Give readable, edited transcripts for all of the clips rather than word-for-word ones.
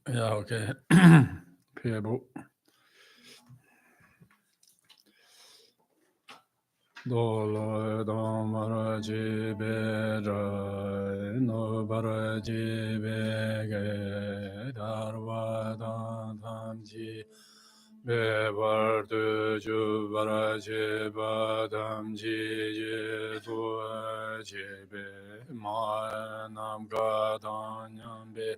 Ja, okay. Pierbo. Dolo Dhamma Jibera No Bara Jibege Dharma Dhamji Bevar Tuju Bara Jiba Dhamji Jitu Jibe Ma Nam Gadanyambe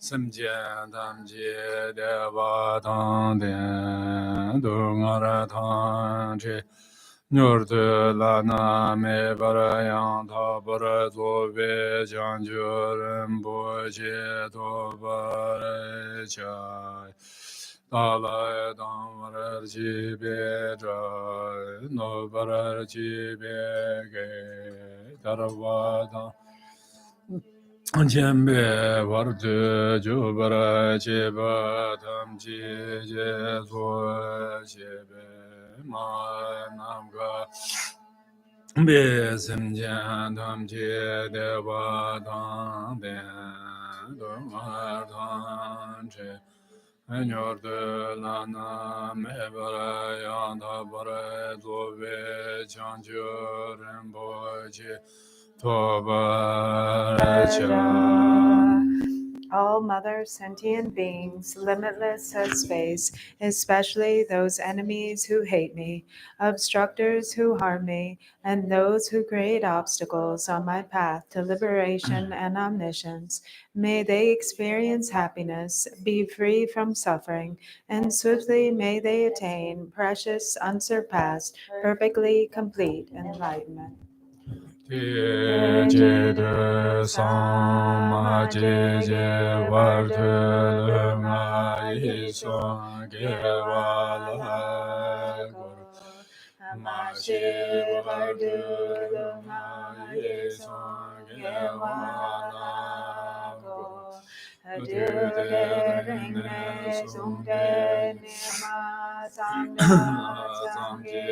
Samjian Dhamji Deva Dhamden Dungara Dhamji Nurdu lana me barayan ta barazo ve janjurim boje to barachai. Dalai damar jibe jai, no barar jibe ge darvada. Jembe vardu jubara jeba tam jije zo jebe ma namga be semjan tam je deva tam den do mar tam je enyor de lana me bara yanda bara zo ve chanjur remboje all mother sentient beings, limitless as space, especially those enemies who hate me, obstructors who harm me, and those who create obstacles on my path to liberation and omniscience. May they experience happiness, be free from suffering, and swiftly may they attain precious, unsurpassed, perfectly complete enlightenment. Je de sama je vardu ma son ge wala gor ma je vardu ma son ge wala gor de sungde nima sangye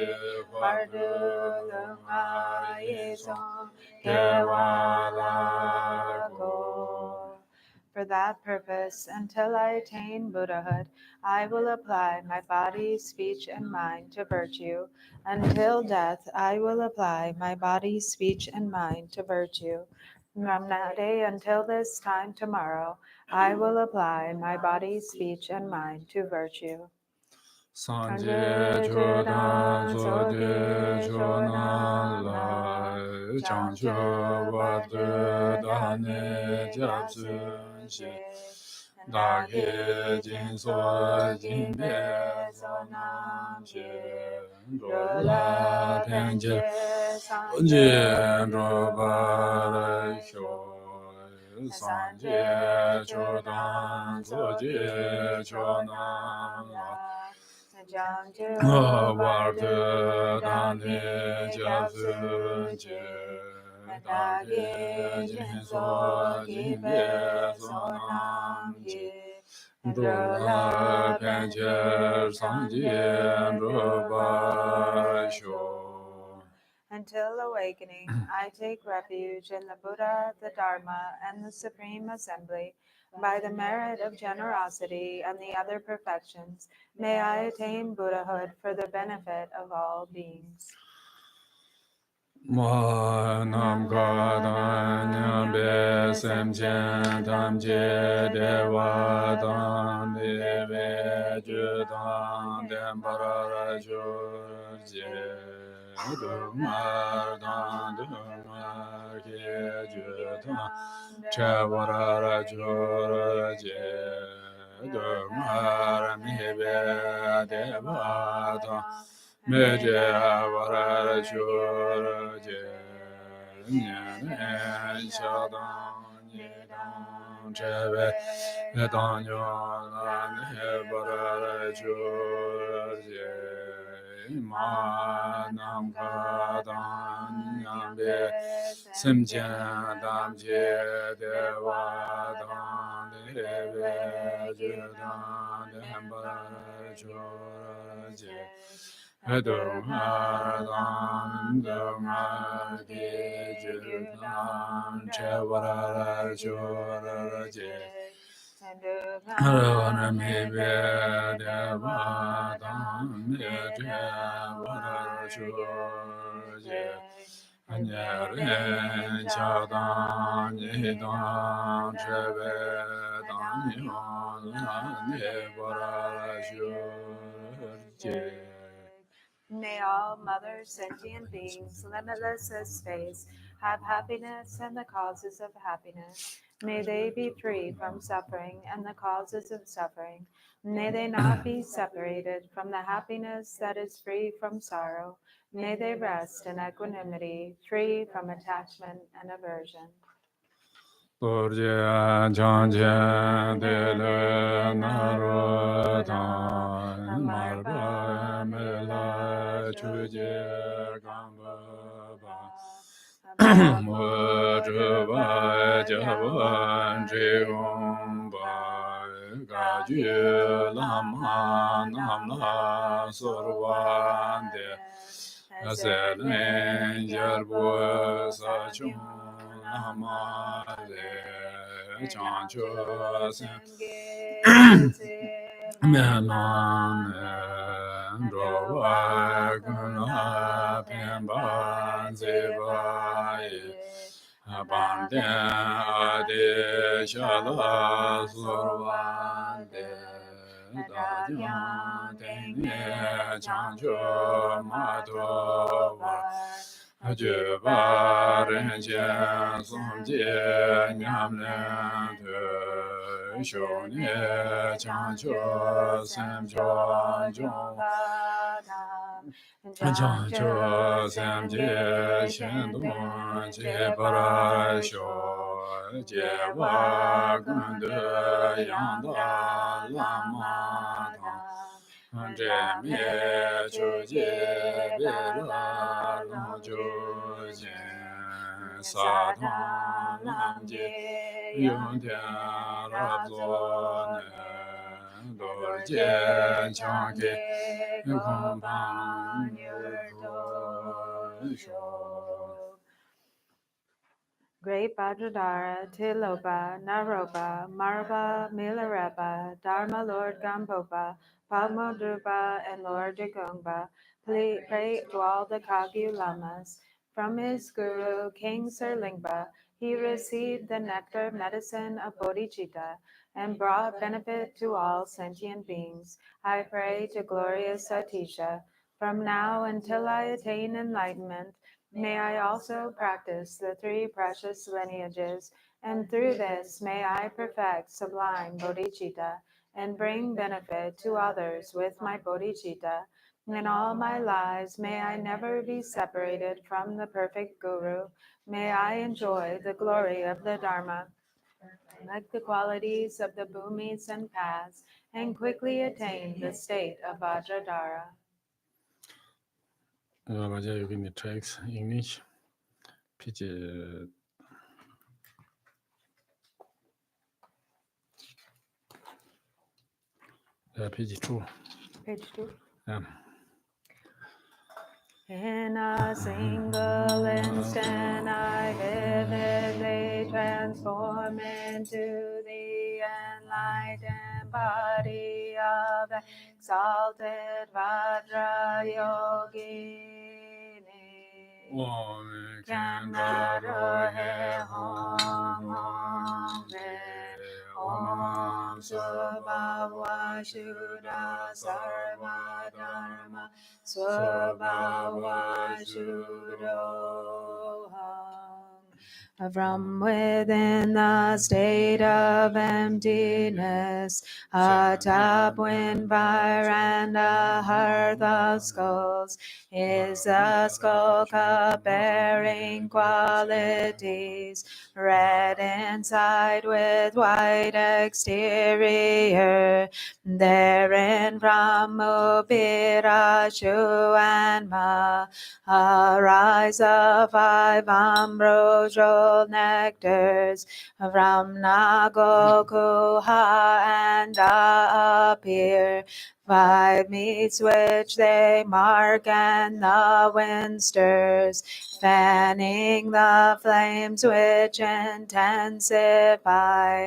vardu For that purpose, until I attain Buddhahood, I will apply my body, speech, and mind to virtue. Until death, I will apply my body, speech, and mind to virtue. From that day until this time tomorrow, I will apply my body, speech, and mind to virtue. Sanje Chodan Sode Chonan Lai Chancho Vardu Dane Japsun She Dake Jinso Jinbe Sonam She Dola Penje Unje Droba Shoi Sanje Chodan Sode Chonan Lai Vardu Dane Japsun Che Dage Jinso Jinbe Sonam Che Dola Pencher Sanje Droba Sho. Until awakening, I take refuge in the Buddha, the Dharma, and the Supreme Assembly. By the merit of generosity and the other perfections, may I attain Buddhahood for the benefit of all beings. Nam Gadanya Besem Chen Tam Je Deva Tam Deve Judan Dem Parara Jur Je Dumar Dan Dumar Ke Judan Chavarara Jur Je Dumar Mebe Deva Tam Meje Avara Shura Je Nyan Shadan Yedan Cheve Nedan Yonan Hebara Shura Je Manam Kadan Yambe Simjan Dam Je Deva Dan Deve Judan Dembara Shura Je Dumar Dumar Ki Judan Chevara Shura Je Hara Mebe Deva Dam Chevara Shura je Ren Chadang Nidang Chebe Dang Yon Ne Bara Je. May all mother sentient beings, limitless as space, have happiness and the causes of happiness. May they be free from suffering and the causes of suffering. May they not be separated from the happiness that is free from sorrow. May they rest in equanimity, free from attachment and aversion. Dorjee Changchen Dele Naro Tan Marba Mela Chuje Gamba Ba Mo Zhuba Jaban Zhigong Ba Ga Ju Lama Namla Sorwan De Azelen Yarbo Sachung Lama Le Chancho Sen Melan Roba Guna Pemban Zebai Abanden Ade Shala Sorwande Dajan Tenge Chancho Matova Juba Rinchen Dorjee Rinpoche Shone Chancho Semchon Chancho Semje Shendon Che Parasho Jeva Gunde Yanda Lama Jeme Chuje Bela Chuje Satan Namje Yuntian Rabzone Dorjee Change Kumpan Great Vajradhara, Tilopa, Naropa, Marva, Milarepa, Dharma Lord Gampopa, Padmadrupa, and Lord Jagongpa, pray to all the Kagyu Lamas. From his guru, King Sirlingpa, he received the nectar medicine of bodhicitta and brought benefit to all sentient beings. I pray to glorious Satisha. From now until I attain enlightenment, may I also practice the three precious lineages, and through this may I perfect sublime bodhicitta and bring benefit to others with my bodhicitta. In all my lives may I never be separated from the perfect Guru. May I enjoy the glory of the Dharma, like the qualities of the bhumis and paths, and quickly attain the state of Vajradhara. Vajrayogini tracks English page 2. Page 2. Yeah. In a single instant I vividly transform into the enlightened body of exalted Vajrayogini. Om Kandaro he hom hom re. Om Svabhava Shuddha Sarva Dharma Svabhava Shuddhoham. From within the state of emptiness, a top wind fire and a hearth of skulls is the skull cup bearing qualities, red inside with white exterior. Therein from Ubirashu and Ma arise the 5 ambrosial nectars. From Nagokuha and appear 5 meats which they mark, and the wind stirs, fanning the flames which intensify,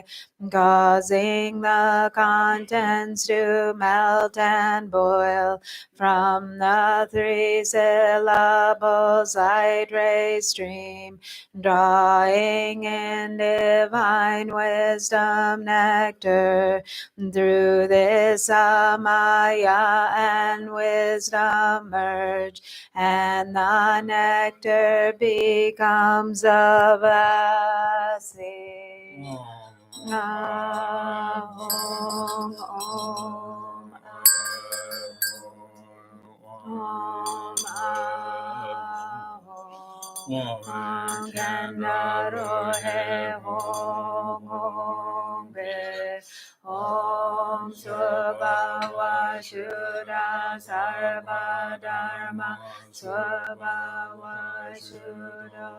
causing the contents to melt and boil. From the 3 syllables light rays stream, drawing in divine wisdom nectar. Through this Maya and wisdom merge, and the nectar becomes a blessing. Om, Om, Om, Kandarohe Hong Be, Om Svabhava Shuddha Sarva Dharma Svabhava Shuddha.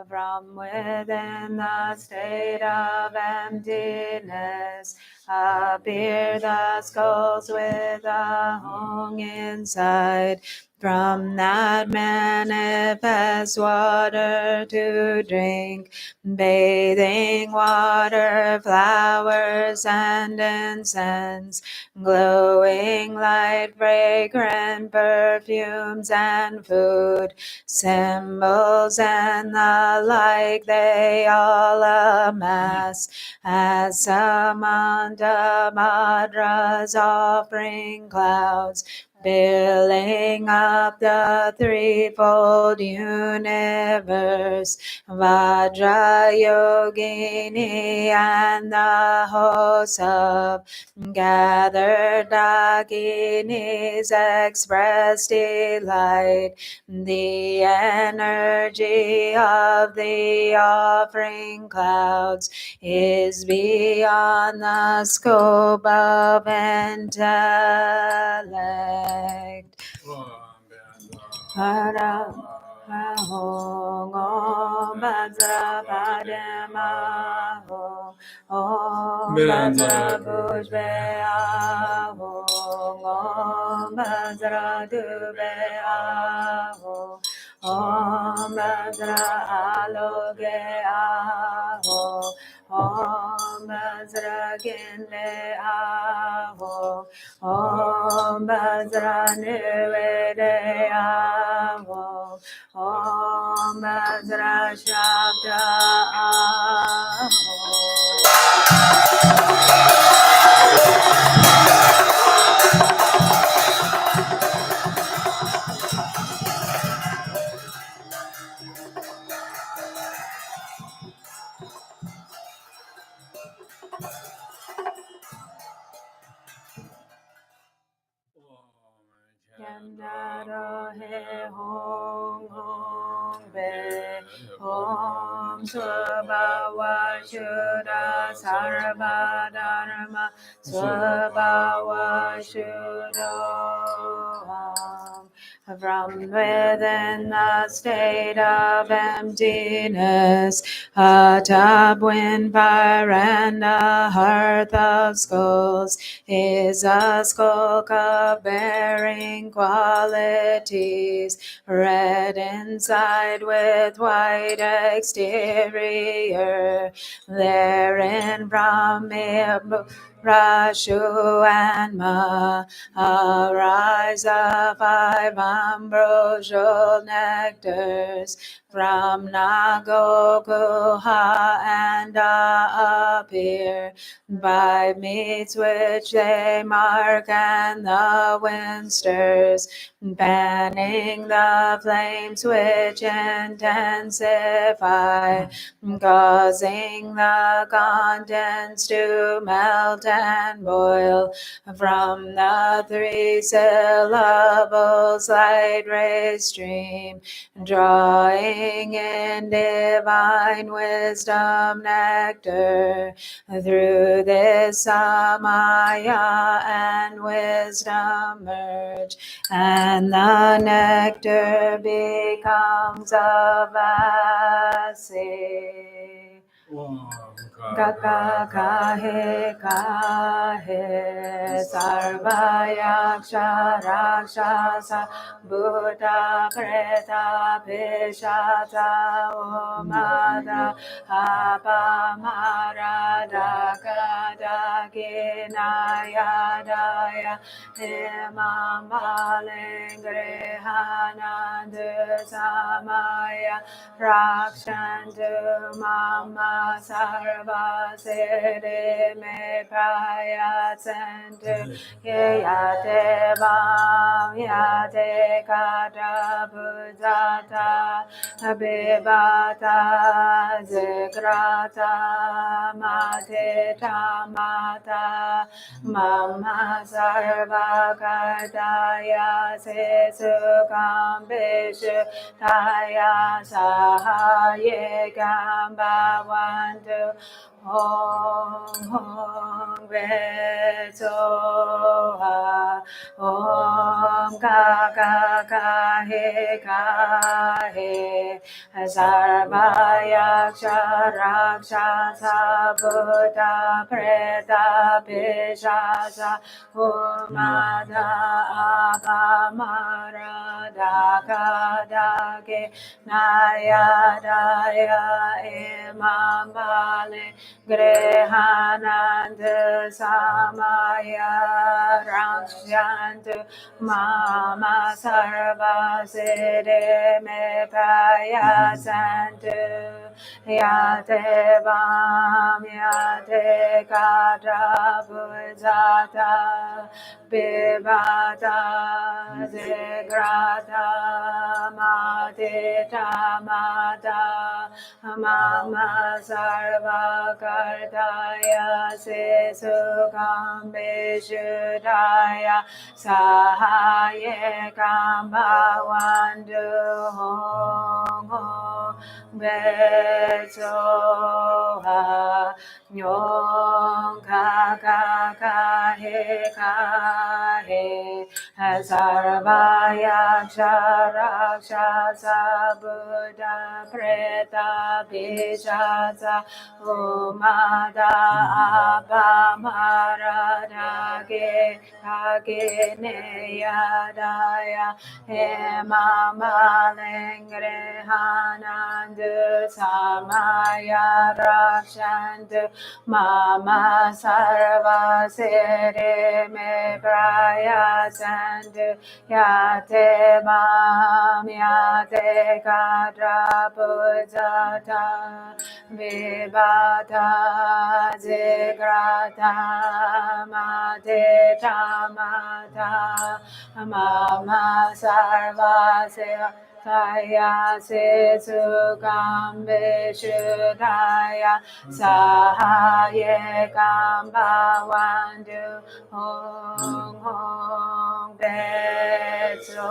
From within the state of emptiness appear the skulls with a hong inside. From that manifest water to drink, bathing water, flowers, and incense, glowing light, fragrant perfumes, and food, symbols, and the like, they all amass as Samanta Madra's offering clouds, filling up the threefold universe. Vajrayogini and the hosts of gathered Dakinis express delight. The energy of the offering clouds is beyond the scope of intellect. Hara Hong Om Bhadra Padma Om Bhadra Bhujbe Hong Om Bhadra Dube Om Bhadra Aloge Om Bhadra Ginde Om Bhadra Nivede Om Bhadra Shabda Kandaro he hong hong be Om Svabhava Shuddha Sarva Dharma Svabhava Shuddha. From within the state of emptiness, a top wind fire and a hearth of skulls is a skull cup bearing qualities, red inside with white exterior. Therein from Rashu and Ma arise the 5 ambrosial nectars. From Nagokuha and appear 5 meats which they mark, and the wind stirs, fanning the flames which intensify, causing the contents to melt and boil. From the 3 syllables light rays stream, drawing in divine wisdom nectar. Through this Maya and wisdom merge, and the nectar becomes a vase. Gaka kahe kahe sarvayaksha rakshasa buddha preta pishata omada apamarada kadaginayadaya imamalengrehana samaya rakshantu mama sarva sere me prayasantu yate vam yate kada buddhata abhivata zigrata mate tamata mama sarva kadaya se sukam bishu taya sahaye gambavantu Om Vetsoha Om Kakahe Kahe Sarvayaksha Rakshasa Buddha Preta Pishasa Umada Apamarada Kadage Nayadaya Imambale Grehanand Samaya Rakshantu Mama Sarva Siddhi Me Prayasantu Yate Vam Yate Kadra Buddhata Bivata Zigrata Matita Mata Mama Sarva Kartaya Se Sukam Vishudaya Sahaye Kambavandu Hong Hong Vetsoha Nyong Kakahe Kahe Sarvayaksha Rakshasa Buddha Preta Pishasa Umada Apamarada Kagineyadaya Hemamalengrehana Samaya Rakshantu Mama Sarva Siddhi Me Prayasantu Yate Mam Yate Kadra Buddhata Vibhata Zigrata Mate Tamata Mama Sarva Siddhi Kaya se sukam vishudaya sahaye kambavandu hong hong betsoha.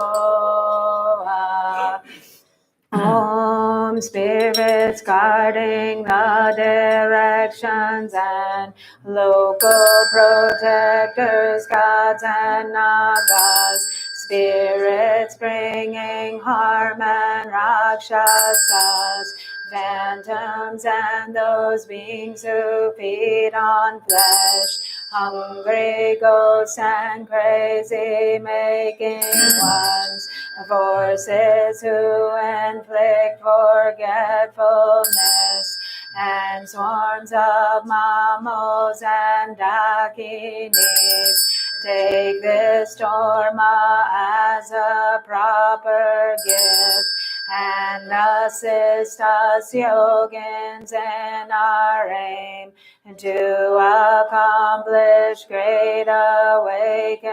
Om spirits guarding the directions and local protectors, gods and nagas, spirits bringing harm and rakshasas, phantoms and those beings who feed on flesh, hungry ghosts and crazy making ones, forces who inflict forgetfulness, and swarms of mamos and dakinis. Take this Dharma as a proper gift and assist us yogins in our aim to accomplish great awakening,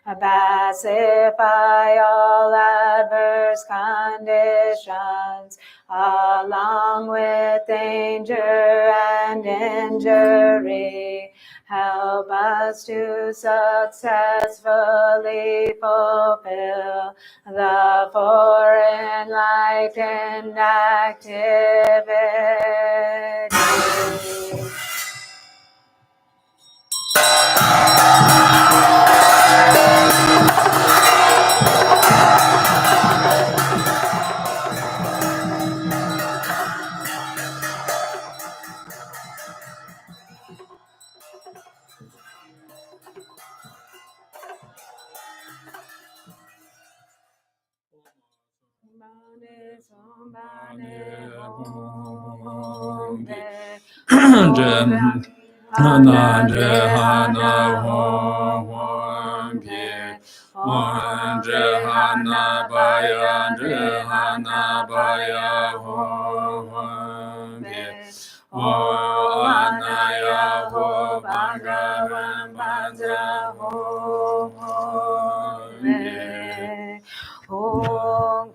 pacify all adverse conditions, along with danger and injury. Help us to successfully fulfill the four enlightened activities.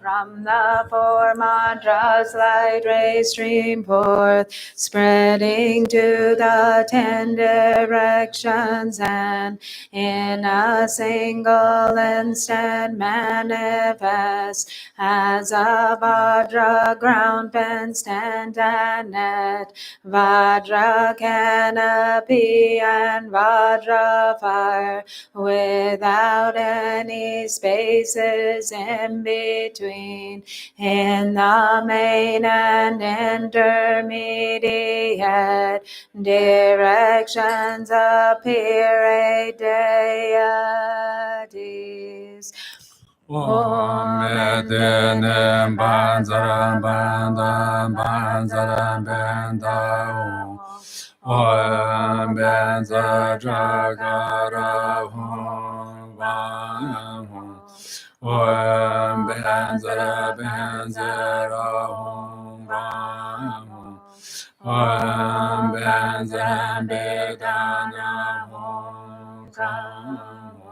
From the four mantras, light rays stream forth, spreading to the 10 directions, and in a single instant manifest as a Vajra ground pen, stand and net, Vajra canopy and Vajra fire, without any spaces in between, in the main and intermediate directions appear eight deities. Om Medenem Banzaram Bandam Banzaram Bandam Om Benza Jagara Hum Vam Om Benzara Benzara Hum Vam Om Benzara Bedana Hum Vam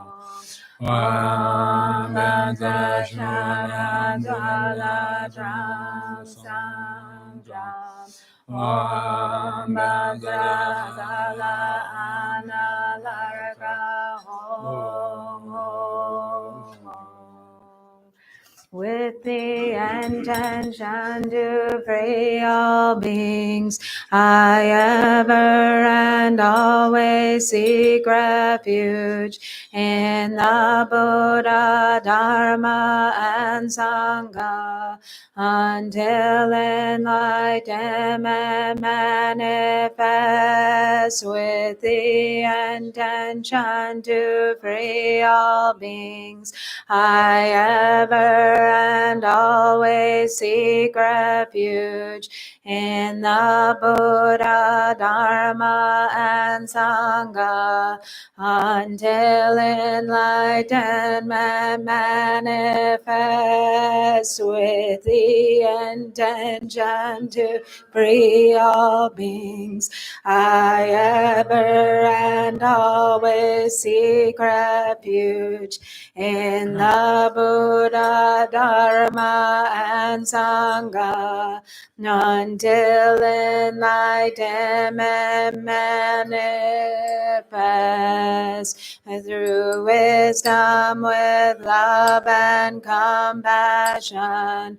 Om Benza Shana Jala Jam Sam Jam Om Benza Jala Ana Larga Hom Hom Hom. With the intention to free all beings, I ever and always seek refuge in the Buddha, Dharma, and Sangha, until enlightenment manifests. With the intention to free all beings, I ever and always seek refuge in the Buddha, Dharma, and Sangha, until enlightenment manifests. With the intention to free all beings, I ever and always seek refuge in the Buddha, Dharma, and Sangha, until enlightenment manifests. Through wisdom, with love and compassion,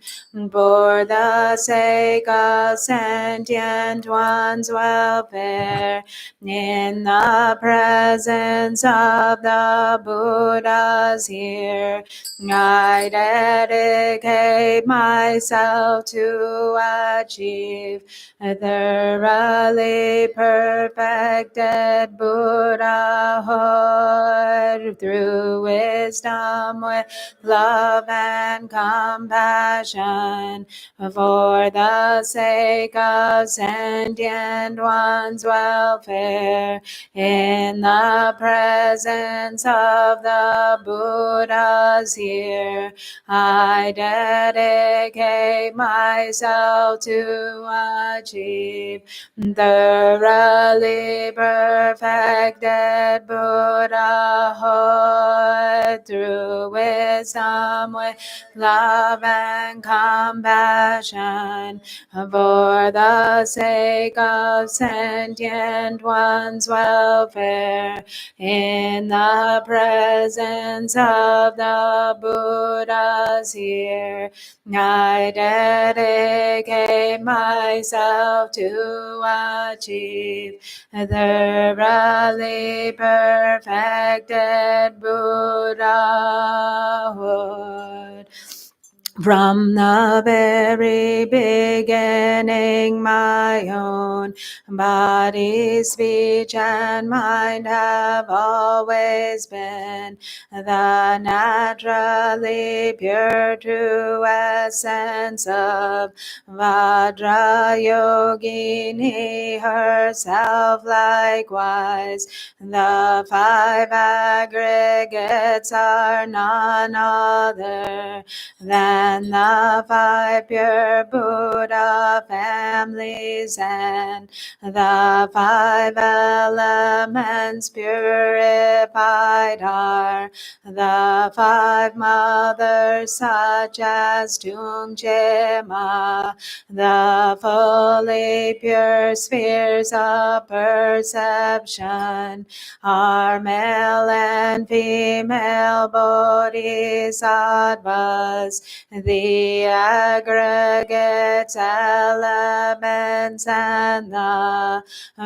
for the sake of sentient one's welfare, in the presence of the Buddhas here, I dedicate myself to achieve thoroughly perfected Buddhahood. Through wisdom, with love and compassion, for the sake of sentient one's welfare, in the presence of the Buddhas here, I dedicate myself to achieve thoroughly perfected Buddhahood. Through wisdom, with love and compassion, for the sake of sentient one's welfare, in the presence of the Buddhas here, I dedicate myself to achieve thoroughly perfected Buddhahood. From the very beginning, my own body, speech, and mind have always been the naturally pure true essence of Vajrayogini herself. Likewise, the five aggregates are none other than the five pure Buddha families, and the five elements purified are the five mothers, such as Drupchö, the fully pure spheres of perception are male and female bodhisattvas, the aggregate elements, and the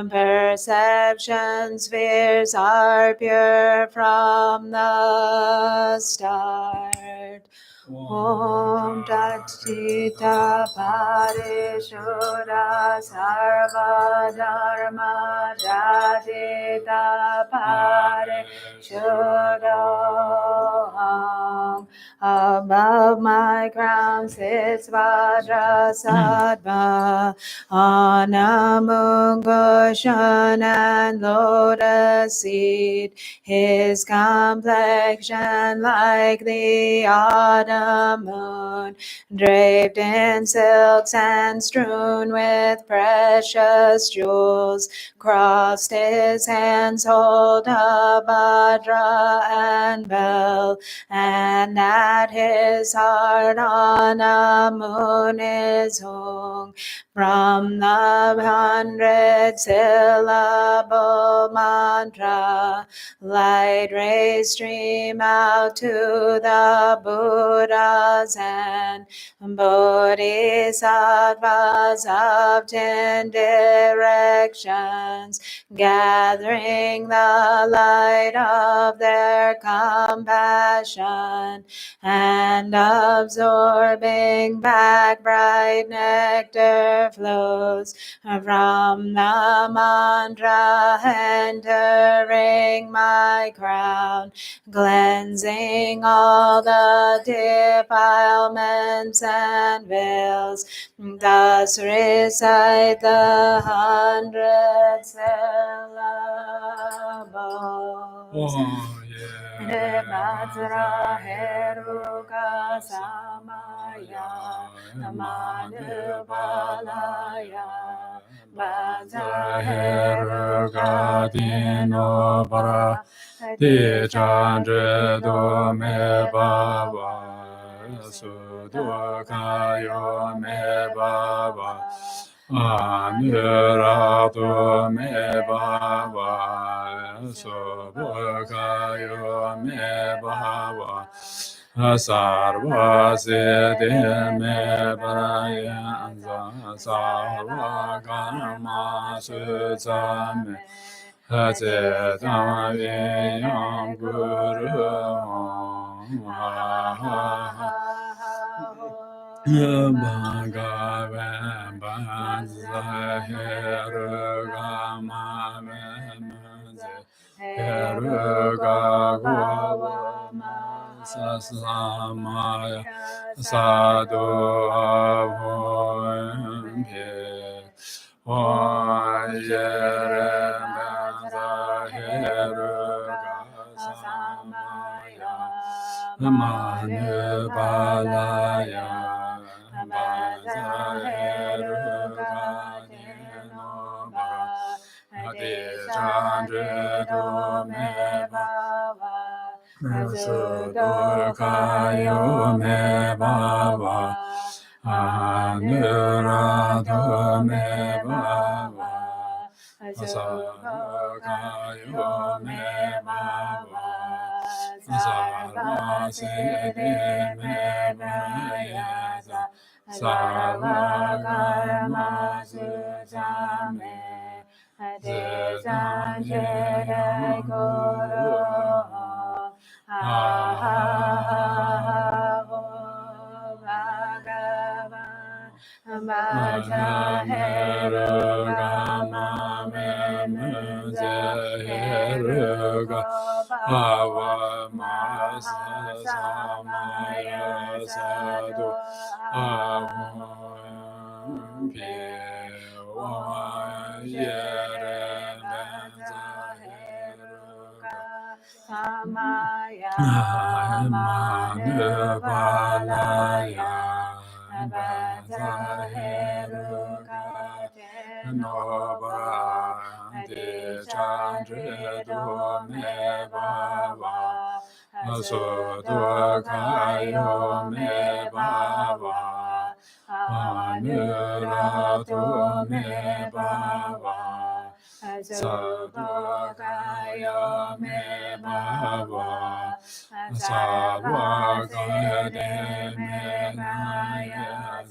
perception spheres are pure from the start. Om Tat Sita Parishura Sarva Dharma Jatita Parishura. Above my crown sits Vajrasattva on a moon cushion and lotus seed. His complexion like the autumn moon, draped in silks and strewn with precious jewels. Crossed his hands, hold a Vajra and bell, and at his heart on a moon is hung. From the 100-syllable mantra, light rays stream out to the Buddhas and Bodhisattvas of 10 directions, gathering the light of their compassion and absorbing back bright nectar flows from the mantra, entering my crown, cleansing all the defilements and veils. Thus recite the 100 syllables. Matra Heruka Samaya Manubalaya Matra Heruka Dinobara Di Chandra Do Me Baba Sudo Kayo Me Baba Anurado Me Baba Sobokayo Me Baba Sarva Siddhi Me Parayanza Sarva Karma Sutsame Hacetam Viyam Guru Bhagavan Heruga Heruga Gova Sasamaya Sadhu Abhoyamhe Heruga Samaya Manubalaya Vajrayogini Drupchö me baba Anurado me baba Sarvakayo me baba Sarva Siddhi me Parayanza Sarva Karma Sutsame Hacetam Jai Guru Heruga Heruga Ava Masa Samaya Sadu Ahum Pyewa Yere Benza Heruga Samaya Manubalaya Benza Heruga Nova De Chandra Me Baba Asoto Kayo Me Baba Anurato Me Baba Asoto Kayo Me Baba Sarva Kade Me Naya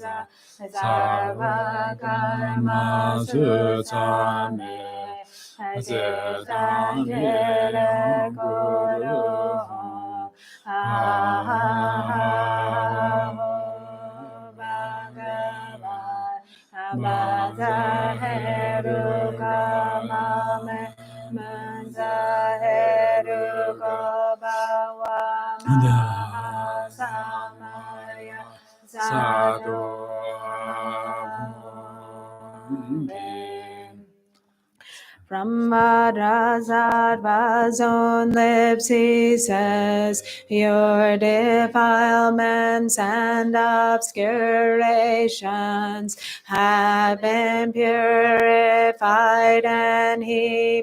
Sarva Karma Sutsame Zetanjere Guru Bhagavan Abhazaheruka Mame Manzaheruka Bhava Mahasamaya Sadhu From Vajrasattva's own lips he says, your defilements and obscurations have been purified, and he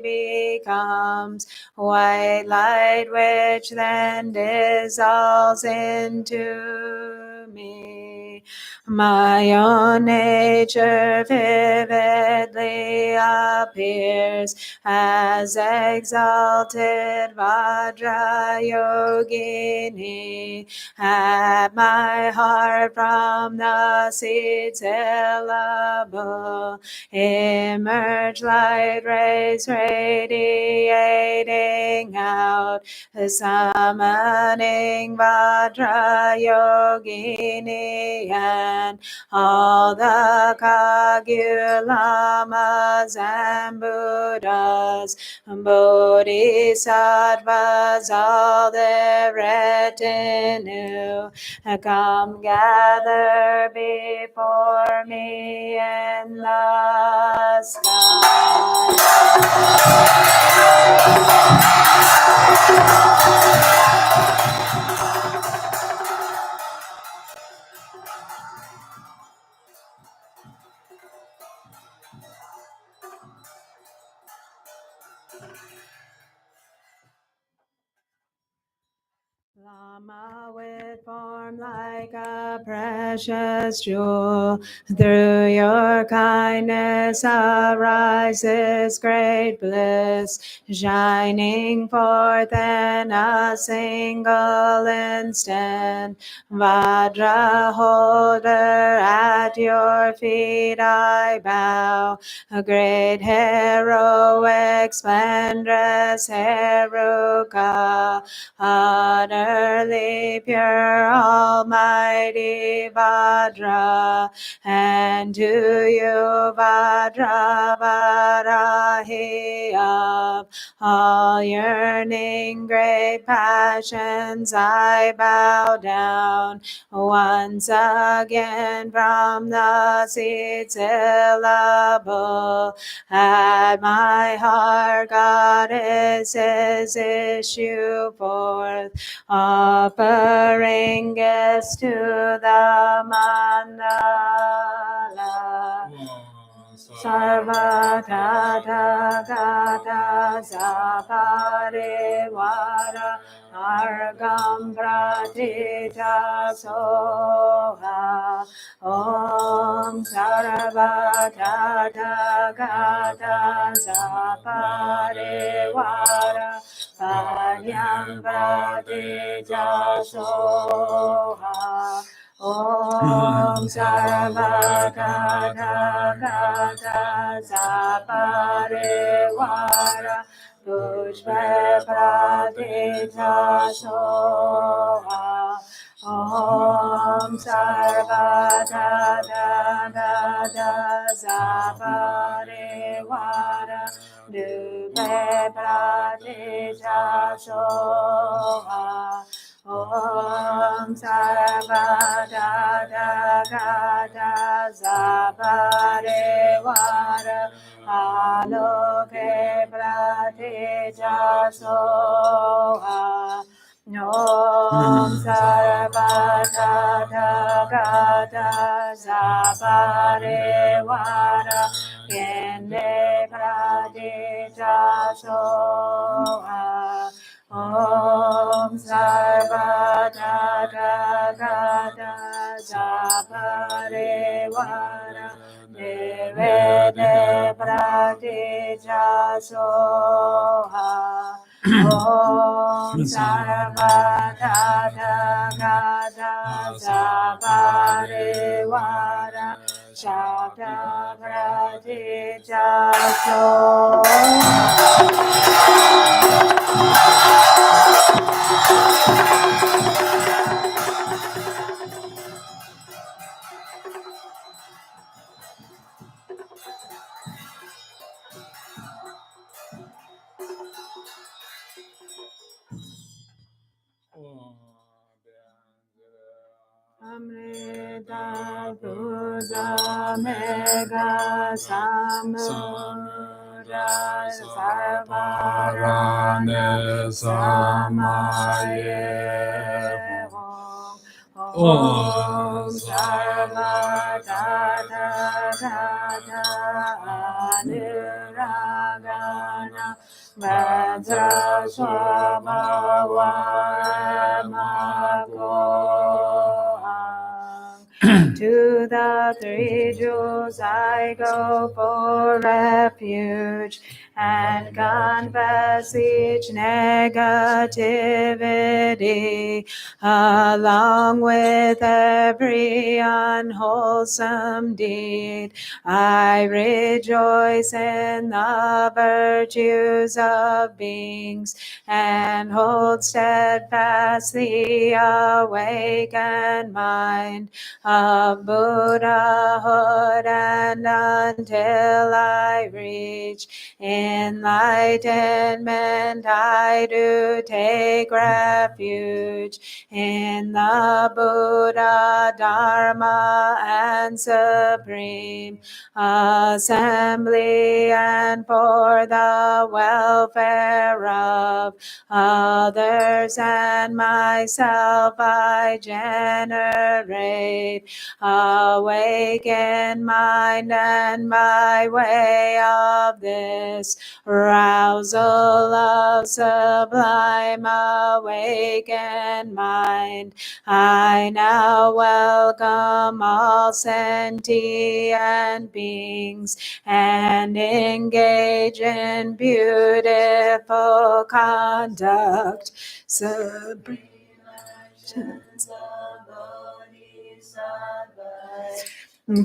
becomes white light, which then dissolves into me. My own nature vividly appears as exalted Vajrayogini at my heart from the seed syllable. Emerge light rays radiating out, summoning Vajrayogini and all the Kagulamas and Buddhas, Bodhisattvas, all their retinue, come gather before me in the sky. Lama with form like a precious jewel, through your kindness arises great bliss, shining forth in a single instant. Vajra holder, at your feet I bow, a great heroic splendorous Heruka, utterly pure, almighty Vajra, and to you Vajra Varahi of all yearning great passions I bow down. Once again from the seed syllable at my heart goddesses issue forth, offering gifts to the mandala. Sarva Tata Gata Saparivara Argam Pratita Soha. Om Sarva Tata Gata Saparivara Panyam Pratita Soha. Om Sarva Gata Gata Saparivara Pushpa Pratita Soha. Om Sarva Da Da Da Da Zapare Vara Dube Pratija Soha Om Sarva Da Da Da Da Zapare Vara Aloke Pratija Soha Om Sarva Da Da Da Da Zapare Vara Kende Pradija Soha Om Sarva Da Da Da Da Zapare Vara Devede Pradija Soha Om Sarva Da Da Da Da Zapare Vara Shakta Pradija Soha Amrita Puja Mega Samudra Sarvarane Samaye Om Sarva Da Da Da Da Anuragana Vajra Swabhava To the three jewels I go for refuge and confess each negativity along with every unwholesome deed. I rejoice in the virtues of beings and hold steadfast the awakened mind of Buddhahood, and until I reach enlightenment, I do take refuge in the Buddha, Dharma, and Supreme Assembly, and for the welfare of others and myself I generate awaken mind, and by way of this rousal of sublime awakened mind, I now welcome all sentient beings and engage in beautiful conduct, supreme actions of bodhisattvas,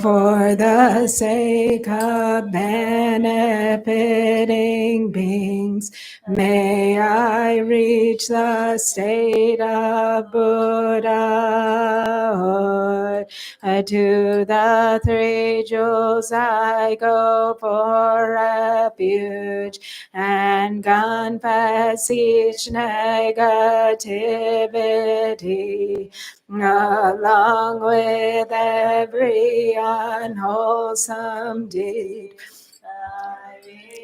for the sake of benefiting beings. May I reach the state of Buddhahood. To the three jewels I go for refuge and confess each negativity along with every unwholesome deed.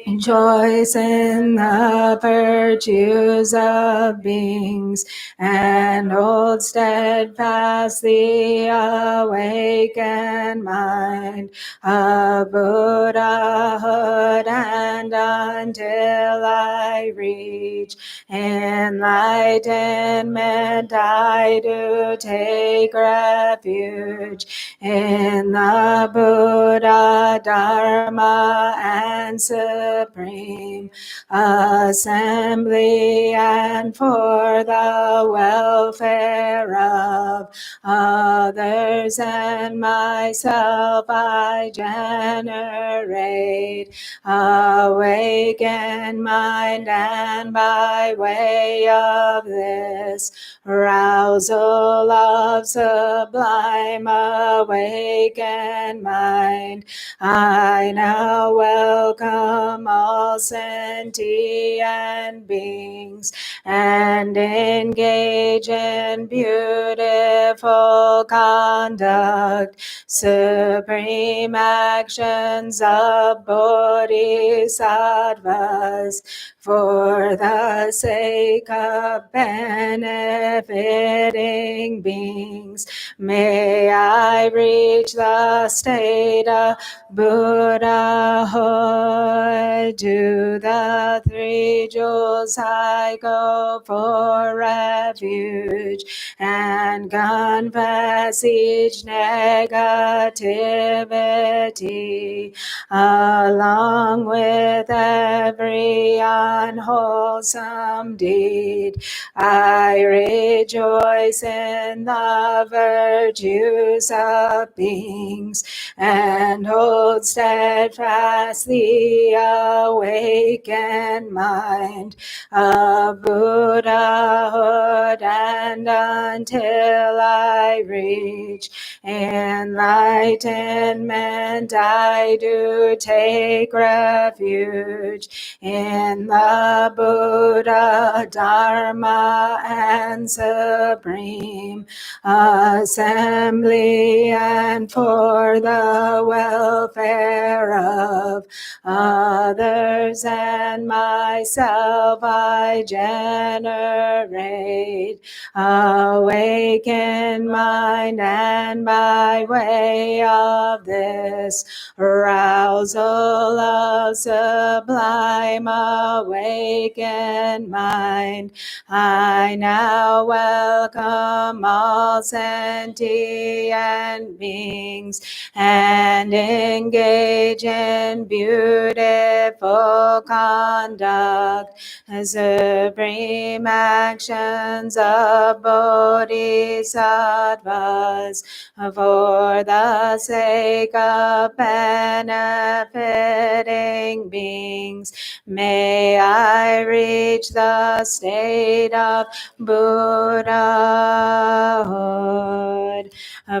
Rejoice in the virtues of beings and hold steadfast the awakened mind of Buddhahood, and until I reach enlightenment, I do take refuge in the Buddha, Dharma, and and supreme assembly, and for the welfare of others and myself, I generate awaken mind, and by way of this arousal of sublime awakened mind, I now welcome all sentient beings and engage in beautiful conduct, supreme actions of bodhisattvas, for the sake of benefiting beings. May I reach the state of Buddhahood. To the three jewels I go for refuge, and confess each negativity, along with every unwholesome deed. I rejoice in the virtues of beings, and hold steadfast the awakened mind of Buddhahood, and until I reach enlightenment, I do take refuge in the Buddha, Dharma, and Supreme Assembly, and for the welfare of others and myself, I generate awaken mind, and by way of this arousal of sublime awakened mind, I now welcome all sentient beings and engage in beautiful conduct, supreme actions of bodhisattvas, for the sake of benefiting beings. May I reach the state of Buddhahood.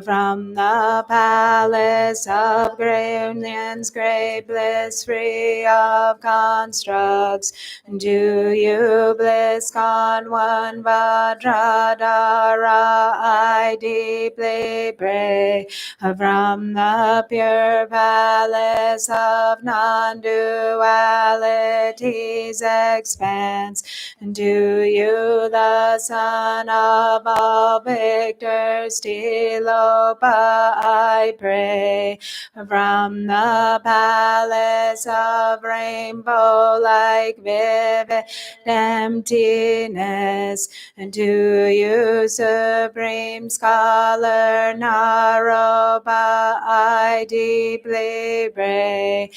From the palace of Rinchen great bliss, free of constructs, do you bliss gone one Vajradhara, I deeply pray. From the pure palace of non-duality's expanse, do you, the son of all victors, Tilopa, I pray. From the palace of rainbow-like vivid emptiness, do you, supreme scholar Naropa, I deeply pray.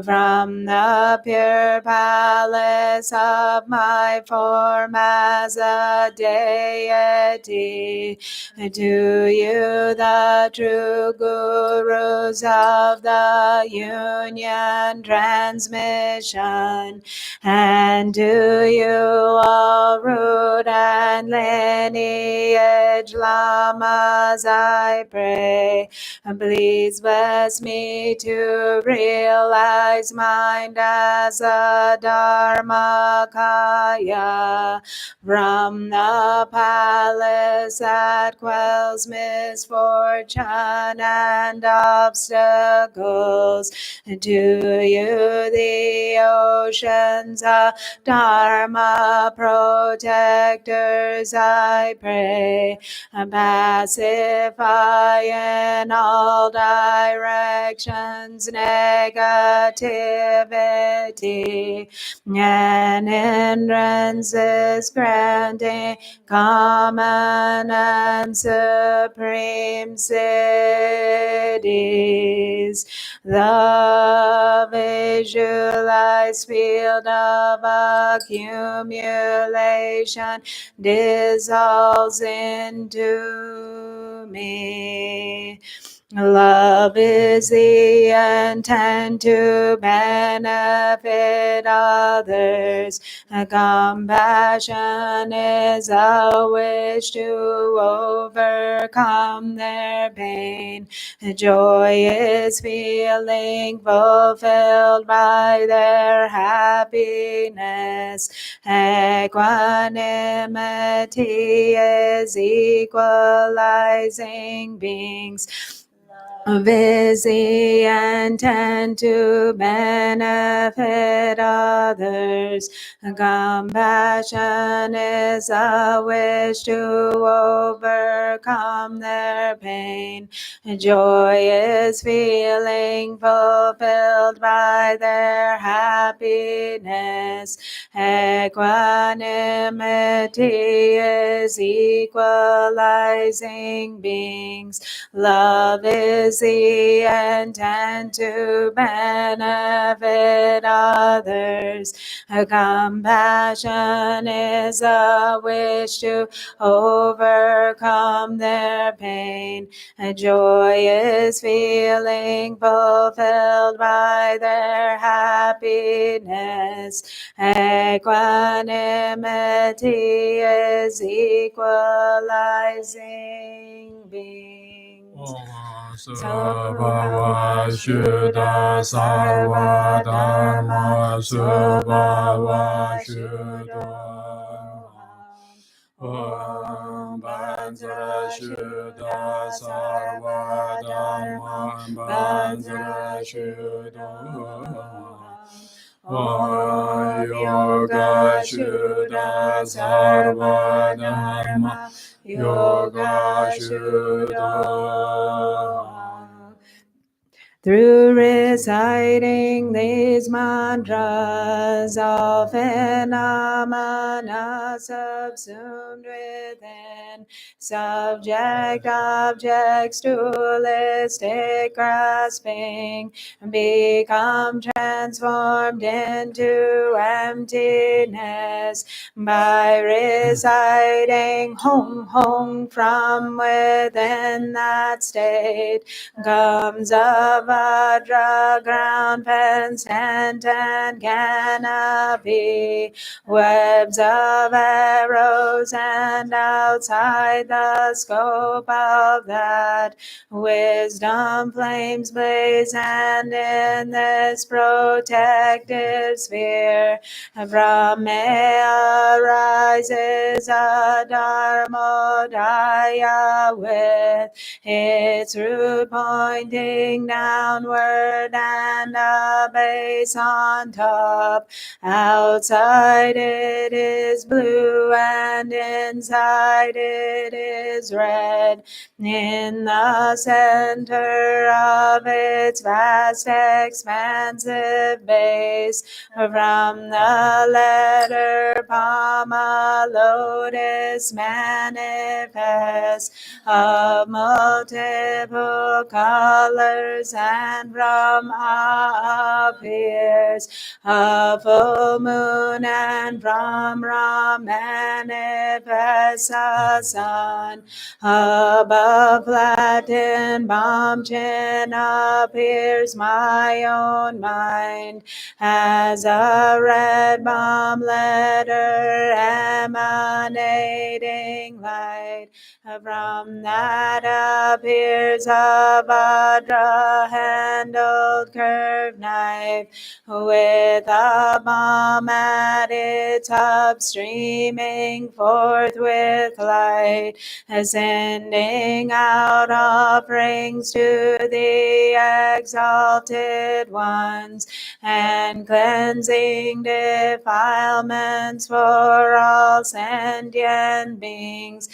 From the pure palace of my form as a deity, do you, the true gurus of the union transmission, and do you, all root and lineage lamas, I pray. Please bless me to realize mind as a Dharmakaya, from the palace that quells misfortune and obstacles. Do you, the oceans of Dharma Dharma protectors, I pray, pacify in all directions negativity and hindrances, granting common and supreme cities. The visualized field of accumulation dissolves into me. Love is the intent to benefit others. Compassion is a wish to overcome their pain. Joy is feeling fulfilled by their happiness. Equanimity is equalizing beings. Busy intent to benefit others. Compassion is a wish to overcome their pain. Joy is feeling fulfilled by their happiness. Equanimity is equalizing beings. Love is the intent to benefit others. Compassion is a wish to overcome their pain. Joy is feeling fulfilled by their happiness. Equanimity is equalizing beings. Sabhava Shuddha Sarva Dharma Subhava Shuddha Om Banzara Shuddha Sarva Dharma Banzara Shuddha Om Yoga Shuddha Sarva Dharma Yoga Shuddha. Through reciting these mantras, all phenomena subsumed within, subject, objects, dualistic grasping, become transformed into emptiness. By reciting Hong Hong from within that state, comes a Vajra ground, penstant and canopy, webs of arrows, and outside the scope of that, wisdom flames blaze, and in this protective sphere, from me arises a Dharmodaya with its root pointing downward and a base on top. Outside it is blue and inside it is red. In the center of its vast expansive base, from the letter palm a lotus manifests of multiple colors, and from appears a full moon, and from Ra manifests a sun. Above flattened bomb chin appears my own mind, as a red bomb letter emanating light. From that appears a Vajra-handled curved knife, with a bomb at its its upstreaming forth with light, sending out offerings to the exalted ones, and cleansing defilements for all sentient beings,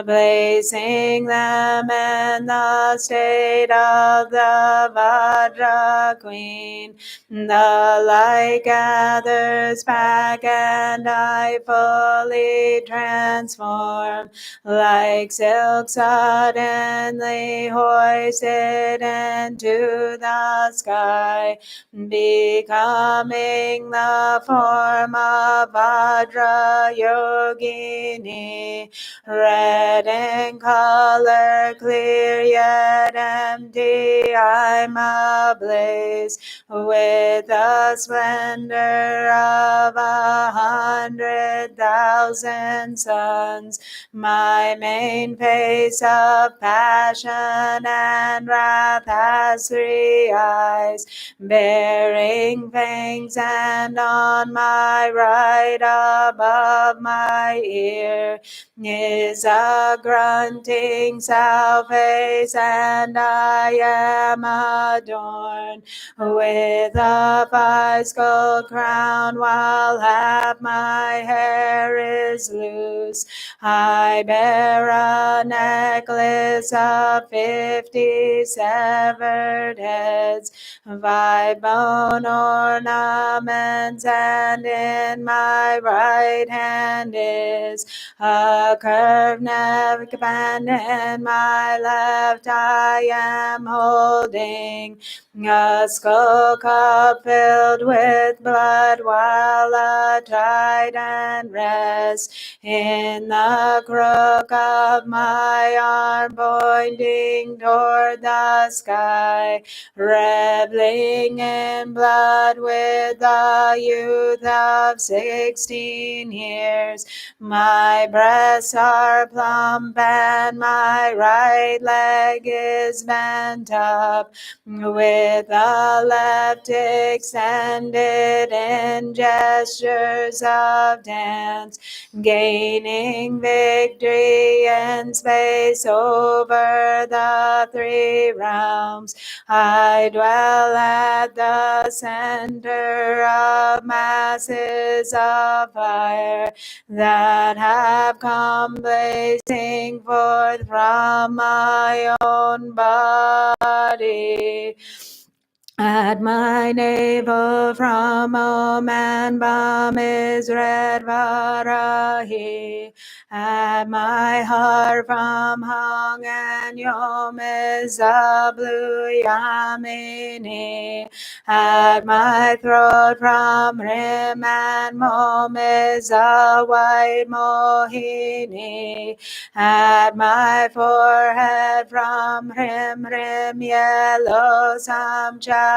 placing them in the state of the Vajra Queen. The light gathers back, and I fully transform, like silk suddenly hoisted into the sky, becoming the form of Vajrayogini, red in color, clear yet empty. I'm ablaze with the splendor of 100,000 suns. My main face of passion and wrath has 3 eyes, bearing fangs, and on my right above my ear is a grunting sow face, and I am adorned with a 5-skull crown, while half my hair is loose. I bear a necklace of 50 severed heads, 5 bone ornaments, and in my right hand is a curved neckband. In my left I am holding a skull cup filled with blood, while a trident rests in the crook of my arm, pointing toward the sky, reveling in blood with the youth of 16 years. My breasts are plump, and my right leg is bent up, with the left extended in gestures of dance, gaining victory in space over the 3 realms. I dwell at the center of masses of fire that have come blazing forth from my own body. At my navel from Om and Bam is red Varahi. At my heart from Hong and Yom is a blue Yamini. At my throat from Rim and Mom is a white Mohini. At my forehead from Rim yellow Samchalini,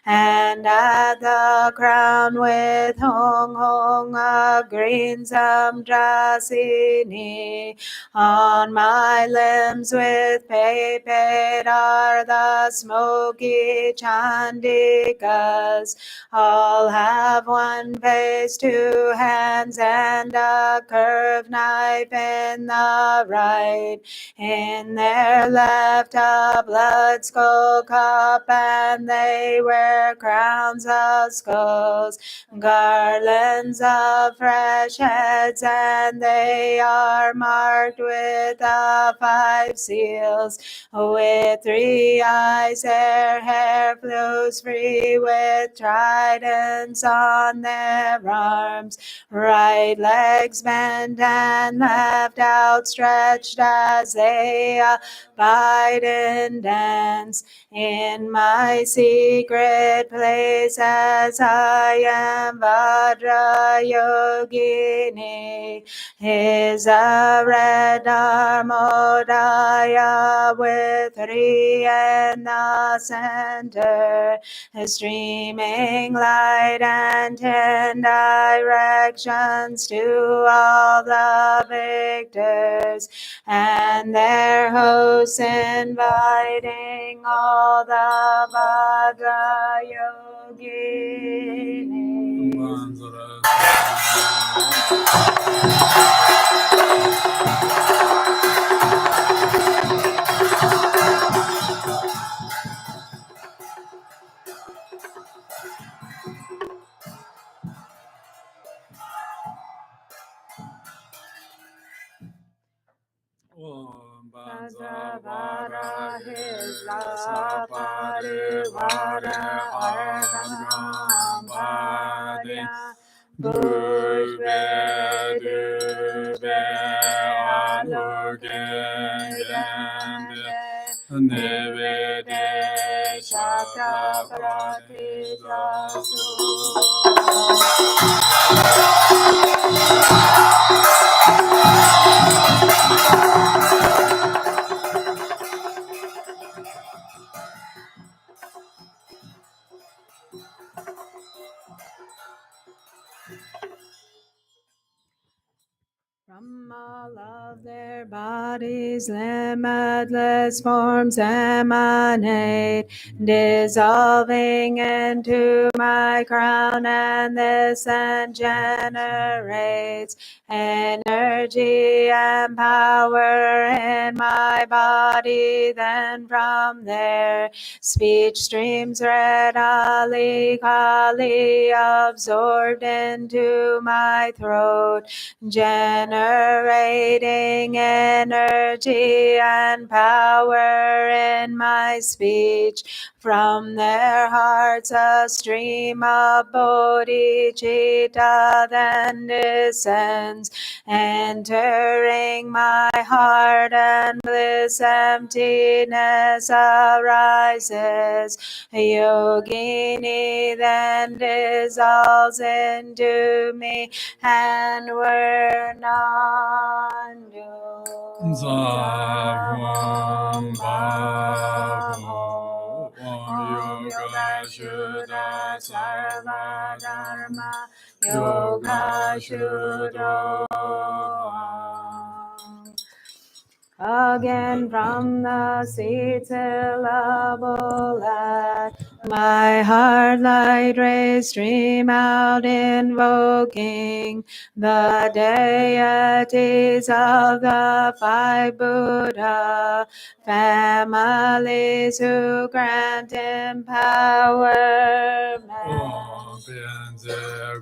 and at the crown with Hong a green Samdrasini. On my limbs with Pepet are the smoky Chandikas. All have 1 face, 2 hands, and a curved knife in the right. In their left a blood skull cup, and they wear crowns of skulls, garlands of fresh heads, and they are marked with the 5 seals. With 3 eyes their hair flows free, with tridents on their arms, right legs bent and left outstretched as they abide in dance. In my secret place, as I am Vajrayogini, is a red Dharma with 3 in the center, streaming light and 10 directions to all the victors, and their hosts inviting all the Vajrayogini. Manzara Vara his Parivara Argam Padya Pushve Dube Alogende Nivede Shakta Pratijasu. From all of their bodies, limitless forms emanate, dissolving into my crown, and this then generates energy and power in my body. Then from there, speech streams readily, kali, absorbed into my throat, generating energy and power in my speech. From their hearts a stream of bodhicitta then descends, entering my heart, and bliss emptiness arises. Yogini then dissolves into me, and we're none do. Zavam Bhavo Om Yoga Shuddha Sarva Dharma Yoga Shuddha. Again from the seat syllable at my heart light rays stream out, invoking the deities of the five Buddha families who grant empowerment.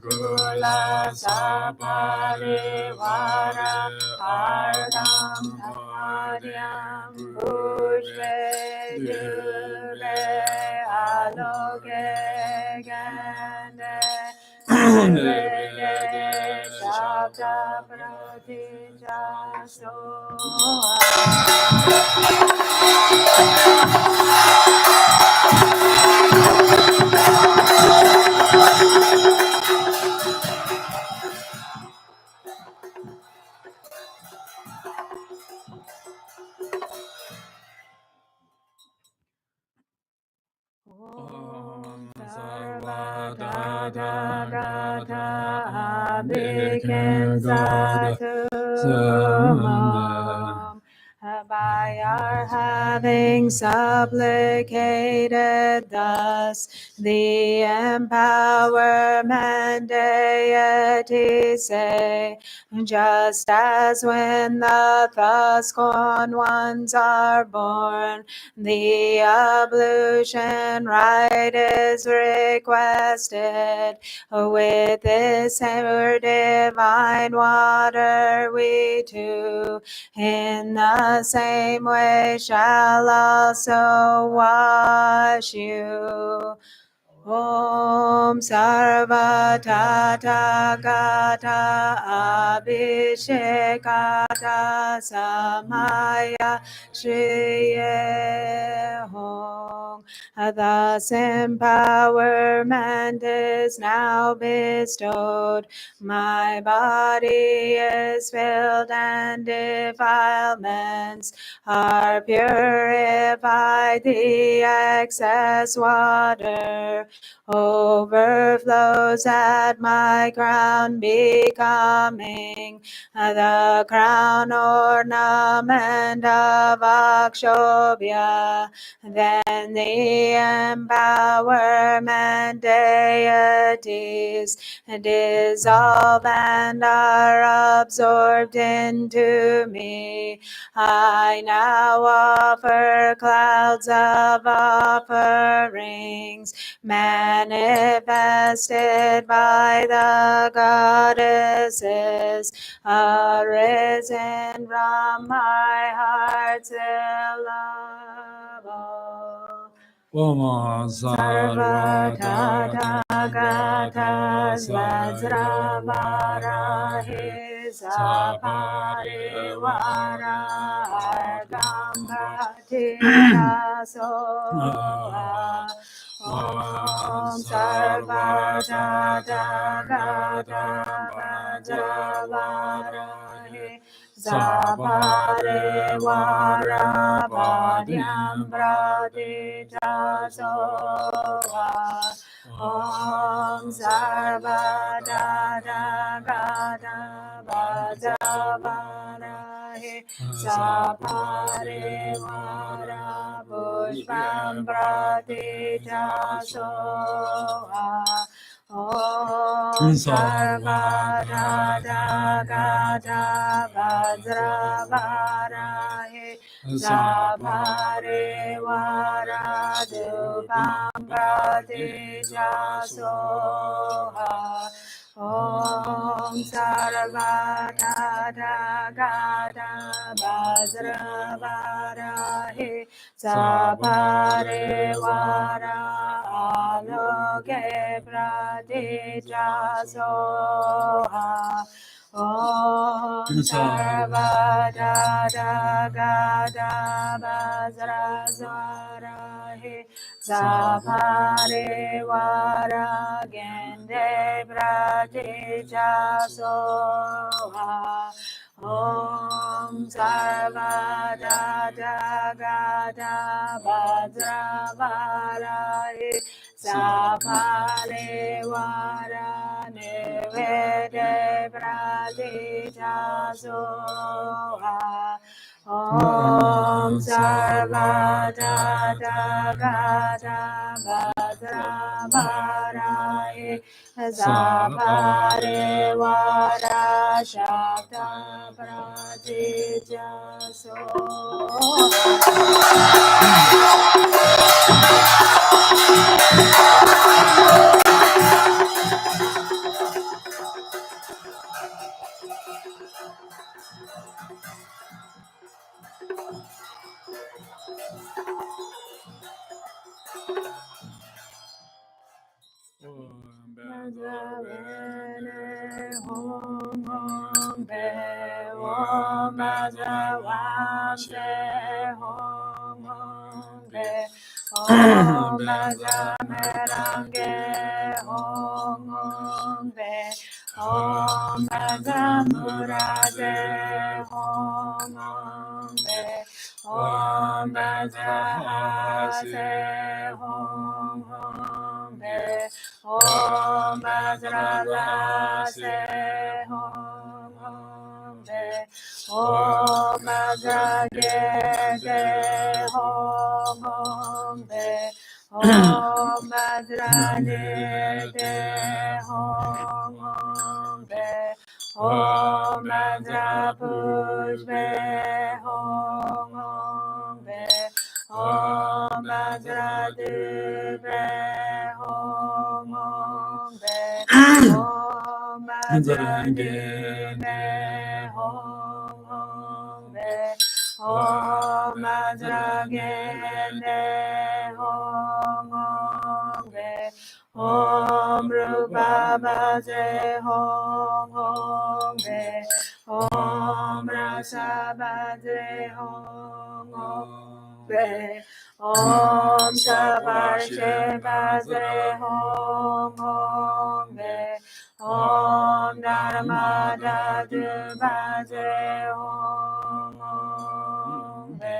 Gula Saparivara Ardam Padyam Pushve Dure Aloke Gande Nivede Shabda Pratijaso. By our having supplicated thus, the empowerment deities say, just as when the thus-gone ones are born, the ablution rite is requested. With this our divine water we too in the same way shall also wash you. Om Sarva Tathagata Abhishekata Samaya Shriye Hong. Thus empowerment is now bestowed. My body is filled and defilements are purified. The excess water overflows at my crown, becoming the crown ornament of Akshobhya. Then the empowerment deities dissolve and are absorbed into me. I now offer clouds of offerings, manifested by the goddesses, arisen from my heart's level. Sarva Tathagatas Vajravarahi Saparivara Argambhatita Soha. Om Sarva Tathagatas Vajravarahi Saparivara Bhadyam Pratita Soha. Om Sarva Tathagata Vajravarahi Saparivara Pushpam Pratita Soha. Om Sarva Tathagata Vajravarahi Saparivara Drupon Pratita Soha. Om Sarva Tathagata Vajravarahi Saparivara Aloke Pratita Soha. Om Sarva Tathagata Vajravarahi Saparivara Gende Pratita Soha. Om Sarva Tathagata Vajravarahi Saparivara Nivede Pratita Soha. Om Sarva Tathagata Vajravarahi Saparivara Shakta Pratita Soha. Om Vajralase Hom Hom De Om Vajragede Hom Hom De Om Vajranete Hom Hom De Om Vajrapushpe Hom Hom De Om Vajradube Hom Hom De Om Vajragene Hom Hom De Om Vajragene Hom Hom De Om Rupa Bhaje Hom Hom De Om Rasa Bhaje Hom Hom De Om Sabarshe Bhaje Hom Hom De Om Dharma Dadu Bhaje Hom Hom De.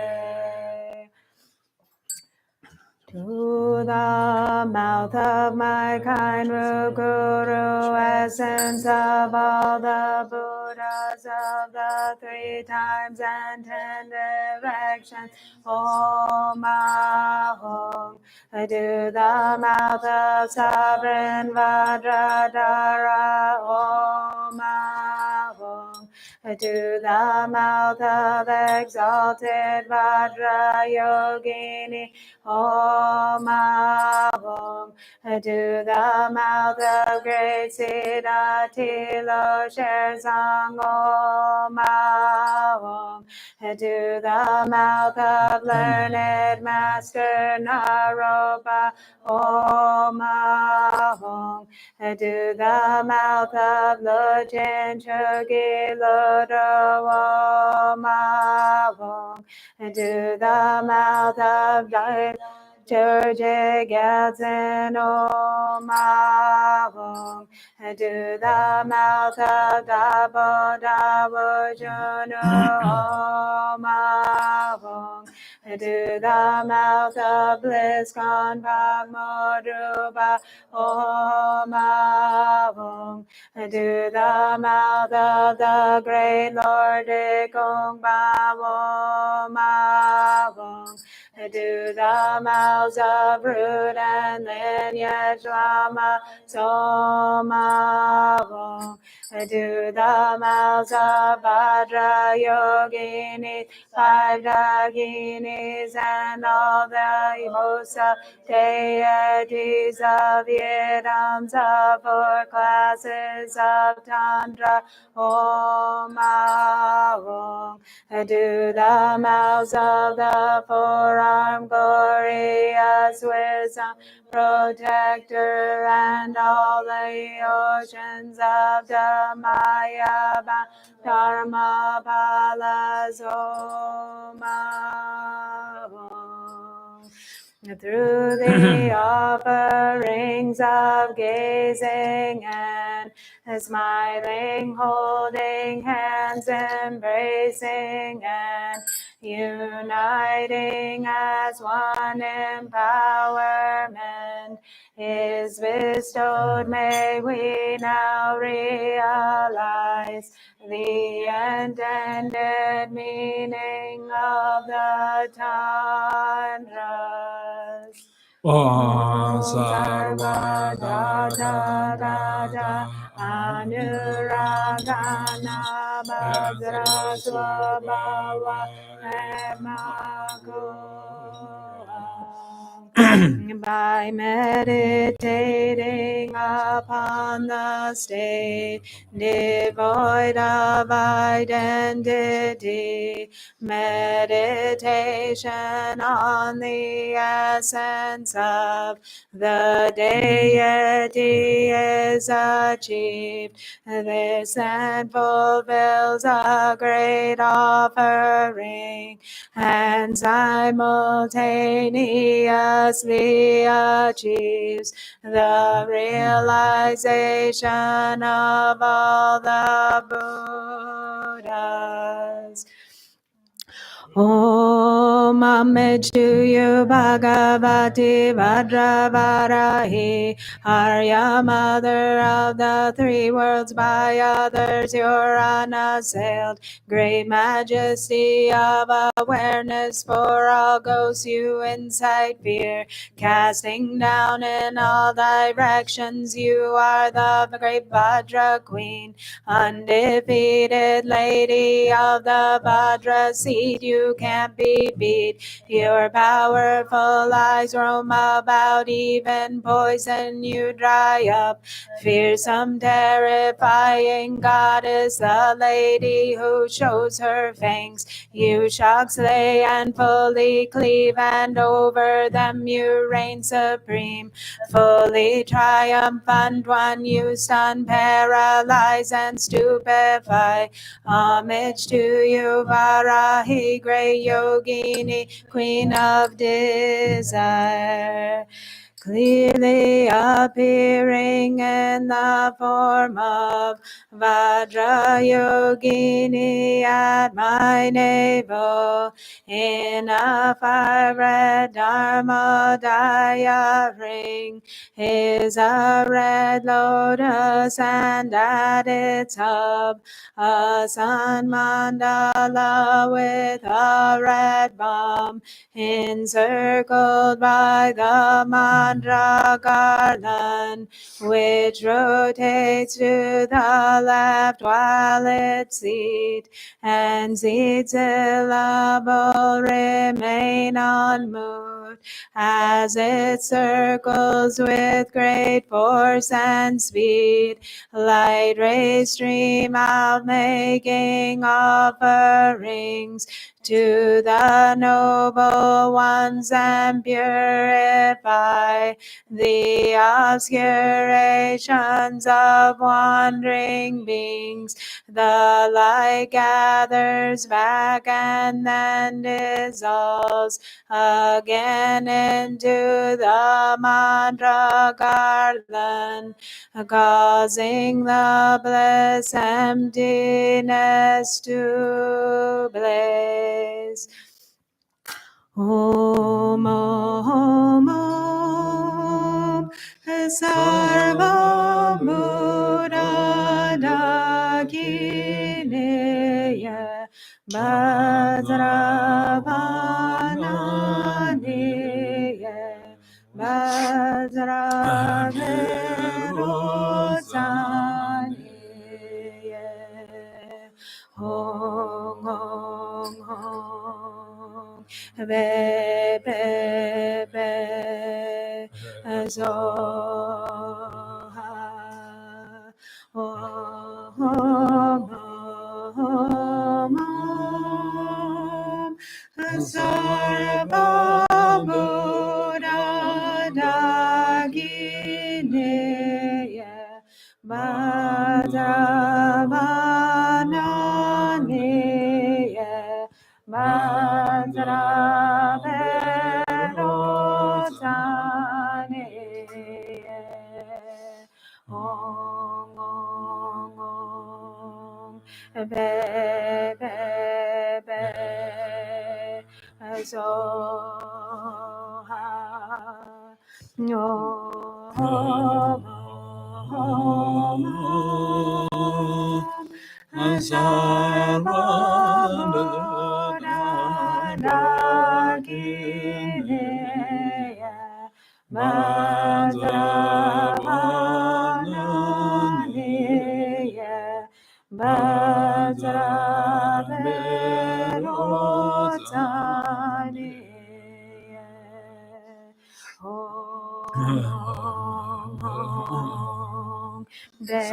To the mouth of my kind Guru, essence of all the Buddhas of the 3 times and 10 directions, Om Ahom. To the mouth of sovereign Vajradhara, Om Ahom. To to the mouth of exalted Vajrayogini Om Ahom, to the mouth of great Siddha Tilo Shersang Om Ahom, to the mouth of learned Master Naropa Om Ahom, to the mouth of Lojin Chöku'i Lodo Om Ahom, to the mouth of Dorjee Gyatsen Om Ahom, to the mouth of Dabo Dabo Junu Om Ahom, to the mouth of Bliss Konpak Modrupa Om Ahom, to the mouth of the great Lord Dekong Ba Om Ahom, to the mouths of root and lineage Lama Som Ahom, to the mouths of Vajrayogini, 5 Dakinis, and all the hosts of deities of Yidams of 4 classes of Tantra Om Ahom, to the mouths of the four-armed glorious wisdom protector, and all the oceans of Dhamaya Dharma Palas Om Ahom. Through the offerings of gazing and smiling, holding hands, embracing and uniting as one empowerment is bestowed, may we now realize the intended meaning of the tantras. Om Sarva Dada Dada Anuragana Bhadra Swabhava by meditating upon the state devoid of identity, meditation on the essence of the deity is achieved. This then fulfills a great offering and simultaneously achieves the realization of all the Buddhas. Om homage to you, Bhagavati Vajravarahi, Arya, mother of the 3 worlds, by others you're unassailed. Great majesty of awareness, for all ghosts you incite fear. Casting down in all directions, you are the great Vajra Queen. Undefeated lady of the Vajra seed, you can't be beat. Your powerful eyes roam about, even poison you dry up. Fearsome, terrifying goddess, the lady who shows her fangs. You shock, slay, and fully cleave, and over them you reign supreme. Fully triumphant one, you stun, paralyze, and stupefy. Homage to you, Varahi, great yogini, queen of desire. Clearly appearing in the form of Vajrayogini at my navel, in a 5-red Dharma Daya ring is a red lotus, and at its hub a sun mandala with a red bomb, encircled by the mantra garland, which rotates to the left while its seat and seed syllable remain unmoved as it circles with great force and speed. Light rays stream out, making offerings to the noble ones and purify the obscurations of wandering beings. The light gathers back and then dissolves again into the mantra garland, causing the bliss emptiness to blaze. Om Om Om Sarva Buddha Dakineya Vajrayogini Vajrayogini Hong Hong Hong Be Be Be Zoha Om Om Om Sarva Buddha Dakineya Vajrayogini Vajrayogini Om Om Om Be Be Be Zoha Om Om Om Sarva Buddha Dakineya Vajrayogini Vajrayogini Om Om Be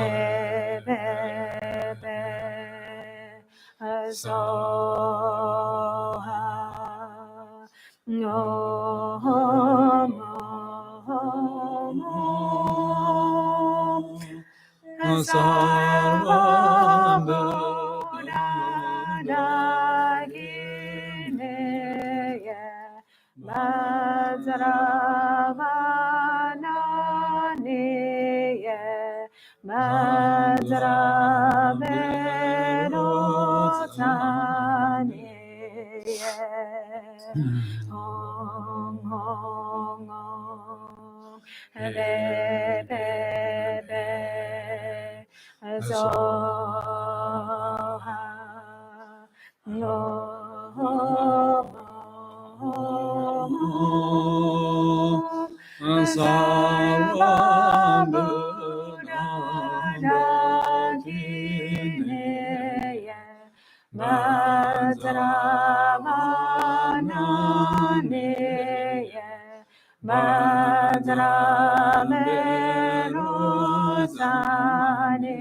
Be Be Zoha Om Om Om Sarva Buddha Dakineya Vajrayogini Vajrayogini Om Om Om Be Be Be Zoha Om Om Om Sarva Buddha Dakineya Vajrayogini Vajrayogini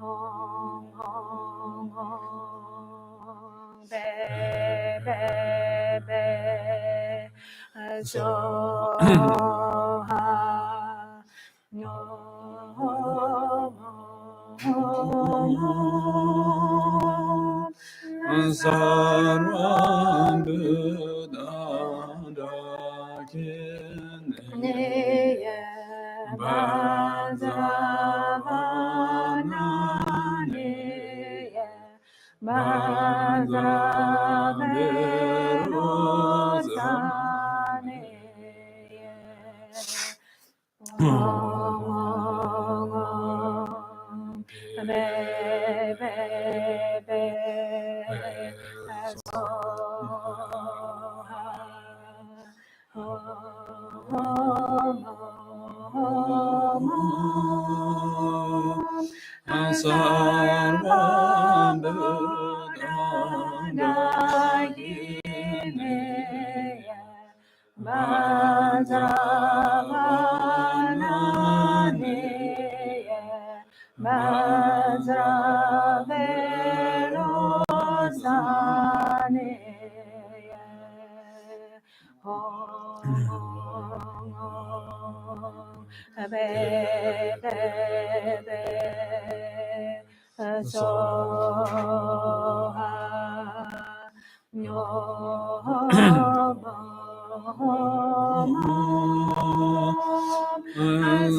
Om Om Om Be Be Be Zoha Om Om Sarva Buddha Dakineya Vajrayogini Vajrayogini Om Om Be Be Be Zoha Om Sarvam Buddha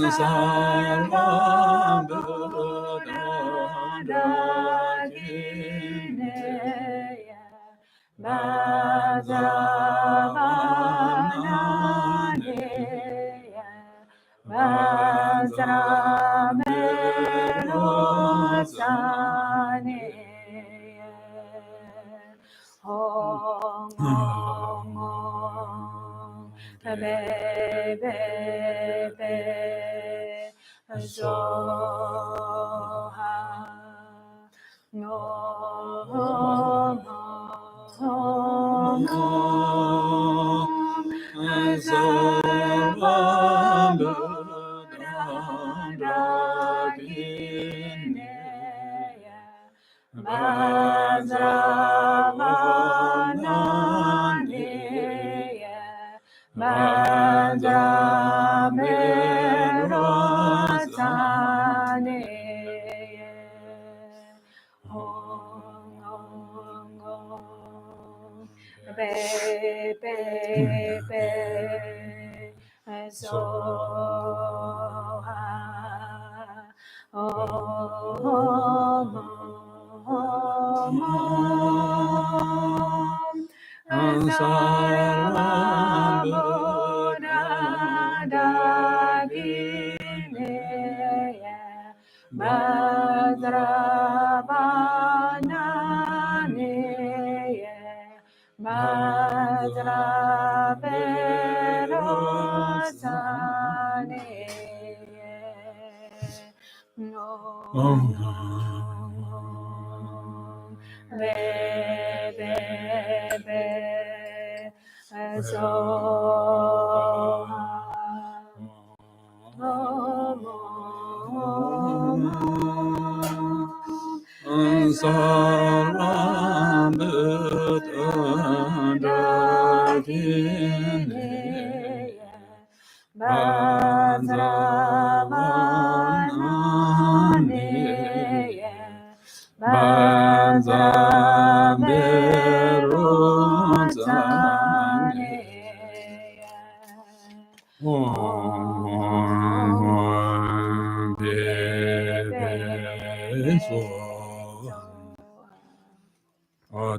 Sarvam Buddha Sarvam Sarvam Buddha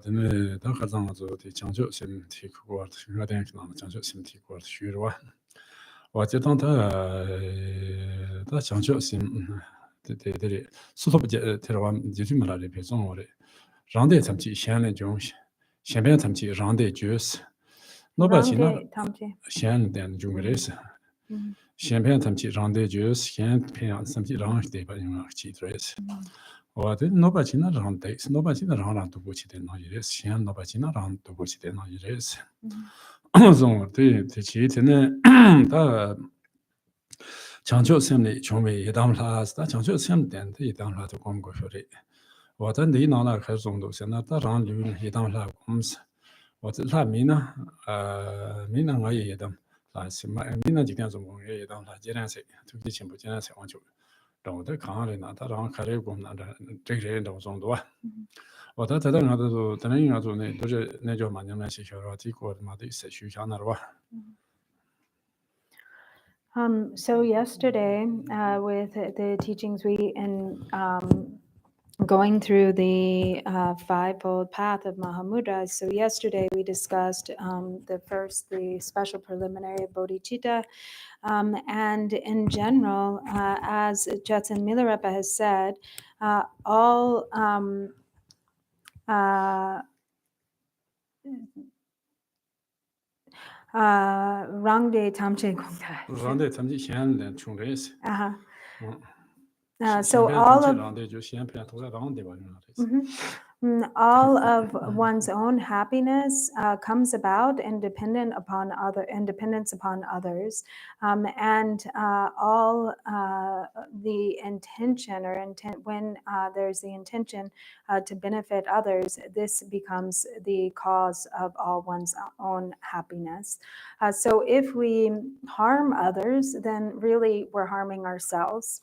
네, 다 가장아서 장조 심티 그거 중요한 게 나는 장조 심티 그거 쉬어와. 어쨌든 다 장조 심 대대들이 수도부제 들어와 이제 말하래 배송어래. 랑대 참지 시안의 좀 시변 참지 랑대 주스. 노바지나 시안된 좀 그래서. 시변 참지 랑대 주스 시안 편 참지 랑대 바인 치드레스. 어디 노바지나 랑대 노바지나 랑도 보치된 나이레스 시안 노바지나 랑도 보치된 나이레스. 그래서 대치는 다 장조 셈이 좀에 예담라스다 장조 셈된 예담라도 공고쇼리 어떤 네 나나 그 정도 세나다 랑류 예담라 공스 어떤 사미나 미나 가이 예담 라시마 미나 지간 좀 예담라 제란세 특히 전부 제란세 완전 동대 강하게 나다랑 가래 공나다 되게 정도 어떤 대단 나도 되는 나도 네 도저 내저 만년에 시켜라 디고 마도 있어 쉬잖아로 So yesterday, with the teachings going through the fivefold path of Mahamudra. So yesterday we discussed the special preliminary of bodhicitta, and in general, as Jetsun Milarepa has said, all Rangde Tamche Gungta. Rangde Tamji Xian Len Chung Reis. So all of all of one's own happiness comes about independence upon others, and all the intention or intent when there's the intention to benefit others, this becomes the cause of all one's own happiness. So if we harm others, then really we're harming ourselves.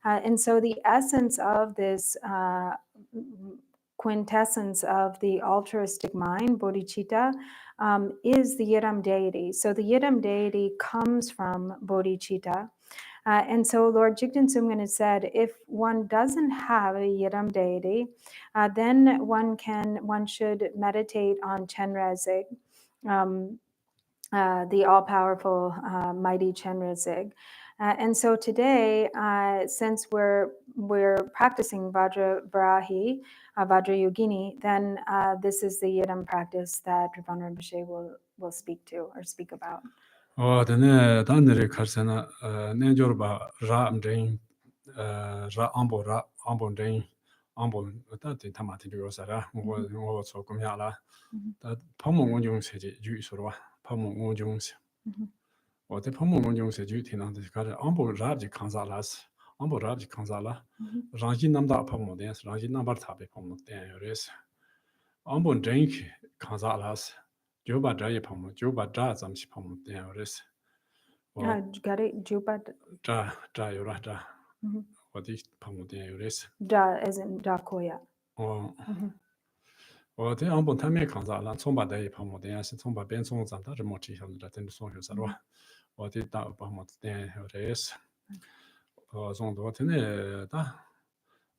And so the essence of this quintessence of the altruistic mind, bodhicitta, is the Yidam deity. So the Yidam deity comes from bodhicitta. And so Lord Jigten Sumgön has said, if one doesn't have a Yidam deity, then one should meditate on Chenrezig, the all-powerful, mighty Chenrezig. And so today, since we're practicing Vajrayogini, then this is the Yidam practice that Drupon Rinpoche will speak to or speak about. Dene danere karsena nenjorba ra amdeng ra ambo deng ambo ta de tamati yosara ngo so kumyala da pamo ngonjong seji ju sorwa pamo ngonjong se de pamo ngonjong se ju tinang de kar ambo ra ji kanza las ambo ra ji kanza la rangji namda pamo de rangji nambar tabe pamo de yores ambo deng kanza las Juba Draya Pomo, Juba Dra Zamsi Pomo, Yaris. Got it, Juba. Dra Yurata. What is Pomo, Yaris? Dra as in Dakoya. Or the Ambon Tame Kanzala, Somba Day Pomo, the Asin Somba Benson Zanta, the Mochi, and the Song Sarwa. What did that Pomo, Yaris? Or Zondotine,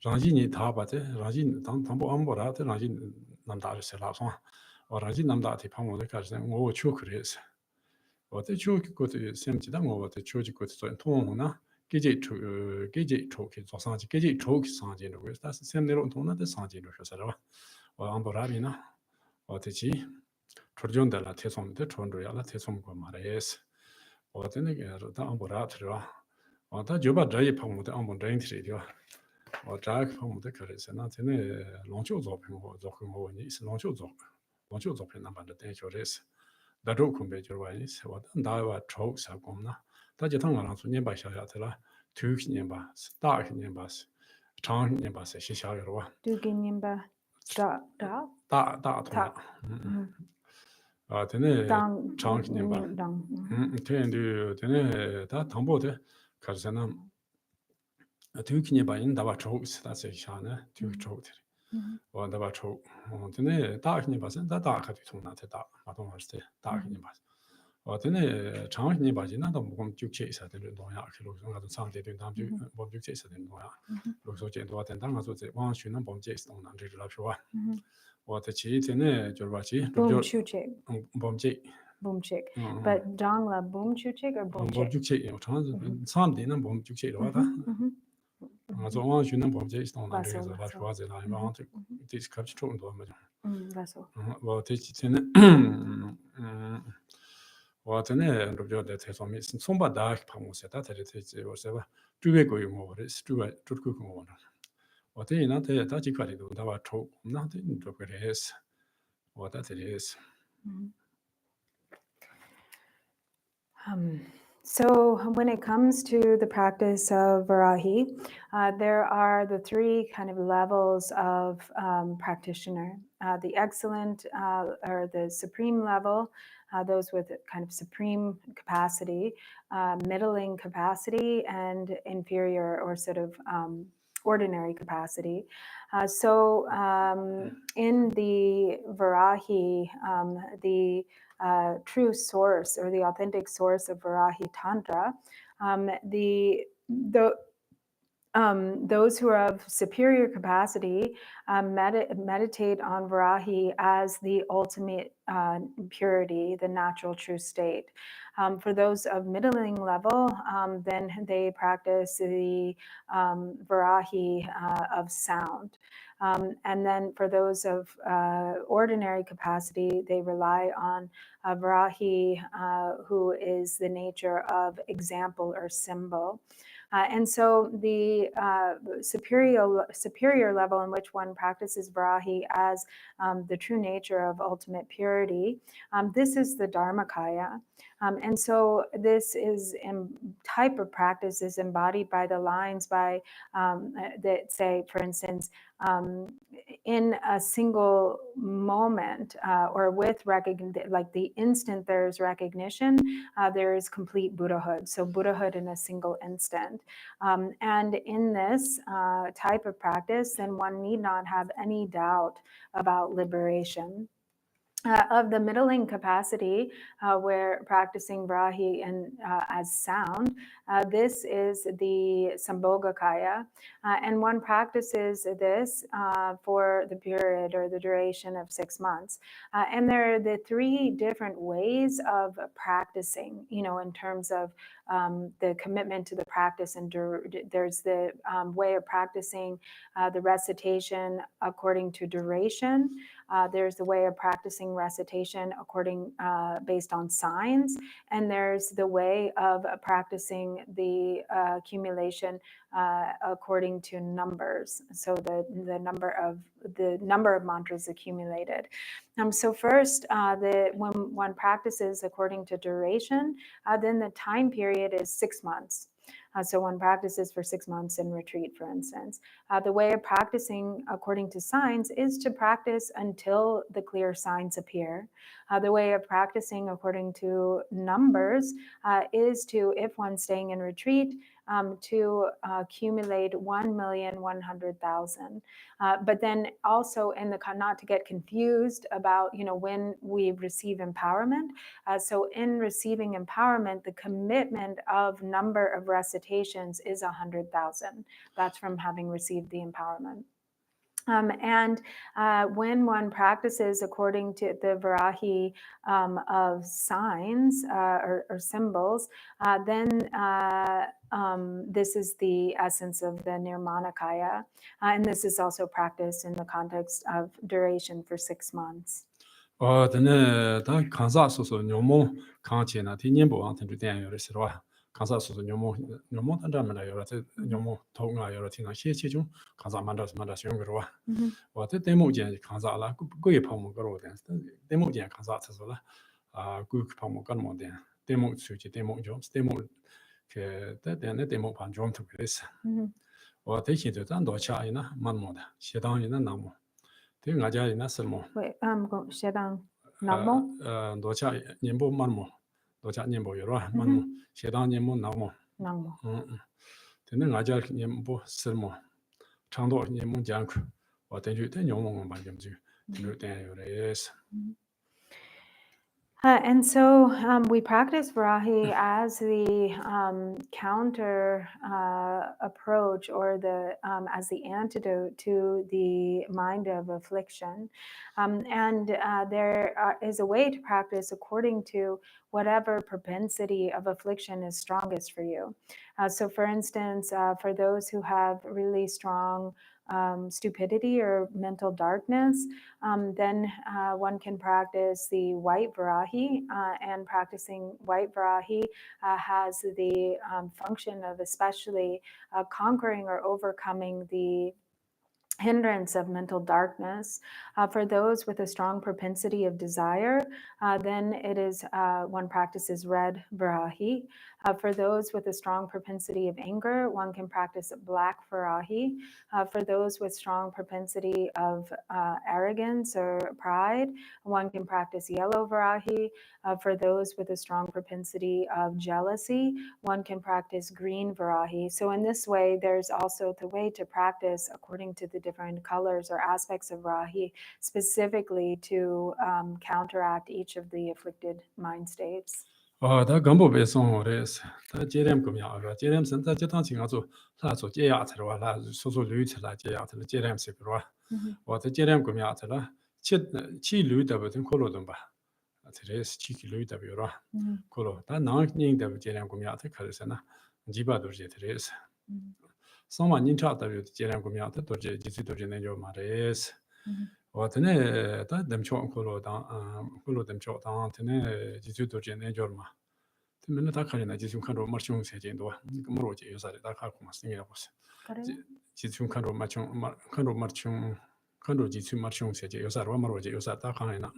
Rajini Tabate, Rajin Tambo Ambora, Rajin Namdar Selason. Or Rajin Namdati Pomo, the Kajan, or Chöku'i. Or the Chöku'i got to same to them over the Chöku'i got to Tona, Gijit Chöku'i, or Sanji, Gijit Chöku'i Sanji in the West. That's the same little Tona, the Sanji in the Husara, or Amborabina, or the G, Trojon de la Tesson, the Trondria, la Tesson Gomares, or the Nigger, the Amboratra, or the Juba Dray Pomo, the Ambon Drain Tree, or Jack Pomo the Caris, and not in a Loncho Zopping or Zokum, and it's Loncho Zop. What you open about the danger is the Rokum Major Wines, what Dawa Chokes are gone. Tajatang around to nearby Shayatela, two Nimbas, dark Nimbas, Chang Nimbas, Shishawa, Dukin Nimba, da. Then Chang Nimba. Ten do that Tambo, Karzanam. A two Niba in Dava Chokes, that's a Shana, two choked. Or the Bacho, the dark nibas, and the dark at the dark, I don't understand dark nibas. Or then a chunk nibas, another bomb you chase at the Doya, looks on Sunday, bomb you chase at the Doya, looks so gentle and done as the one should not bomb chase on under the Lapua. Or the cheat in a Jorbachi, bomb chick. Boom chick. But Dongla boom chick or boom chick? Some didn't bomb you chick. So one should not object on the that was it. I want to discuss strong Vessel. Well, teach it what an end of your that has on me. Somebody dark Pamos that it was ever two going over this to cook on. What they not that you got it with our talk, nothing to it is what that it is. So when it comes to the practice of Varahi, there are the three kind of levels of practitioner. The excellent or the supreme level, those with kind of supreme capacity, middling capacity, and inferior or sort of ordinary capacity. So in the Varahi, the true source or the authentic source of Varahi Tantra, the those who are of superior capacity meditate on Varahi as the ultimate purity, the natural true state. For those of middling level, then they practice the Varahi of sound. And then for those of ordinary capacity, they rely on Varahi, who is the nature of example or symbol. And so the superior level in which one practices Varahi as the true nature of ultimate purity, this is the Dharmakaya. And so this is type of practice is embodied by the lines by that say, for instance, in a single moment or with recognition, like the instant there's recognition, there is complete Buddhahood. So Buddhahood in a single instant. And in this type of practice, then one need not have any doubt about liberation. Of the middling capacity, where practicing Varahi and as sound, this is the Sambhogakaya, and one practices this for the period or the duration of 6 months. And there are the 3 different ways of practicing, in terms of the commitment to the practice, and there's the way of practicing the recitation according to duration. There's the way of practicing recitation based on signs, and there's the way of practicing the accumulation according to numbers. So the number of mantras accumulated. So first, when one practices according to duration, then the time period is 6 months. So one practices for 6 months in retreat, for instance. The way of practicing according to signs is to practice until the clear signs appear. The way of practicing according to numbers is to, if one's staying in retreat, to accumulate 1,100,000. But then also not to get confused about, when we receive empowerment. So in receiving empowerment, the commitment of number of recitations is 100,000. That's from having received the empowerment. And when one practices according to the Varahi of signs or symbols, then this is the essence of the Nirmanakaya. And this is also practiced in the context of duration for 6 months. 저는 다 강사 소소 뇨모 강치나 디님보 한테 대한 요리스로 강사 소소 뇨모 단자면 여러 뇨모 통화 여러 팀나 시체중 강사 만들어서 쉬운거로 와 데모제 강사라 그게 파모 거로 된 데모제 강사 쳐서라 그 파모 거는 돼 데모 수지 데모 좀 데모 그 때는 데모 반좀 더 그랬어 와 대신에 단도 차이나 만모다 시당이나 나무 Thế ngã chơi nó sân mồ. Wait, sẽ đăng nắm mồ. Đồ cha nhiệm vụ man mồ, đồ cha nhiệm vụ rồi man mồ, sẽ đăng nhiệm vụ nắm mồ. Nắm mồ. Thế nên ngã chơi nhiệm vụ sân mồ,长度nhiệm vụ giang khu, và tên chữ tên nhiệm vụ bằng nhiệm vụ, tên chữ tên rồi. And so we practice Varahi as the counter approach, or as the antidote to the mind of affliction. And there is a way to practice according to whatever propensity of affliction is strongest for you. So for instance, for those who have really strong stupidity or mental darkness, then one can practice the white Varahi, and practicing white Varahi has the function of especially conquering or overcoming the hindrance of mental darkness. For those with a strong propensity of desire, then it is one practices red Varahi. For those with a strong propensity of anger, one can practice black Varahi. For those with strong propensity of arrogance or pride, one can practice yellow Varahi. For those with a strong propensity of jealousy, one can practice green Varahi. So in this way, there's also the way to practice according to the different colors or aspects of Varahi, specifically to counteract each of the afflicted mind states. 다 gambo be song res 다 jerem kum ya ra jerem sen da jetang ching azu la zo je ya zhe wa la so so lu zhe la je ya zhe jerem se wa wa de jerem kum ya zhe la chi lu da bu den ko lo dong ba zhe res chi ki lu da bu ra ko lo da nang ning da bu jerem kum ya zhe ka se na ji ba do je res song wa ning cha da bu jerem kum ya zhe do je ji zhi do je ne jo ma res wa de ne da dem chong ko lo dem chong da de ne ji zhi do je ne jo ma 맨날 다 가리나 지금 칸로 마충 세진도 뭐로지 요사리 다 갖고 맞으냐 보세 지금 칸로 마충 칸로 마충 칸로 지금 마충 세제 요사로 뭐로지 요사 다 가리나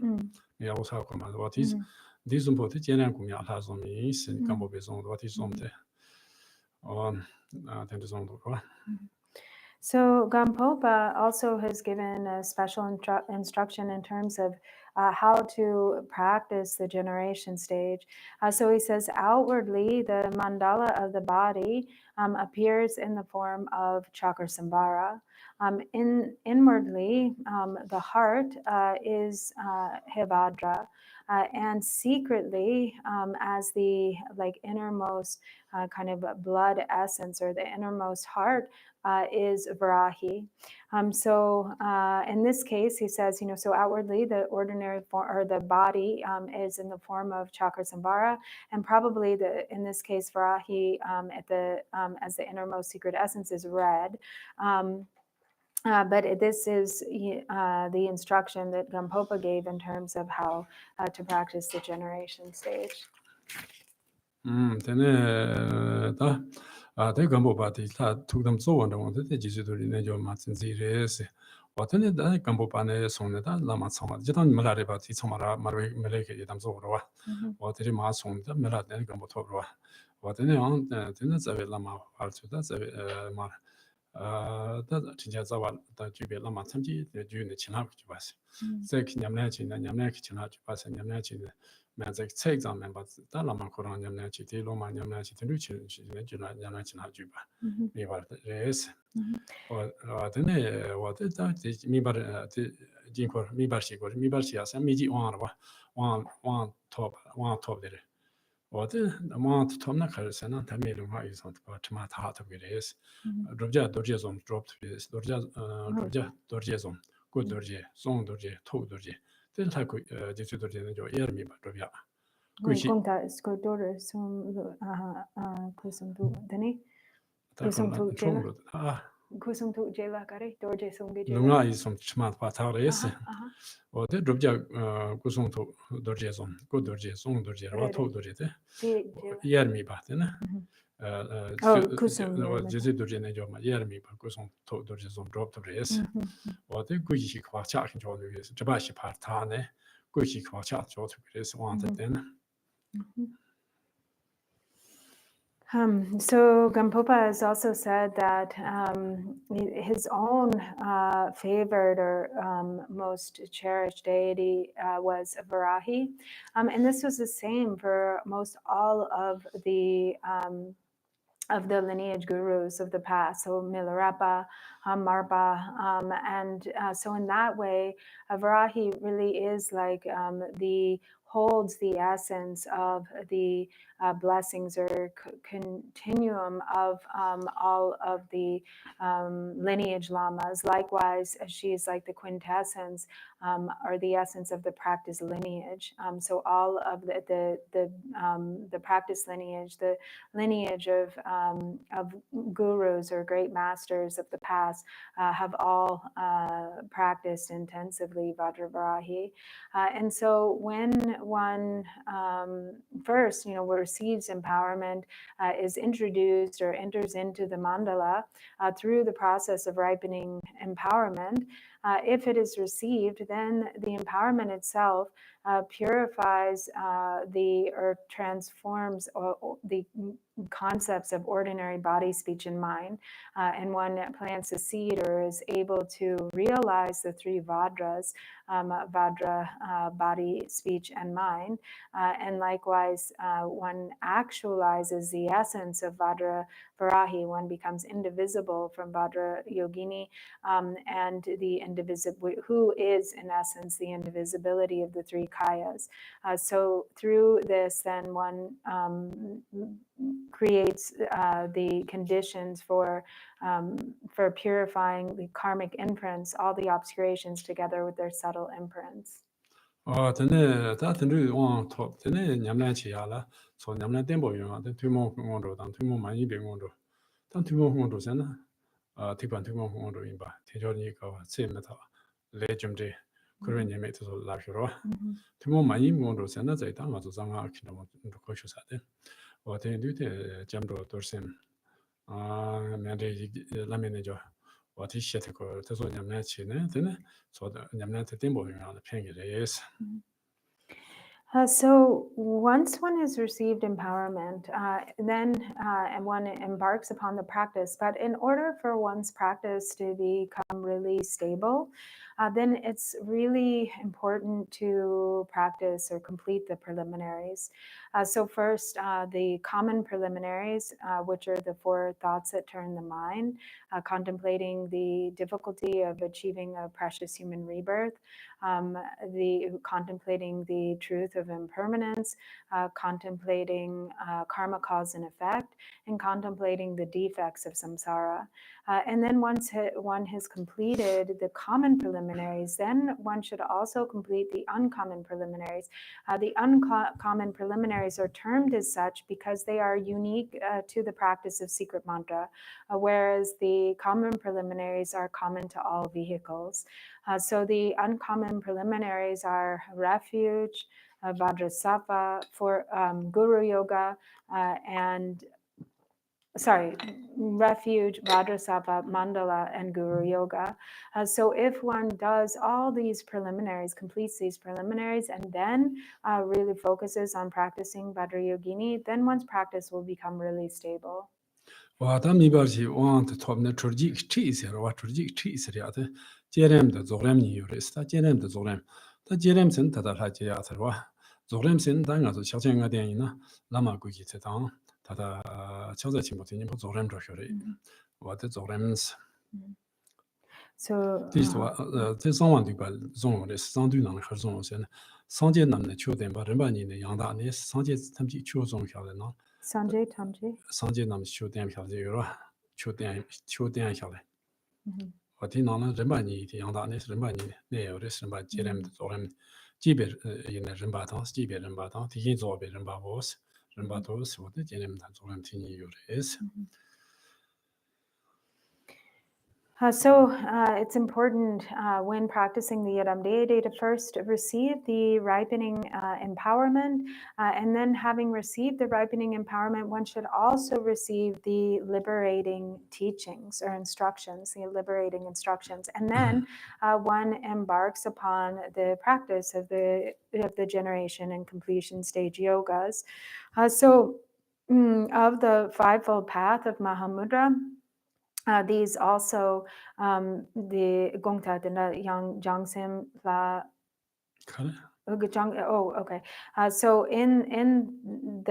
야 오사고 말 어디스 디좀 보트 제난 공야 하좀이 신 감보베송 어디 좀데 텐데 좀도 봐 So Gampopa also has given a special instruction in terms of how to practice the generation stage. So he says, outwardly, the mandala of the body appears in the form of chakra sambhara. Inwardly, the heart is Hevadra. And secretly, as the innermost kind of blood essence or the innermost heart, is Varahi. So in this case, he says, so outwardly the ordinary form or the body is in the form of chakra sambhara, and probably in this case Varahi as the innermost secret essence is red. But this is the instruction that Gampopa gave in terms of how to practice the generation stage. 다 간보바디 다 투담 조원도 원데 지지도리 내죠 맞은 지레스 어떤 다 간보바네 손에다 라마 참아 지단 말아래 바티 참아라 말왜 말에게 담조로 어들이 마송다 말아대 간보토로 어떤 안 되는 자베 라마 알초다 자베 말 다 진짜 자와 다 주베 라마 참지 주네 지나고 주바스 제 그냥내 지나 냠내 지나 주바스 냠내 지나 매직 책 exam but 다 라마 코랑 냠내 지티 로마 냠내 지티 루치 지나 냠내 지나 주바 네바 레스 어드네 어드다 미바르 진코 미바시고 미바시야사 미지 원원 톱 데레 어드 아마트 톱나 칼세나 타메르 하이선 바트마 타하토 그레스 드롭자 도르제 좀 드롭 비스 도르자 도르제 좀 고 도르제 송 도르제 토 도르제 텔타고 지수 도르제는 저 예르미 바드로비아 Conta sculptore kusumtu dani kusumtu jela kare dorje sumge jela 누가 있으면 치마 바타레스 어데 드롭자 구송토 도르제 좀 고 도르제 송 도르제 와토 도르제 예르미 바테나 지수 도르제는 저 예르미 바고송 토 도르제 좀 드롭 도르제스 어데 구이시 과차 좀 위해서 저바시 파타네 구이시 과차 저 그래서 wanted So Gampopa has also said that his own favored or most cherished deity was Varahi, and this was the same for most all of the lineage gurus of the past, so Milarepa, Marpa, and so in that way, Varahi really is like holds the essence of the blessings or continuum of all of the lineage lamas. Likewise, she is like the quintessence or the essence of the practice lineage. So all of the practice lineage, the lineage of gurus or great masters of the past have all practiced intensively Vajravarahi. And so when one first, receives empowerment, is introduced or enters into the mandala through the process of ripening empowerment, if it is received, then the empowerment itself purifies or transforms the concepts of ordinary body, speech, and mind, and one plants a seed or is able to realize the three Vajras, Vajra, body, speech, and mind, and likewise one actualizes the essence of Vajra Varahi, one becomes indivisible from Vajrayogini, and the indivisible, who is in essence the indivisibility of the three kayas. So through this, then one creates the conditions for purifying the karmic imprints, all the obscurations together with their subtle imprints. 전에 다든지 왕 톱 전에 냠란치야라 소 냠란 템보요 단 투모 공원도 단 투모 많이 병원도 단 투모 공원도잖아 특반 투모 공원도 임바 대전이가 세면서 레좀데 그런 예매도 라셔로 투모 많이 공원도잖아 저 일단 맞아 장아 키도 거셔사데 어때는데 잠도 돌셈 면데 라면이죠 어디 시작했고 그래서 냠란치네 되네 저도 냠란테 템보요 편이래스 So once one has received empowerment, then and one embarks upon the practice. But in order for one's practice to become really stable, then it's really important to practice or complete the preliminaries. So first, the common preliminaries, which are the 4 thoughts that turn the mind, contemplating the difficulty of achieving a precious human rebirth, contemplating the truth of impermanence, contemplating karma cause and effect, and contemplating the defects of samsara. And then once one has completed the common preliminaries, then one should also complete the uncommon preliminaries. The uncommon preliminaries are termed as such because they are unique to the practice of secret mantra, whereas the common preliminaries are common to all vehicles. So the uncommon preliminaries are refuge, Vajrasattva, for Guru Yoga, refuge, Vajrasattva, Mandala, and Guru Yoga. So if one does all these preliminaries, completes these preliminaries, and then really focuses on practicing Vajrayogini, then one's practice will become really stable. 와다 미바지 왕한테 톱네 저지 치이세요. 와 저지 치이세요데 제렘도 조렘니 요레스타 제렘도 조렘 다 제렘선 다다하지야 서와 조렘선 당가서 샤쟁가 되니나 라마고기 제당 다다 쳐서 친구들이 뭐 조렘 저셔리 와다 조렘스 So this wa the someone to gal zong de sandu nang her zong sen sanje nam ne chu den ba ren ba ni ne yang da ne sanje tamji chu zong xiao de na Sanjay Tamji. 상제 남修电票这个修电下来，我听到了人把你的养大那是人把你那有的是把接人的做人，级别也那人把当级别人把当，提前做别人把我是人把都是我的接人的做人听你有的是。So it's important when practicing the Yadam Deity to first receive the ripening empowerment, and then having received the ripening empowerment, one should also receive the liberating teachings or instructions, the liberating instructions, and then one embarks upon the practice of the generation and completion stage yogas. So of the fivefold path of Mahamudra, these also the Gongta the Yang Jangsim La okay. So in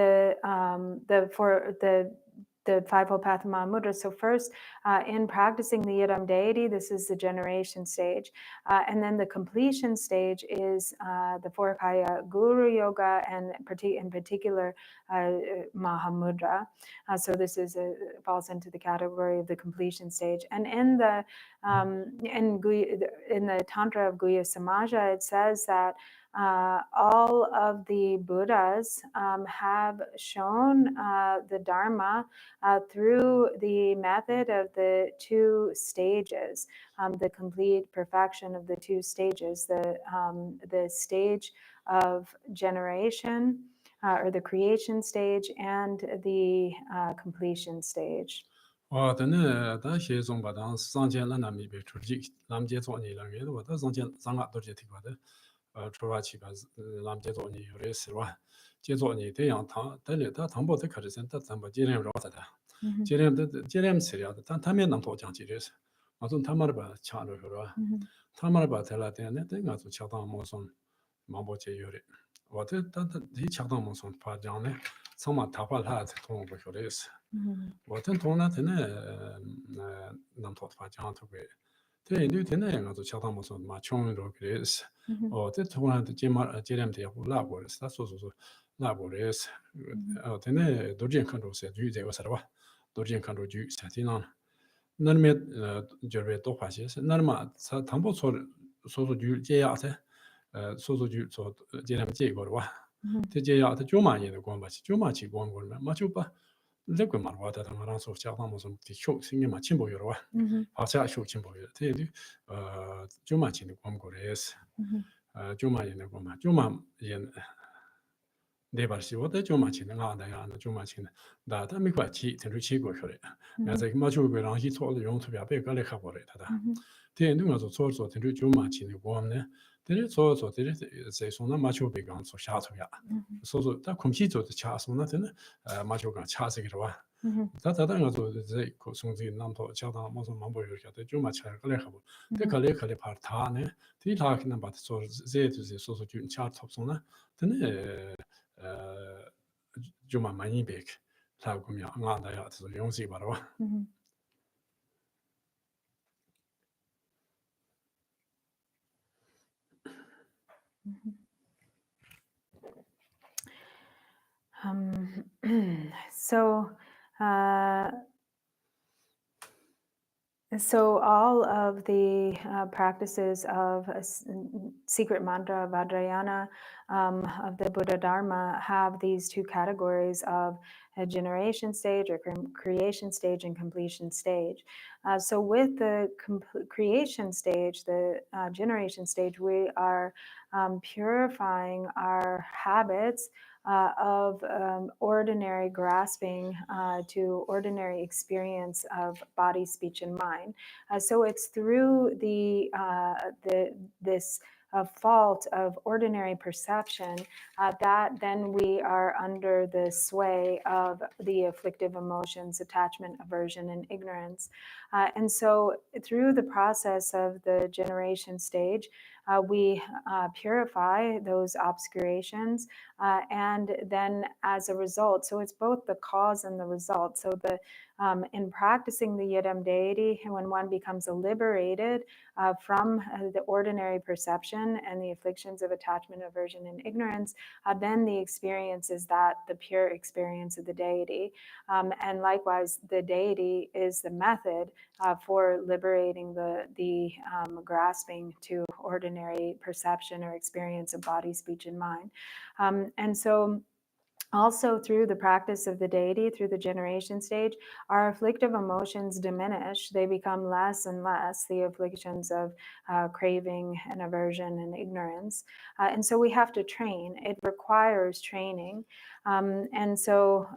the fivefold path of Mahamudra. So first, in practicing the Yidam deity, this is the generation stage, and then the completion stage is the 4 kaya Guru Yoga, and in particular Mahamudra. So this is falls into the category of the completion stage. And in the Tantra of Guhya Samaja, it says that all of the Buddhas have shown the Dharma through the method of the 2 stages, the complete perfection of the 2 stages, the stage of generation or the creation stage and the completion stage. 我等呢，但是从把当上前那那没别出去，咱们接做你了，给我到上前上个都是听过的，出发去个咱们接做你有的是吧？接做你这样堂，但是他堂不得可是真，他咱们接人绕着的，接人吃了的，但他们能多讲几就是，我从他们那边抢着是吧？他们那边才来的，那等下就恰当么送，忙不接有的，我这他一恰当么送怕讲呢。Soma Tapa La Tong Bukuris. Mhm. What in Tona Tene Namtot Fajantoke. They knew Tene to Chatamos on Machon Rogris, Mhm. or the Tona the Jerem de Labors, that's also Labors. Tene Dojin Control said, you they was a Dojin Control Jew Satinon. None met Jerve Dopasis, Narma, Tambo so do Jayate, so do so Jerem Jagorwa. Mhm. The Jayat, Joma in the Gombachi, Jomachi Gomba, Machupa, Leguman, what at Amaranso of Chalamos, the show singing Machimbo Yorwa, Mhm. Hasa show Chimbo, Jomachi in the Gomgores, Mhm. Joma in the Goma, Joma in Debarsi, what the Jomachi and the Jomachin, that Amikwachi, and Richie Gokore. As a Machu Beran, he told the young to be a big Galacabore. The ending of the source of the Jomachi in the Gomne, there is also say so not much big on so shot. So that computer the chas on nothing, Machogan Chasik. That I know the Kosung Namto Chata Moson Mambo, the Jomachi Galacabo. The Kalekale partane, the talking about so Z to the social chart of Sona, then Juma Manibik, Tagumia, Nanda, so Yonsi Barwa. So, so all of the practices of secret mantra Vajrayana of the Buddha Dharma have these two categories of a generation stage or creation stage and completion stage. So with the creation stage, the generation stage, we are purifying our habits of ordinary grasping to ordinary experience of body, speech, and mind. So it's through this fault of ordinary perception that then we are under the sway of the afflictive emotions, attachment, aversion, and ignorance. And so through the process of the generation stage, we purify those obscurations, and then as a result, so it's both the cause and the result. So in practicing the Yidam deity, when one becomes liberated from the ordinary perception and the afflictions of attachment, aversion, and ignorance, then the experience is that the pure experience of the deity. And likewise, the deity is the method for liberating the grasping to ordinary perception or experience of body, speech, and mind. And so also through the practice of the deity, through the generation stage, our afflictive emotions diminish. They become less and less, the afflictions of craving and aversion and ignorance. And so we have to train. It requires training. And so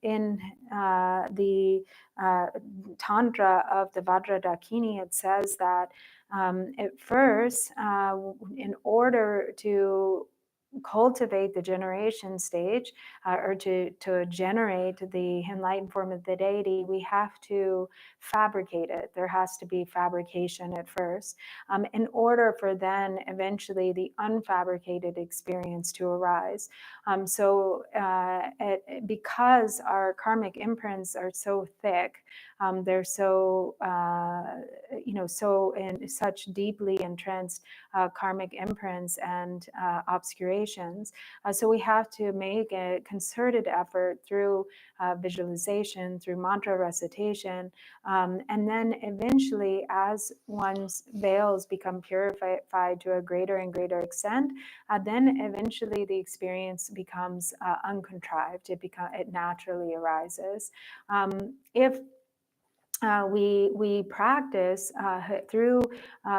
in the Tantra of the Vajrayogini, it says that at first, in order to cultivate the generation stage or to generate the enlightened form of the deity, we have to fabricate it. There has to be fabrication at first in order for then eventually the unfabricated experience to arise. Because our karmic imprints are so thick, they're so so in such deeply entrenched karmic imprints and obscurations. So we have to make a concerted effort through visualization, through mantra recitation, and then eventually, as one's veils become purified to a greater and greater extent, then eventually the experience becomes uncontrived. It naturally arises. If we practice through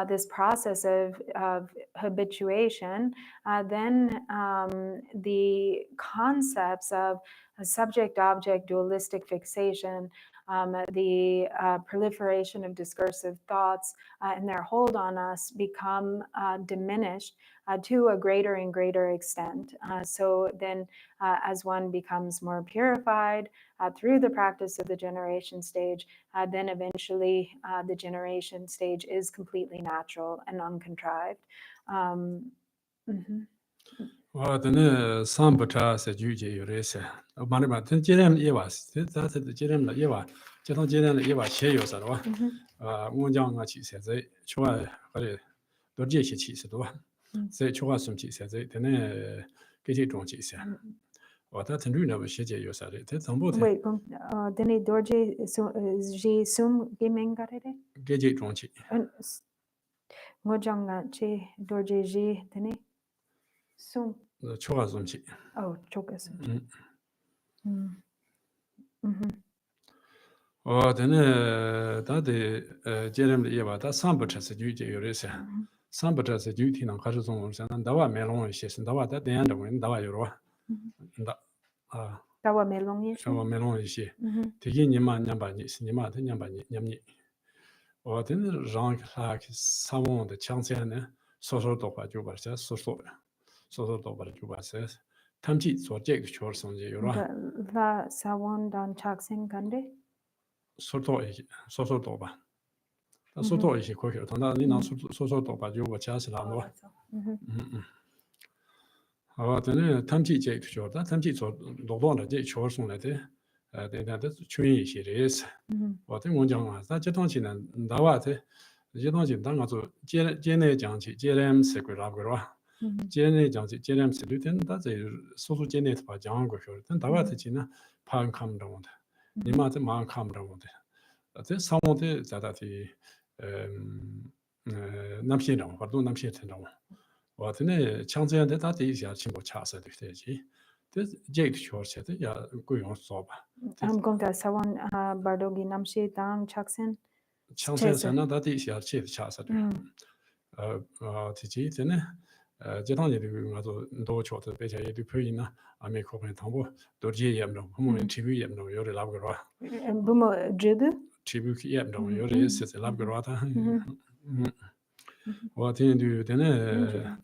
this process of habituation, then the concepts of subject-object dualistic fixation, the proliferation of discursive thoughts and their hold on us become diminished to a greater and greater extent. So then as one becomes more purified through the practice of the generation stage, then eventually the generation stage is completely natural and uncontrived. Then some butter said you, you race. Manima, then Jerem Evas, that's the Jerem Eva, Jeton Jerem Eva, share yourself. Munjang, she says, Chua, Dorjee, she said, say Chua, some she says, then get it on she said. Or that's a new number, she yourself. That's on both. Wait, Dini Dorjee ji sum gimeng garede? Get it on she. Ngojang chi Dorjee ji Dini sum. The Chua, some she. Oh, chokas. Or then that the Jerem Eva, that's some butter said you race. Some butter said you tin on Carson and Dawa melon, she said, Dawa that the end of when Dawa Euro. Dawa melong yishi. Dawa melon is she. Taking Yama Yambani, Yama, the Yambani, Yamni. Or then Rank like someone the chance and social dopa juba says, social dopa juba says. Tamji or Jake chores on the Euro. La sawon dan chaksen kande? Social dopa. Soto is quicker. Tonda social dopa juba chas lamo. Then Tamji Jake to Jordan, Tamji or Lodon, Jake chores on it. That's tree she is. What in one young, that Jetonchi and Dawate, Jetonchi Dangato, Jene Janchi, Jerem Secret Abgara, Jene Janchi, Jerem Sedutin, that's a social genet by Jango, then Dawate China, Pan come down. Nimata man come down. That's some of the that the Namshino, or do Namshino. What in a chance that is your chimbo chasa de this Jake Shore said, yeah, going on sober. I'm going to sawon bardogi namshi dan chaksen. Chances and that is your chief chasa. Tiji, then Jetan do short the better you pay in I make open tambo, Dorjee Yamno, Homo and TV Yamno, your labgara. Bumo judu? Tribuki Yamno, your is a labgarata. What do you then?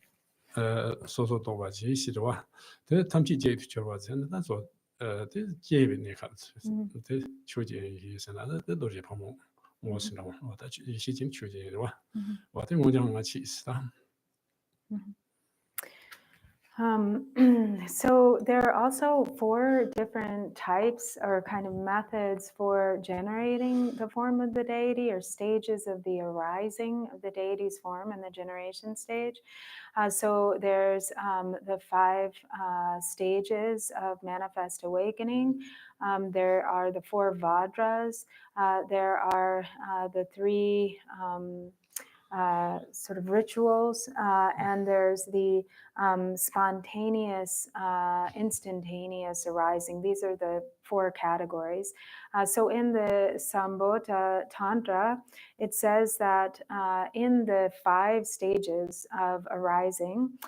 Social Dobaji, Sidwa, the Tamji Jade Churwas, and that's what the Javin Nichols, the Chuji is another, the Dorjee Pomo was known, or that she didn't Chuji, what in Mojang cheese. So there are also 4 different types or kind of methods for generating the form of the deity or stages of the arising of the deity's form in the generation stage. So there's the 5 stages of manifest awakening. There are the 4 Vajras. There are the 3 sort of rituals, and there's the spontaneous, instantaneous arising. These are the 4 categories. So in the Sambhota Tantra, it says that in the 5 stages of arising,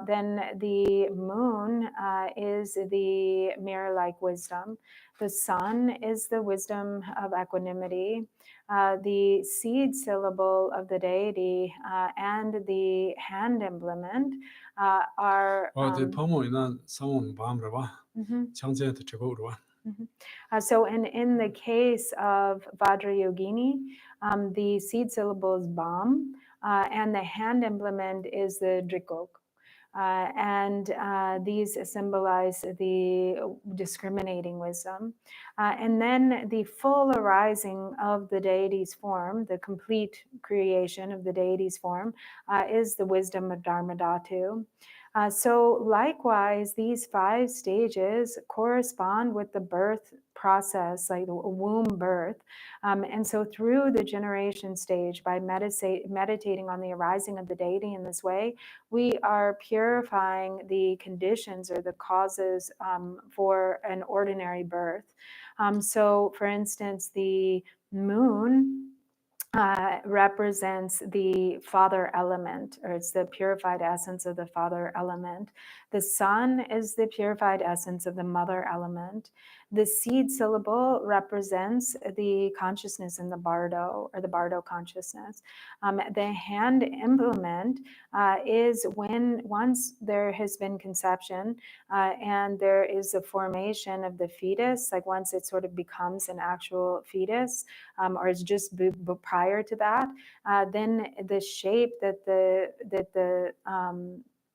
then the moon is the mirror-like wisdom. The sun is the wisdom of equanimity. The seed syllable of the deity and the hand implement are. The Pomo in someone Bamrava, Chanze to Chigodwa. So in the case of Vajrayogini, the seed syllable is Bam, and the hand implement is the Drikok. And these symbolize the discriminating wisdom. And then the full arising of the deity's form, the complete creation of the deity's form, is the wisdom of Dharma Dhatu. So likewise, these 5 stages correspond with the birth process, like the womb birth. And so through the generation stage, by meditating on the arising of the deity in this way, we are purifying the conditions or the causes for an ordinary birth. So for instance, the moon represents the father element, or it's the purified essence of the father element. The sun is the purified essence of the mother element. The seed syllable represents the consciousness in the bardo, or the bardo consciousness. The hand implement is when once there has been conception and there is a formation of the fetus, like once it sort of becomes an actual fetus, or it's just prior to that, then the shape that the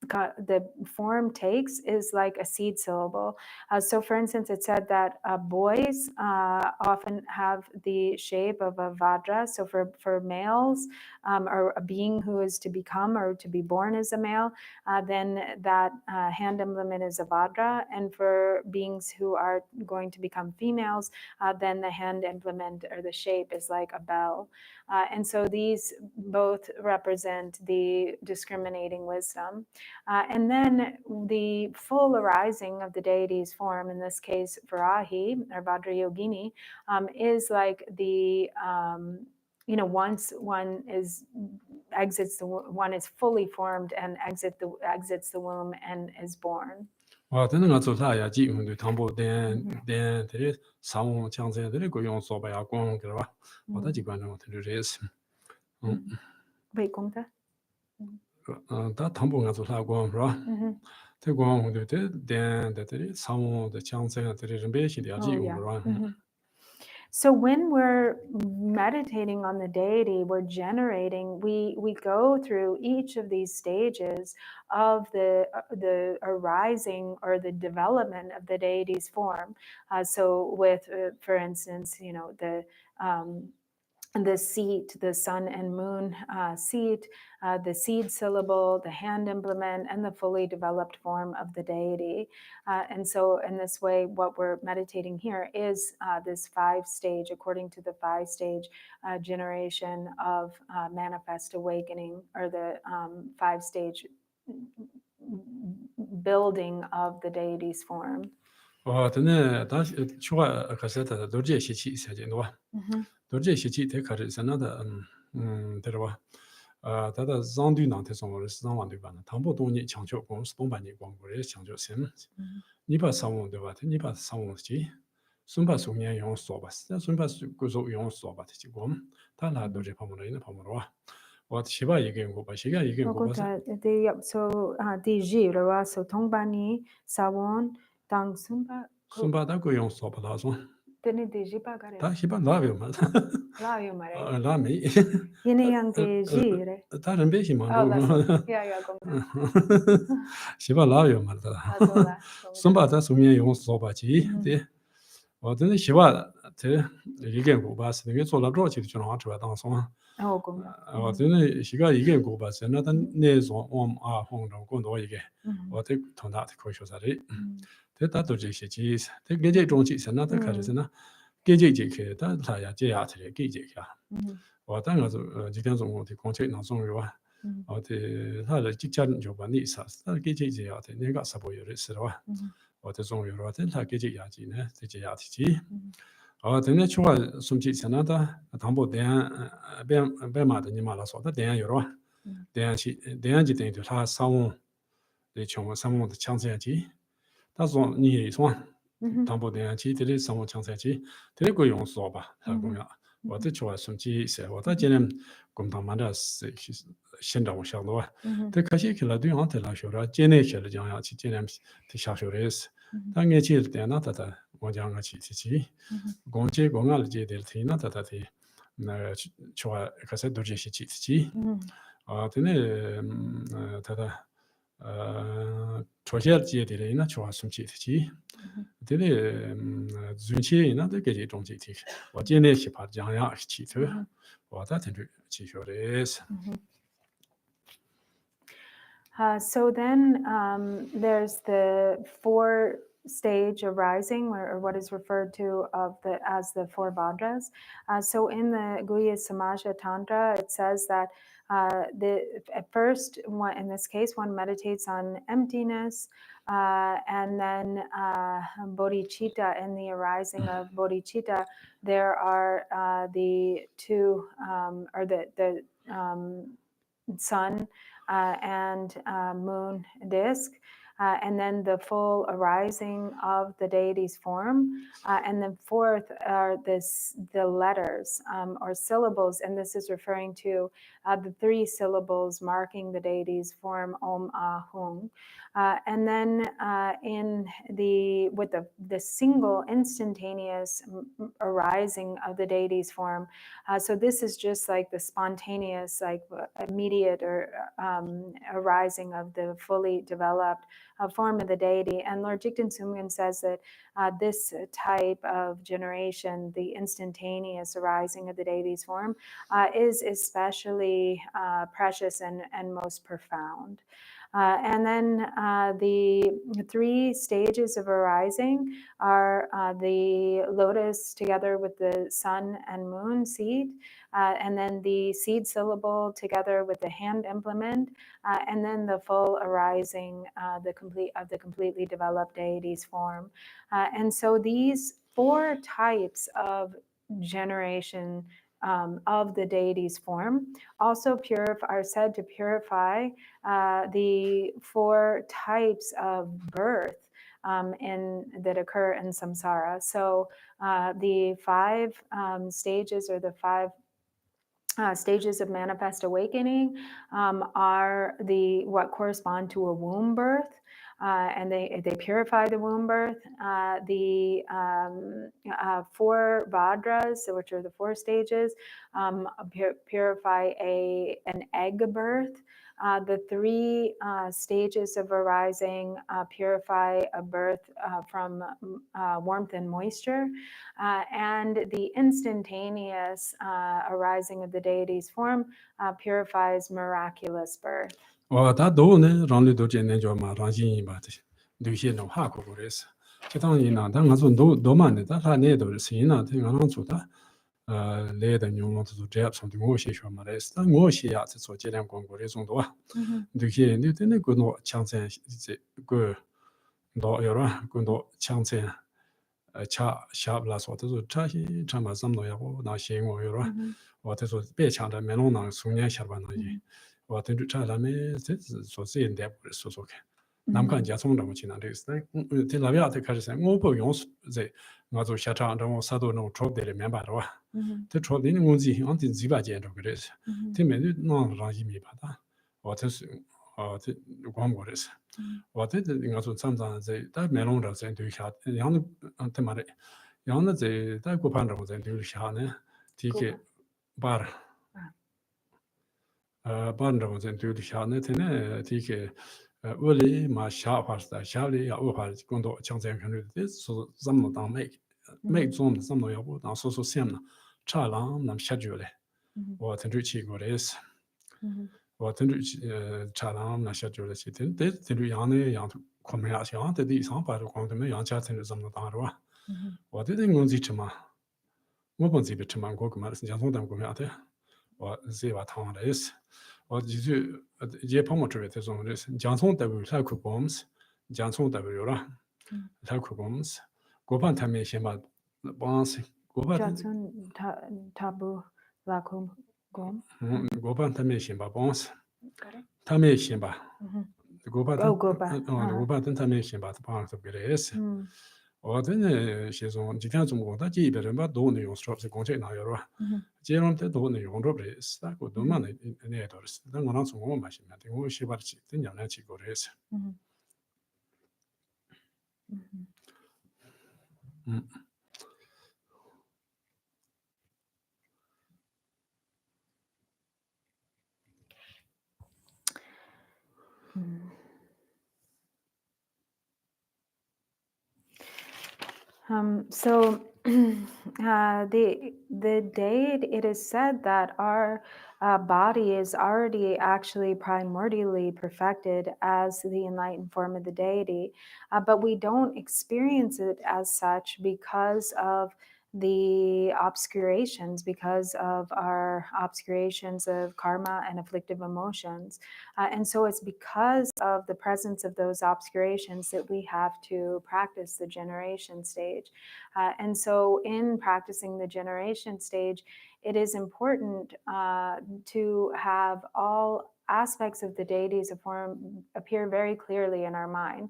the form takes is like a seed syllable. So for instance, it said that boys often have the shape of a Vajra. So for males, or a being who is to become or to be born as a male, then that hand implement is a Vajra. And for beings who are going to become females, then the hand implement or the shape is like a bell. And so these both represent the discriminating wisdom. And then the full arising of the deity's form, in this case Varahi or Vajrayogini, is like the once one is one is fully formed and exits the womb and is born. 되는 거 좋다야 지금도 당보 된 들이 사무 창세들이 고용 소바야 공 그러봐. 어다 지관은 들으레스. Wait, 공다? 다 당보가 좋다고 그러봐. 대공도 된 들이 사무의 창세들이 좀 배시야 지금 그러봐. So when we're meditating on the deity, we're generating, we go through each of these stages of the arising or the development of the deity's form. So with, for instance, the seat, the sun and moon seat, the seed syllable, the hand implement, and the fully developed form of the deity. And so in this way, what we're meditating here is this 5-stage, according to the 5-stage generation of manifest awakening, or the 5-stage building of the deity's form. 근데 다시 추가 가서다 도저히 시치 있어야지노. 도저히 시치 대가를 선나다 들어봐. 다다 zandu나한테 선물을 상관도 봐. 담보 돈이 창조 공스 동반이 광고에 창조 셈. 니바 상원도 봐. 니바 상원지. 순바 송년 용 소바. 순바 구조 용 소바 지금 다나 도저히 파문을 파문으로 와. 와 시바 얘기한 거 봐. 시가 얘기한 거 봐. So the so 동반이 사원 당 순바다 고용 소바다서. Tene deji pagare. 다 시바 나요 말. Laio mare. 라미. Yene yang deji re. 다른 배시만. Yeah, 공다. 시바 나요 말다. 순바다 송년 용 소바지. 네. 어떤 시바 대 이게 거 봤어. 이게做了多久就能出来当松。공다. 어떤 시가 이게 거 봤어. 나단 내종 홍정 공도 이게. 어떻게 통다트 코쇼사리. 대다도 제시지. 대게제 종지 선나다 가르스나. 게제제 다 다야 제야트레 게제야. 어떤가서 지경종의 공책 나송요와. 어때 사를 직전 조반이 있었어. 게제제야. 내가 사보여를 쓰러와. 어때 종요로 다 게제야지네. 제야티지. 근데 추가 숨지 선나다 담보 대한 배마다 니말아서다 대한 여러. 대한지 대도 다 사원 네 총은 사원의 창세지. 다소 니 손 담보 대한지 들이 사원 창세지. 되고 용서 봐. 하고요. 어때 추가 숨지 있어. 어때 저는 공당만다 신다고想的。这可惜去了对方在那说了，今年去了讲要去今年的下学的是，当年去了点那他的我讲个去，公结公安的这点天那他的那说可是都这些去，对呢，他的出现这点的那说什么去，对呢，最近那都给这种去，我今年去把讲要去头，我在听着去学的是。So then there's the 4-stage arising, or what is referred to as the 4 Vajras. So in the Guhya Samaja Tantra, it says that at first, in this case, one meditates on emptiness, and then bodhicitta. In the arising of bodhicitta, there are the 2, or the sun and moon disk, and then the full arising of the deity's form, and then fourth are the letters or syllables, and this is referring to the 3 syllables marking the deity's form, Om Ah Hung. And then with the single instantaneous arising of the deity's form, so this is just like the spontaneous, like immediate or arising of the fully developed form of the deity. And Lord Jigten Sumgön says that this type of generation, the instantaneous arising of the deity's form, is especially precious and most profound. And then the 3 stages of arising are the lotus together with the sun and moon seed, and then the seed syllable together with the hand implement, and then the full arising of the completely developed deity's form. And so these 4 types of generation of the deity's form also are said to purify the 4 types of birth that occur in samsara. So the 5 stages, or the 5 stages of manifest awakening, are what correspond to a womb birth. And they purify the womb birth. The 4 Vajras, which are the 4 stages, purify an egg birth. The 3 stages of arising purify a birth from warmth and moisture. And the instantaneous arising of the deity's form purifies miraculous birth. 다도네 랑리도 제네조마 랑진이바데 두시노 하고고레스 기타니나 당가서 도만네 다라네도 시나 대가랑조다 레다 뇽로도 제압 something 오시쇼 말레스 오시야 저 제량 공고레 정도와 두시 네네 그노 창세 이제 그도 여러 그도 창세 차 샤블라서도 차히 참아 삼노야고 나시고 여러 와테서 배창的메롱나 송년 샤바나지 와테도 차라메 소시인 데브스 소소케 남간 자송도 지나데스 텔라비아테 카르세 오보 용스 제 나조 샤차한테 사도노 트롭데레 멤버와 테 트롭데는 건지 안티 지바제도 그래서 테메는 노 라지미 바다 와테스 테 광고레스 와테드 인가서 참자 다 메롱다 제 되샤 양 안테마레 양나 제 고판라고 제 되샤네 티케 바르 반라고 제 되샤네 테네 티케 원래 마샤 파스다 샤리 야 오파 공도 청생 편을 소 잠노 당 메이 좀 잠노 야고 당 소소 셈나 차랑 남 샤줄레 와 텐주치 고레스 와 텐주치 차랑 나 샤줄레 시텐 데 텐주 양네 양 코메아시아 데디 상파로 공도메 양차 텐주 잠노 당로와 와 데딩 건지 츠마 뭐 번지 비츠만 고그 말스 장송담 고메아테 와 제와 당와레스 와 지주 제 pomo트베 테송레스 장송담을 살고 봄스 장송담을 요라 살고 봄스 고반 탐에 셴바 bonse goban tabu lakum gom goban tamé shimba bonse tamé shimba goban goban tamé shimba bonse gres 어든에 시송 지탄 좀 거다 지베는 바 돈이 용스럽스 공제 나요로 제롬때 돈이 용로브레 스타고 돈만 네더스 난 거랑 좀 마시면 되고 시바르치 된 연애 지고레스 So the day it is said that our body is already actually primordially perfected as the enlightened form of the deity, but we don't experience it as such because of the obscurations, because of our obscurations of karma and afflictive emotions. And so it's because of the presence of those obscurations that we have to practice the generation stage. And so in practicing the generation stage, it is important to have all aspects of the deity's form appear very clearly in our mind.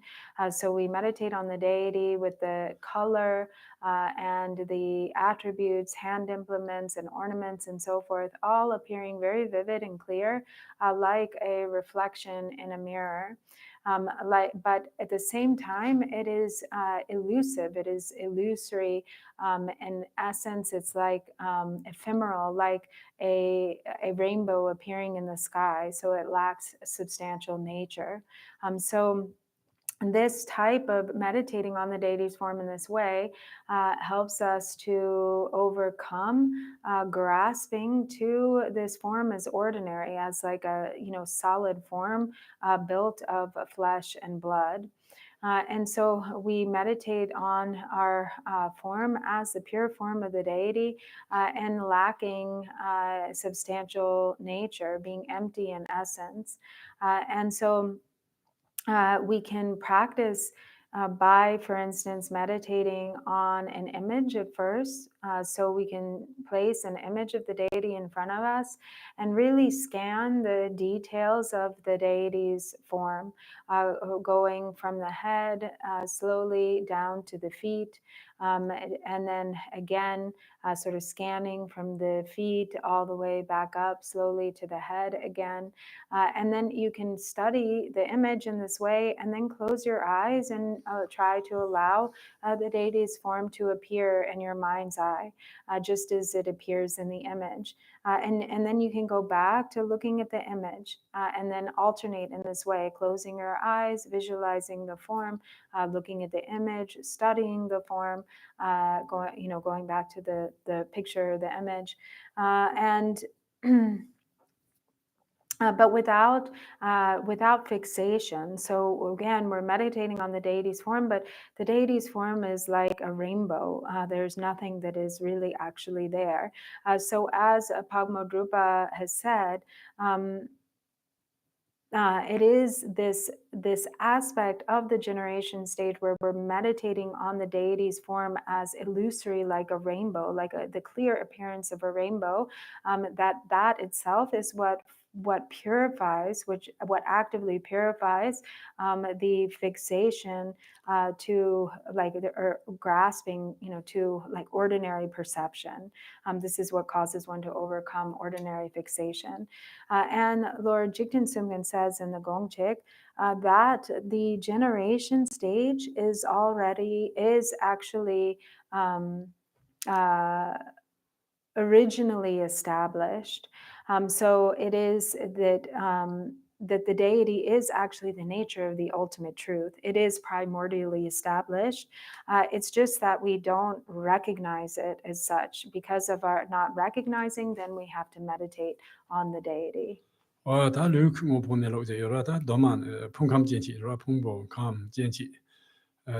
So we meditate on the deity with the color and the attributes, hand implements and ornaments and so forth, all appearing very vivid and clear, like a reflection in a mirror. But at the same time, it is elusive. It is illusory. In essence, it's like ephemeral, like a rainbow appearing in the sky. So it lacks substantial nature. So this type of meditating on the deity's form in this way helps us to overcome grasping to this form as ordinary, as like a solid form built of flesh and blood. And so we meditate on our form as the pure form of the deity and lacking substantial nature, being empty in essence. And so we can practice by, for instance, meditating on an image at first. So we can place an image of the deity in front of us and really scan the details of the deity's form, going from the head slowly down to the feet, and then again, sort of scanning from the feet all the way back up slowly to the head again. And then you can study the image in this way and then close your eyes and try to allow the deity's form to appear in your mind's eye, just as it appears in the image. And then you can go back to looking at the image and then alternate in this way, closing your eyes, visualizing the form, looking at the image, studying the form, going back to the picture, the image, and but without fixation. So again, we're meditating on the deity's form, but the deity's form is like a rainbow. There's nothing that is really actually there. So as Pagmo Drupa has said, it is this aspect of the generation stage where we're meditating on the deity's form as illusory, like a rainbow, like the clear appearance of a rainbow. That itself is what purifies, what actively purifies the fixation to like or grasping, to like ordinary perception. This is what causes one to overcome ordinary fixation. And Lord Jigten Sumgön says in the Gongchik that the generation stage is actually originally established. So it is that the deity is actually the nature of the ultimate truth. It is primordially established. It's just that we don't recognize it as such. Because of our not recognizing, then we have to meditate on the deity. 다 류크 뭐 보내로 이제 여러다 도만 풍감 진지 여러 풍보 감 진지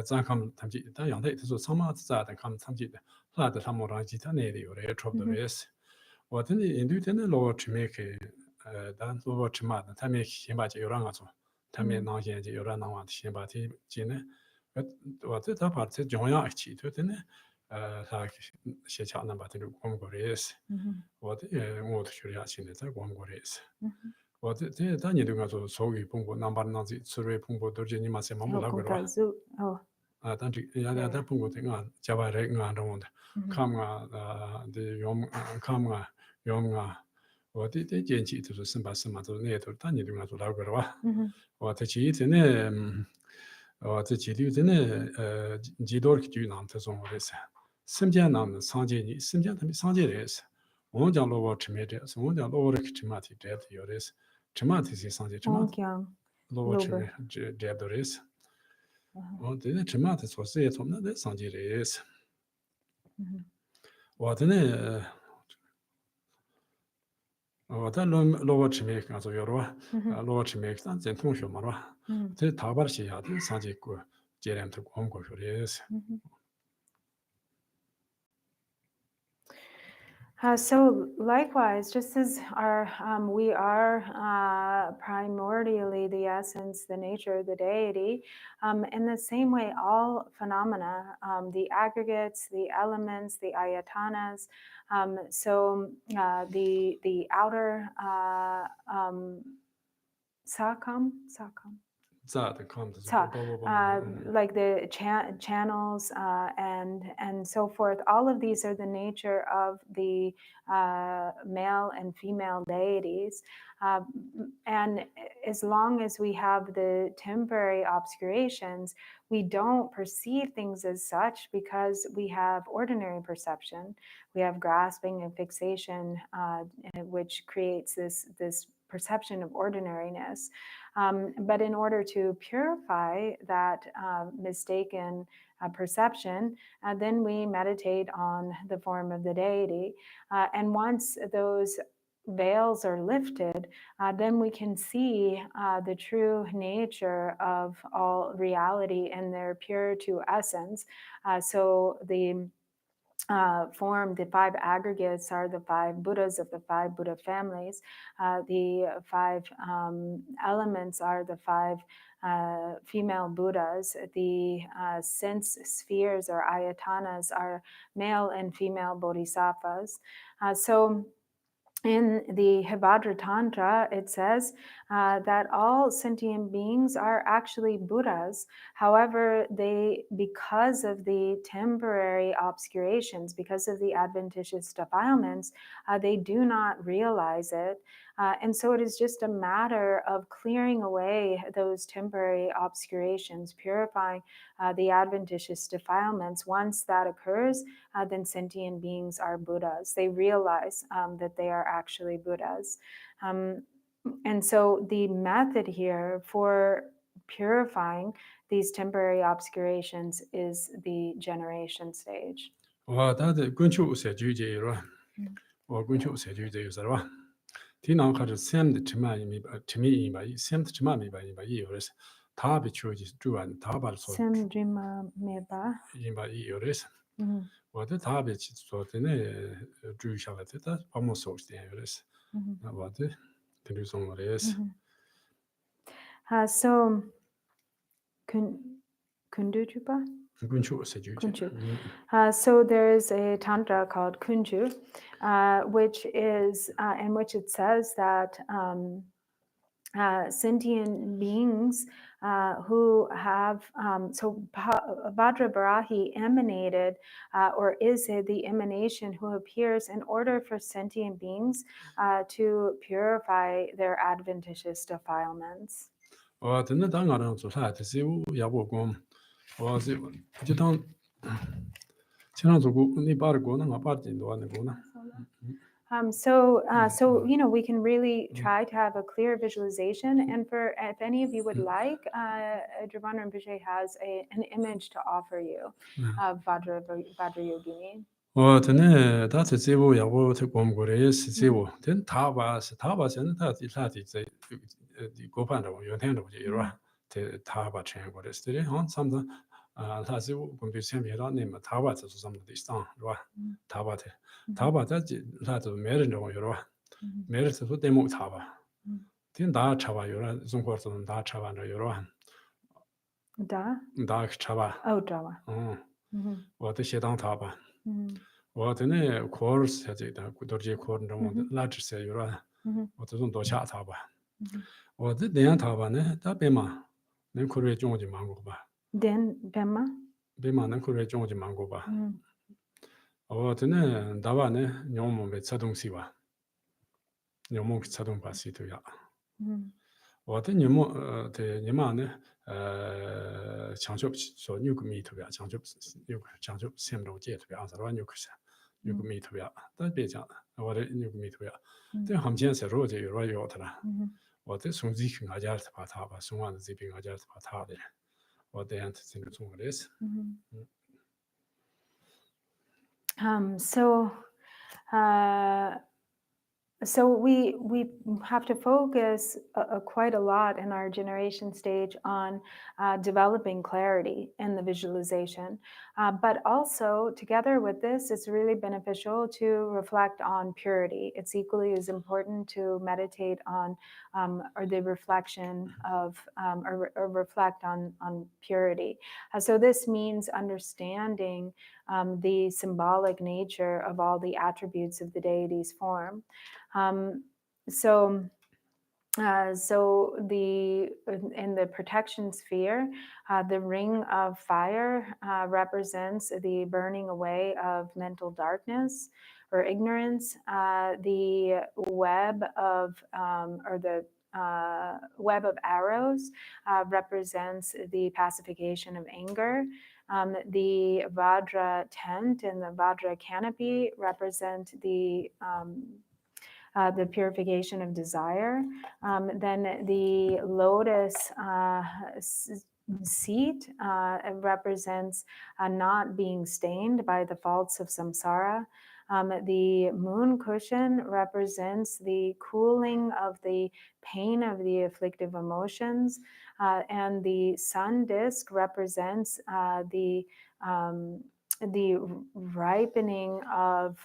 장감 탐지 다 양대 그래서 사마자다 감 탐지다 하다 사모랑 지타네리 요래 첩도레스 어떤지 인도되는 로 치메케 단 로버 치마다 타메 신바지 요랑 가서 타메 나게 요랑 나와 신바티 지네 어때 다 파트 정야 아치 되네 사 시차는 바트를 공고레스 어때 모두 쇼리아신데 자 공고레스 어때 다니도 가서 소위 봉고 남바나지 수레 봉고 도르제니 마세 마모라고 아 단지 야다 봉고 내가 자바레 나온다 감가 데 감가 용가 어디 때 gen치도 선바스마도 내도 다니도 가서 라고 그러와 어때 지이드네 어때 지리드네 지도르기 주남도 송어레스 심지어는 상제니 심지어는 상제레스 원장로와 치메데스 원장로와 치마티 데드 요레스 치마티시 상제 치마티 로와 치메 데드레스 어때 치마티 소스에 좀나데 상제레스 어때네 어때 로와 치메 가서 요로와 로와 치메 산 전통쇼 말와 제 다바르시야데 상제고 제렘도 공고쇼레스 So likewise, just as we are primordially the essence, the nature of the deity, in the same way, all phenomena, the aggregates, the elements, the ayatanas, so the outer Sakam. Like the channels and so forth. All of these are the nature of the male and female deities. And as long as we have the temporary obscurations, we don't perceive things as such because we have ordinary perception. We have grasping and fixation, which creates this perception of ordinariness. But in order to purify that mistaken perception, then we meditate on the form of the deity. And once those veils are lifted, then we can see the true nature of all reality in their pure true essence. So the form, the 5 aggregates are the 5 Buddhas of the 5 Buddha families. The 5 elements are the 5 female Buddhas. The sense spheres or ayatanas are male and female bodhisattvas. So in the Hevajra Tantra, it says that all sentient beings are actually Buddhas. However, because of the temporary obscurations, because of the adventitious defilements, they do not realize it. And so it is just a matter of clearing away those temporary obscurations, purifying the adventitious defilements. Once that occurs, then sentient beings are Buddhas. They realize that they are actually Buddhas. And so the method here for purifying these temporary obscurations is the generation stage. So Kundujupa? So there is a tantra called Kunju, which is in which it says that sentient beings who have so Vajrabarahi emanated or is the emanation who appears in order for sentient beings to purify their adventitious defilements. So you know, we can really try to have a clear visualization, and for if any of you would like, Drupon Rinpoche has an image to offer you of Vajrayogini. That's a zero, Yawo to Gomgores, zero. Then Tabas, and the Gopanda, your hand of Jira, the Taba chain, what is today on some Lazu, going to send me a name, Tabas, or some of this town, Tabate. Taba, that's a merit on your merit to demo Taba. Then Da Chava, you're Zunkorton, Da Chava, and your Dark Chava. Oh, Java. What the Shedan Taba. What in a course has it, Dorjee Corn, large say you're what is on Dosha Taba. What the Dan Taba, that Bema, then Korea Jonji Mangoba. Then Bema? Bema, then Korea Jonji Mangoba. What in a Davane, Yomo with Sadung Siva. Yomo Sadung Pasito Ya. What in Yomo, the Yamane, Chanchop, so you could meet to be a Chanchop, same no jet to be answered on your you could meet to be that be what you could meet to be. The Hamjans a road, you write your water. What is some zipping a jar pataba, someone zipping a jar patade. What the antecedent is. So we have to focus quite a lot in our generation stage on developing clarity in the visualization. But also, together with this, it's really beneficial to reflect on purity. It's equally as important to meditate on or the reflection of or reflect on purity. So this means understanding the symbolic nature of all the attributes of the deity's form. So So in the protection sphere, the ring of fire represents the burning away of mental darkness or ignorance. The web of web of arrows represents the pacification of anger. The Vajra tent and the Vajra canopy represent the purification of desire. Then the lotus seat represents not being stained by the faults of samsara. The moon cushion represents the cooling of the pain of the afflictive emotions. And the sun disk represents the ripening of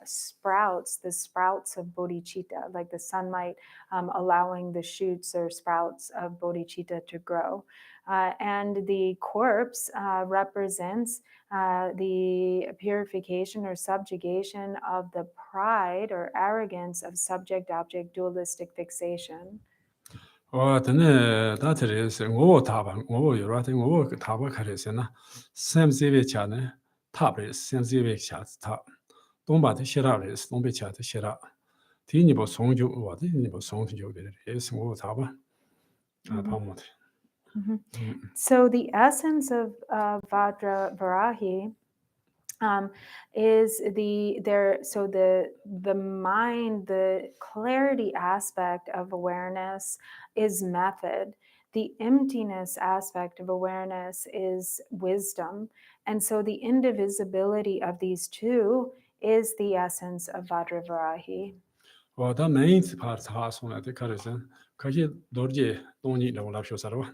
sprouts, the sprouts of bodhicitta, like the sunlight allowing the shoots or sprouts of bodhicitta to grow. And the corpse represents the purification or subjugation of the pride or arrogance of subject-object dualistic fixation. 저는 다들에서 뭐 답은 뭐 여러 가지 뭐 답을 가르치나 샘지베차네 탑에 샘지베차 탑 동바의 시라를 동베차의 시라 뒤니보 송주 와디니보 송주를 해서 뭐 답은 방못. So the essence of Vajrayogini is the mind, the clarity aspect of awareness is method. The emptiness aspect of awareness is wisdom. And so the indivisibility of these two is the essence of Vajrayogini. The main part has on the Carson, Kaji Dorjee don't need no love Sarva.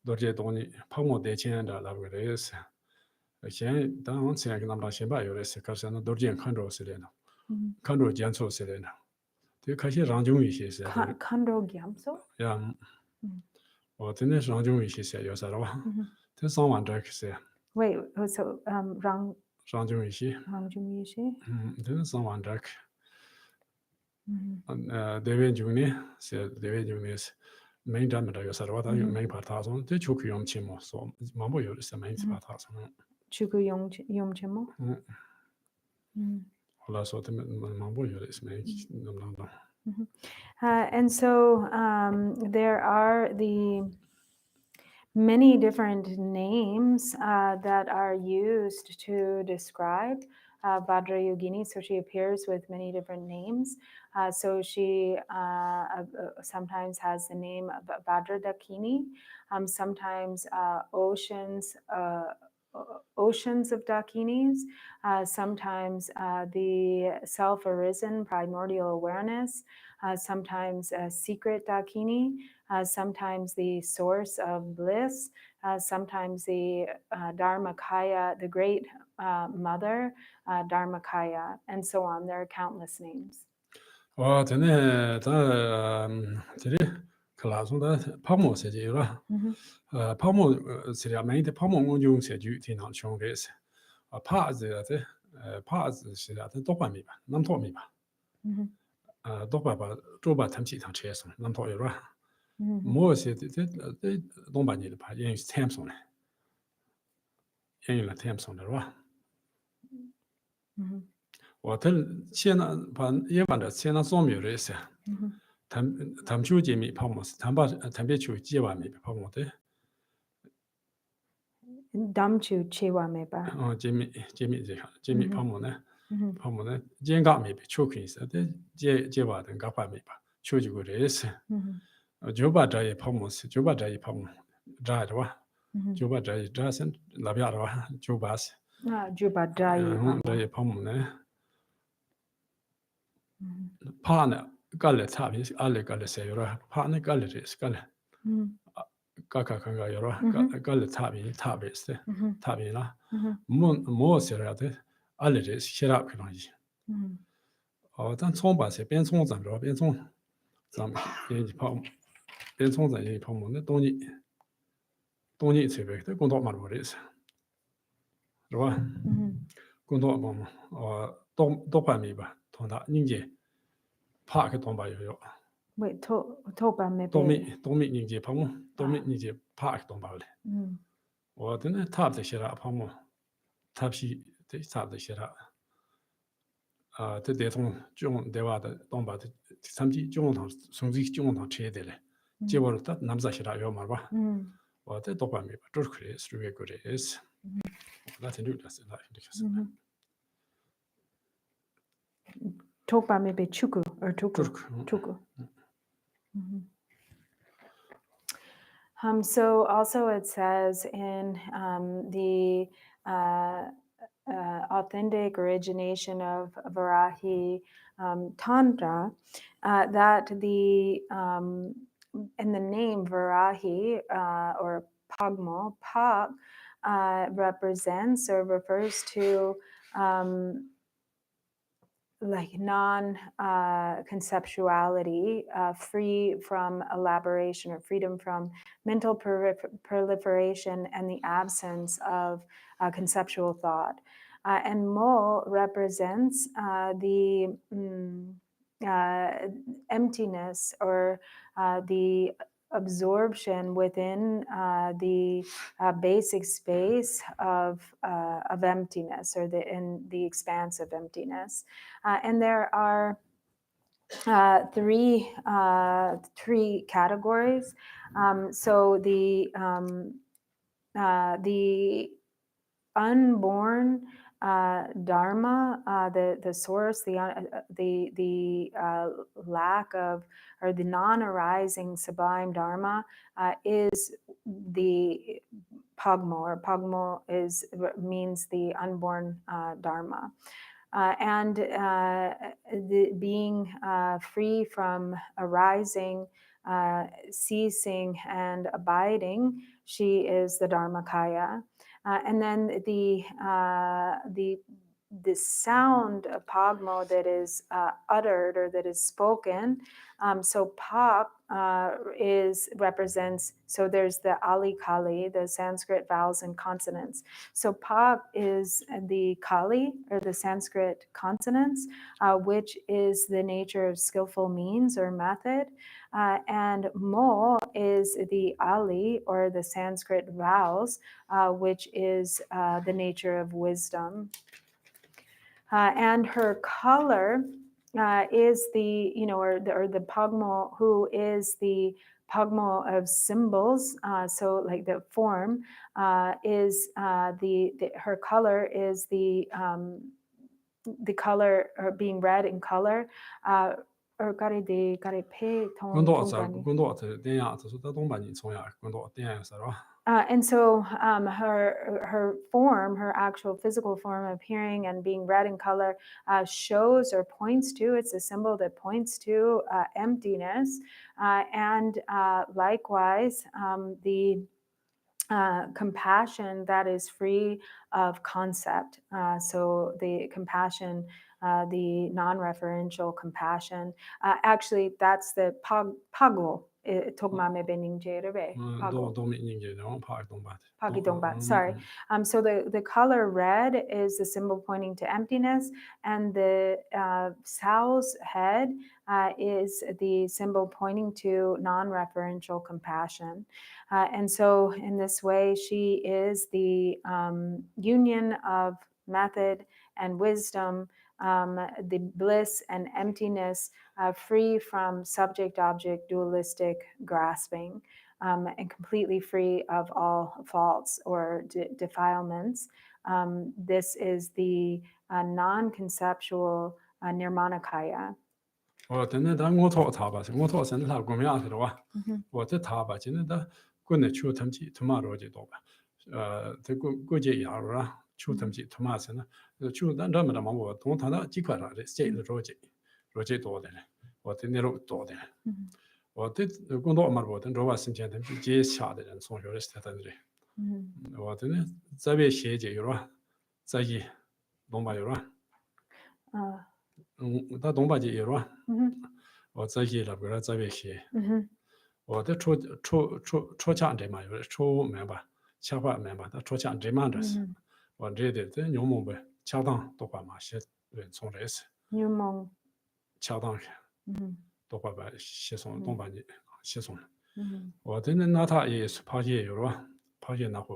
Dorjee don't need Pomo de Chen and Lavres. Again, down saying number Sheba, your Carson, Dorjee and Condro Selena. Condro Janso Selena. The Kashi Ranjumi, she said. Condro Gyamso? Yeah. Or the next Ranjumi, she said, Yosarva. There's someone Drake say. Wait, so Ranjumi, there's someone Drake. David Junior said David Junior's main diameter Yosarva, main part has on the Chöku'i Chimo, so Mambo is the main part has on Chöku'i Chimo. Also, the Mambo is main. And so there are the many different names that are used to describe Vajrayogini. So she appears with many different names. So she sometimes has the name of Vajradakini, sometimes oceans of Dakinis, sometimes the self-arisen primordial awareness, sometimes secret Dakini, sometimes the source of bliss, sometimes the Dharmakaya, the great mother, Dharmakaya, and so on. There are countless names. 클라스다 파모 세제라 파모 세야 메인데 파모 운용 세주 티나 총레스 파즈야데 파즈 세야데 똑바미바 남토미바 똑바바 쪼바 탐치탕 체스 남토여라 뭐세데 동바니를 봐 얘는 템송네 얘는 템송더라 我现在把也把这现在做没有这些，他们就解密泡沫，他们就解完没泡沫的。Damchu chewa meba.解密这个解密泡沫呢，泡沫呢，健康没Chöku'i是的，解完的搞完没吧，就这个这些，就把这些泡沫是就把这些泡沫摘的哇，就把这些摘成那边的哇，就把是。就把摘这些泡沫呢。 파네 갈레 차비 알레 갈레 세요라 파네 갈레 리스 갈레 까까까가 요라 갈레 차비 타베스 타비나 뭐세라데 알레 리스 시라 그런지 단 총바세 변총장 로 변총咱们也泡变冲在也泡沫的东西这边的工作嘛不是是吧工作嘛多半米吧同他人家 怕个东巴有， Wait, toba me 도미 닝제 파모 도미 닝제 파악 동바래 와드네 탑데 시라 파모 탑시 데 탑데 시라 아 대대통 중 대화的 동바的 삼지 중앙당 송지 중앙당 체대래 제월다 남자시라 요 말봐 와데 도바미 바 그래 스르게 그래스 나한테 뉴스 나 이렇게 toba me be chuku or chuku. So also it says in the authentic origination of Varahi Tantra that the in the name Varahi or Pagmo, Pag represents or refers to like non-conceptuality, free from elaboration or freedom from mental proliferation and the absence of conceptual thought. And Mo represents the emptiness or the absorption within the basic space of emptiness or in the expanse of emptiness. And there are three categories. So the unborn Dharma, the source, the lack of, or the non-arising sublime Dharma is the Pagmo, or Pagmo means the unborn Dharma. And being free from arising, ceasing, and abiding, she is the Dharmakaya. And then the sound of Pagmo that is uttered or that is spoken. So Pag represents, so there's the Ali Kali, the Sanskrit vowels and consonants. So Pag is the Kali, or the Sanskrit consonants, which is the nature of skillful means or method. And Mo is the Ali, or the Sanskrit vowels, which is the nature of wisdom. And her color is the, or the Pagmo, who is the Pagmo of symbols. So like the form is her color is the color, or being red in color. Or and so her form, her actual physical form appearing and being red in color shows or points to, it's a symbol that points to emptiness. And likewise, the compassion that is free of concept. So the compassion, the non-referential compassion, actually that's the Paglo. Sorry. So the color red is the symbol pointing to emptiness, and the sow's head is the symbol pointing to non-referential compassion. And so in this way, she is the union of method and wisdom, the bliss and emptiness, free from subject-object dualistic grasping, and completely free of all faults or defilements. This is the non-conceptual Nirmanakaya. 都会把写送东把你写送。我 Mhm. 真的拿他也是跑些有了，跑些那会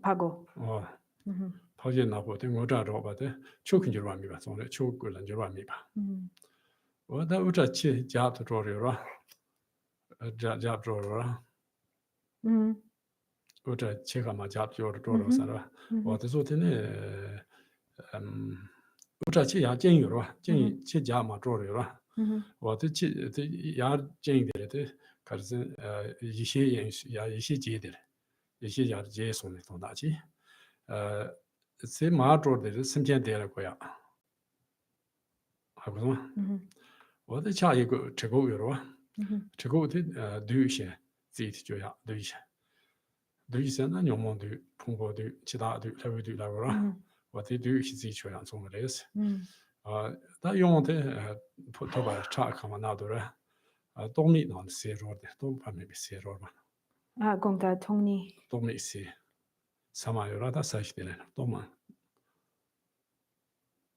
Pago. 哦， Mhm. 跑些那会对我这着吧的，Chöku'i就乱米吧，总的Chöku'i人就乱米吧。 Mhm. 我那我这去家都着着了，家着着了， Mhm. 我这去干嘛家着着了 Mhm. 啥了？ 我 Mhm. 的昨天呢，我这去家见有了，见去家嘛着着了。 Mhm. 我的去这家见一点的，可是一些人也一些节的，一些家的节送的东大去，这马着的身边带了过呀，还不懂啊？ Mhm. 我的家一个吃狗有了， Mhm. 吃狗的对些自己就呀对些，对些那牛毛对，中国对，其他对，台湾对那个了， 我的对是自己就呀做的是， Mhm. 但用的头把查看嘛那多了，都没那写着的，都把没写着吧， Gongta Tongni. 都没写，什么有了他写的了，都嘛，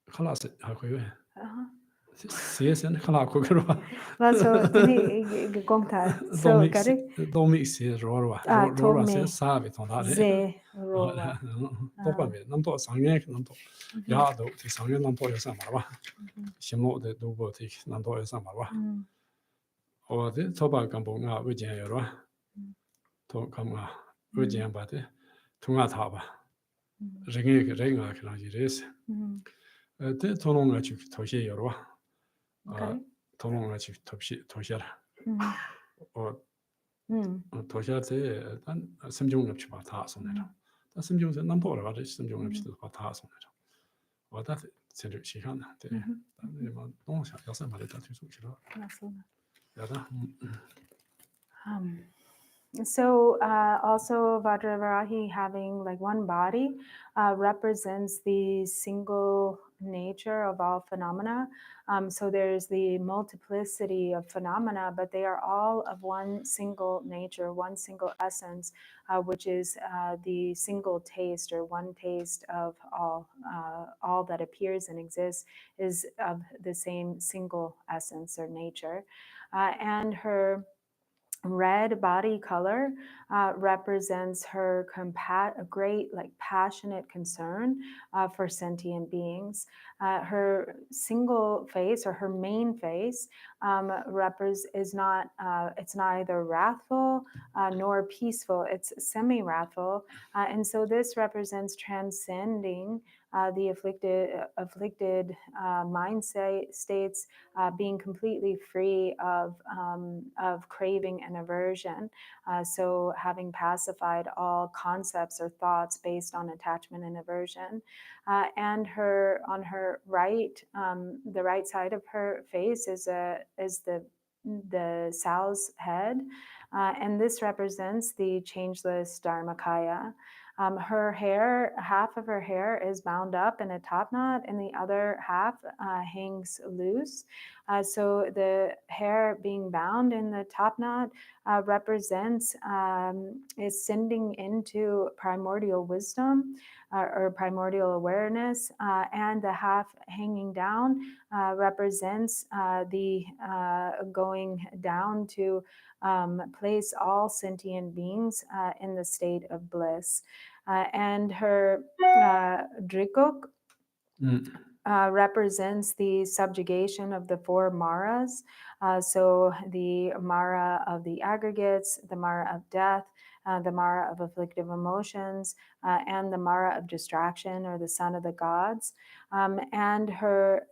看那是还可以， 写成看那可以了吧， So tini gongta. 都 So 没 gari 都没写着了吧，着了写啥的从哪里？ ze rola. 多方面，那么多商业那么多，亚洲的商业那么多有什么吧？新路的都不提，那么多有什么吧？我的头把干部啊，未见有了，头干部啊，未见把的，同啊他吧，人啊，可能也是，这头弄啊去头些有了，头弄啊去头些了，我头些这，但什么用的去把他送那种，但什么用是那么多了吧？这什么用的去把他送那种。 我大体先就细看的，对，那么东西要什么的大体出去了，要的，So also Vajrayogini having like one body represents the single nature of all phenomena. So there's the multiplicity of phenomena, but they are all of one single nature, one single essence, which is the single taste or one taste of all that appears and exists is of the same single essence or nature. And her red body color represents her great, like passionate concern for sentient beings. Her single face or her main face is not. It's neither wrathful nor peaceful. It's semi-wrathful, and so this represents transcending the afflicted mind states, being completely free of craving and aversion. So having pacified all concepts or thoughts based on attachment and aversion. And on her right, the right side of her face is the sow's head, and this represents the changeless Dharmakaya. Her hair, half of her hair is bound up in a top knot, and the other half hangs loose. So the hair being bound in the top knot represents is sending into primordial wisdom or primordial awareness, and the half hanging down represents the going down to place all sentient beings in the state of bliss. And her drikok represents the subjugation of the four maras. So the mara of the aggregates, the mara of death, the mara of afflictive emotions, and the mara of distraction or the son of the gods. And her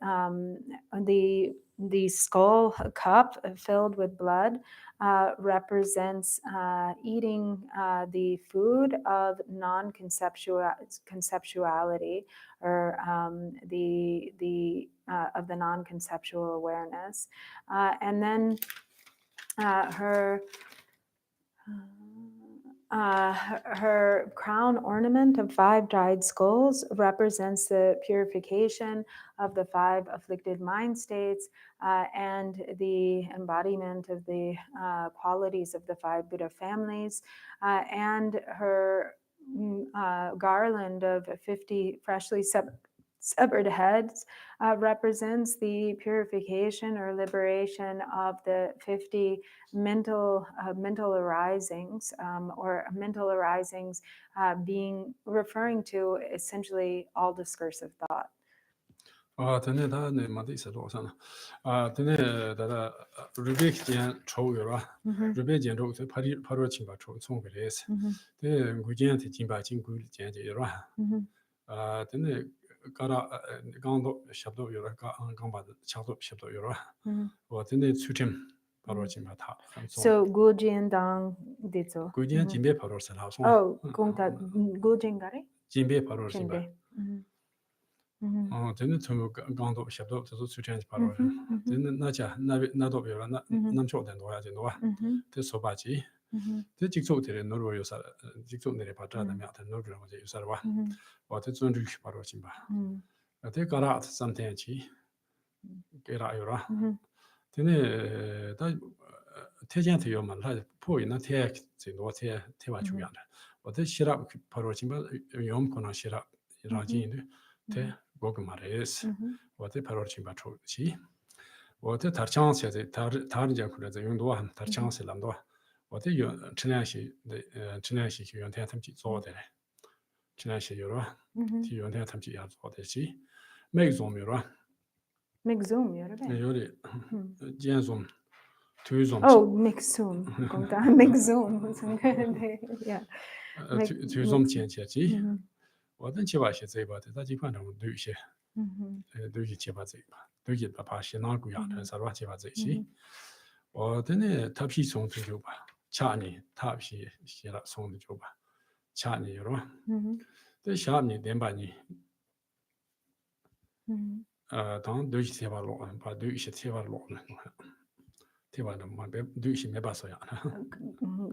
the skull cup filled with blood represents eating the food of non-conceptuality, or the of the non-conceptual awareness. And then her crown ornament of 5 dried skulls represents the purification of the 5 afflicted mind states and the embodiment of the qualities of the 5 Buddha families. And her garland of 50 freshly severed heads represents the purification or liberation of the 50 mental arisings, or mental arisings being referring to essentially all discursive thought. 전에 다 맞이서 로sana. 전에 다 루베기엔 초요라. 루베기엔 로서 파로 친바 초 총그레스. 네 구지한테 진바 진구리 제제요라. 전에 가라 강도 샵도 요라 강바 차도 샵도 요라. 전에 수팀 바로 진바 다. So Gujin Dang Ditso. 구지한 진배 바로 살아. Oh, Gungta Gujin Gare? 진배 바로 진바. 저는 저 강도 샵도 저 수천지 바로 저는 나도 배워 남초된 도야지 노아 그 소바지 그 직속들의 노로 요사 직속들의 바자다면 어떤 노로라고 이제 요사와 어떤 존중 바로 진바 어때 가라 선택지 게라요라 근데 다 태전한테 요만 라 포이나 태 진도 태와 중요하다 어때 시랍 바로 진바 용코나 시랍 라진데 태 고그마레스 어때 바로 진바 초지 어때 다르창세에 다른 자쿠라자 용도와 다르창세 람도 어때 요 천양시 천양시 연태 탐지做的 천양시 요로 티 연태 탐지 야 做的지 맥좀요로 요리 젠좀 투좀 Oh, mixum. Mixum. Yeah. 투좀 젠체지 어떤 지바시 제바데 다 지판은 두시 두시 지바제바 두시 바바시 나고야 서로 지바제시 어든에 탑시 송주죠 봐 차니 탑시 시라 송주죠 봐 차니 여러 그 샤미 덴바니 당 두시 제바로 바 두시 제바로 대바는 뭐 두시 매바서야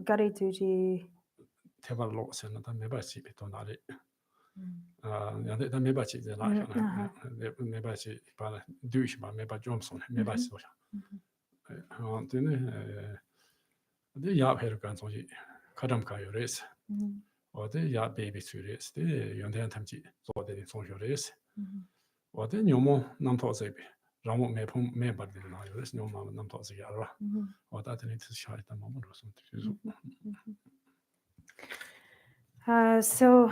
Gare tuji 대바로 선다 매바시 베토나리 다 매바치 이제 나잖아. 매바치 봐 두시 봐 매바 좀son 매바치 보자. 근데 야 회를 간소지 가담 가요레스. 어디 야 베이비 수레스. 연대한 탐지做的 송쇼레스. 어디 녀모 남토세비. 라모 매품 매바들 나요레스 녀모 남토세기 알아. 어다더니 뜻샤이다 몸으로 손 So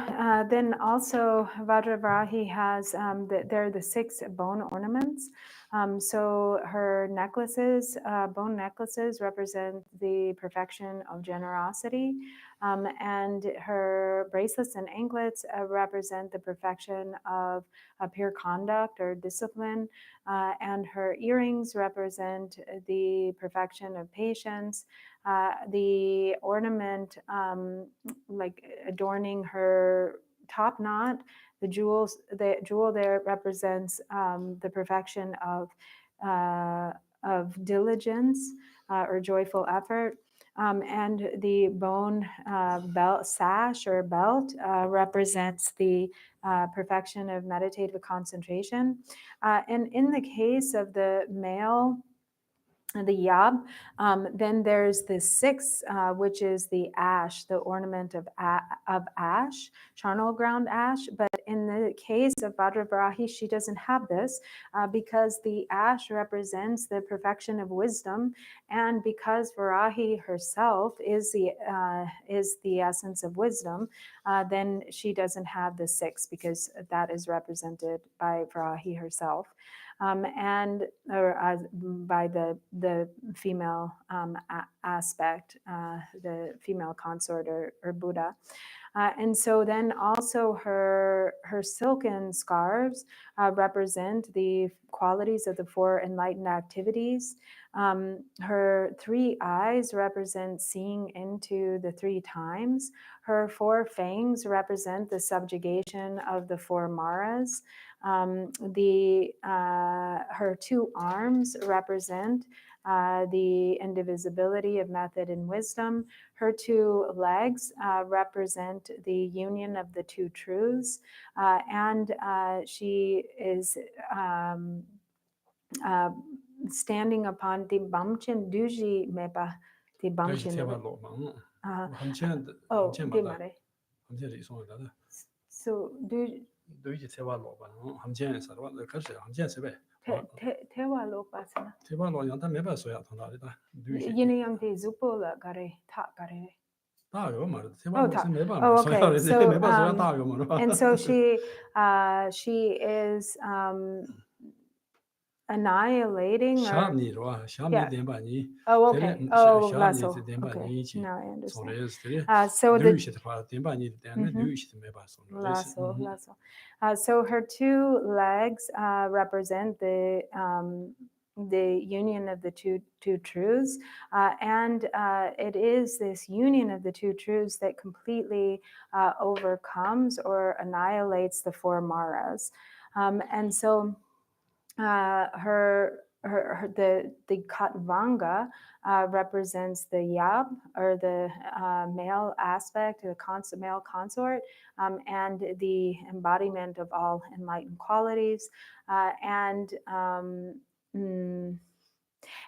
then also Vajrayogini has, there are the 6 bone ornaments. So her necklaces, bone necklaces represent the perfection of generosity. And her bracelets and anklets represent the perfection of pure conduct or discipline. And her earrings represent the perfection of patience. The ornament, like adorning her top knot, the jewel there represents the perfection of diligence or joyful effort. And the bone belt sash or belt represents the perfection of meditative concentration. And in the case of the male, the yab, then there's the 6, which is the ash, the ornament of ash, charnel ground ash. But in the case of Vajrayogini, she doesn't have this because the ash represents the perfection of wisdom, and because Varahi herself is the essence of wisdom, then she doesn't have the 6 because that is represented by Varahi herself. And by the female aspect, the female consort or Buddha. And so then also her silken scarves represent the qualities of the 4 enlightened activities. Her 3 eyes represent seeing into the 3 times. Her 4 fangs represent the subjugation of the 4 maras. Her 2 arms represent the indivisibility of method and wisdom. Her 2 legs represent the union of the 2 truths. And she is standing upon the Bamchen Duji Mepa. The Bamchen. Oh, Dimare. So 도이지 대화로 봐. 함jen에서 와 그래서 함jen에서 왜. Tewa lokasana. 대화로 양다 매봐서야 통하다. 도이지. Yini yang de zupo la gare ta gare. 다요 말. Oh, 대화로서 매봐. oh, okay. So, 매봐서야 다요 말. and so she is annihilating or 샤니로 샤니 된바니. oh, okay. Oh, 샤니 lasso. 된바니. Okay, now I understand. 소레스들이 So the 도이지 된바니 때문에 도이지 매봐서. lasso. So her two legs represent the union of the two truths, and it is this union of the two truths that completely overcomes or annihilates the four maras. And so the Katvanga represents the Yab, or the male aspect, the male consort, and the embodiment of all enlightened qualities,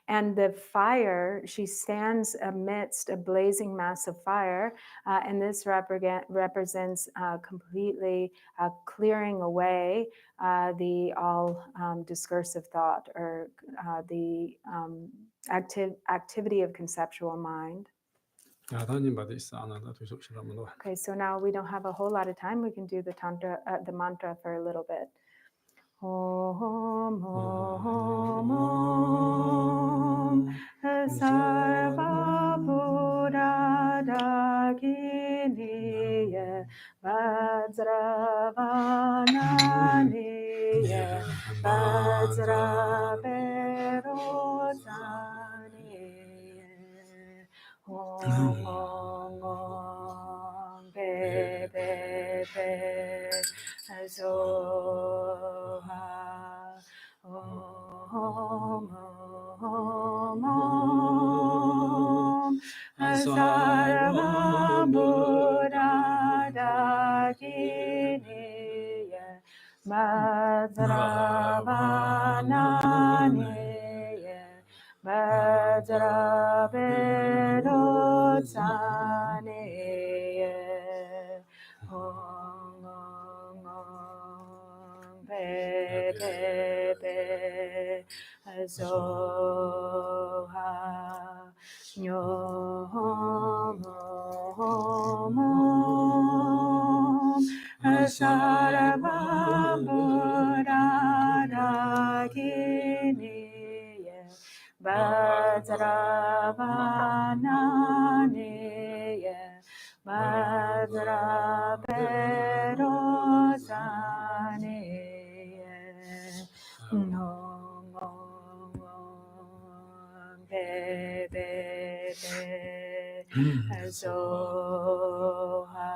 and the fire, she stands amidst a blazing mass of fire, and this represents completely clearing away the all discursive thought, or the activity of conceptual mind. Okay, so now we don't have a whole lot of time. We can do the mantra for a little bit. Om Om Om Sarva Buddha Daginiya Vajravananiya Vajraberozaniya Om Om Om Be Be Be Zoha Om Om Om Sarva Buddha Daginiya Vajravananiya Vajraberozaniya Om Om Om Be Be Be Zoha Om Om Om Sarva Buddha Daginiya Vajravananiya Vajraberozaniya Om Om Om Be Be Be Zoha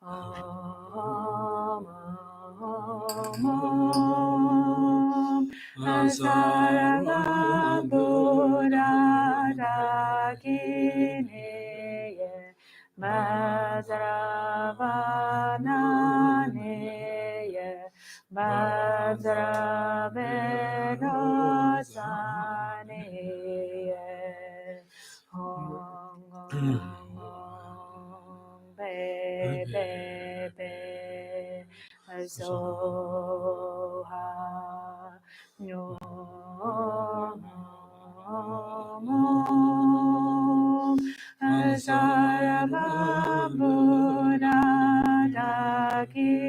Om Om Om Sarva Buddha Daginiya Vajravananiya Vajraberozaniya Om Om Om Be Be Be Zoha Om Om Om Sarva Buddha Daginiya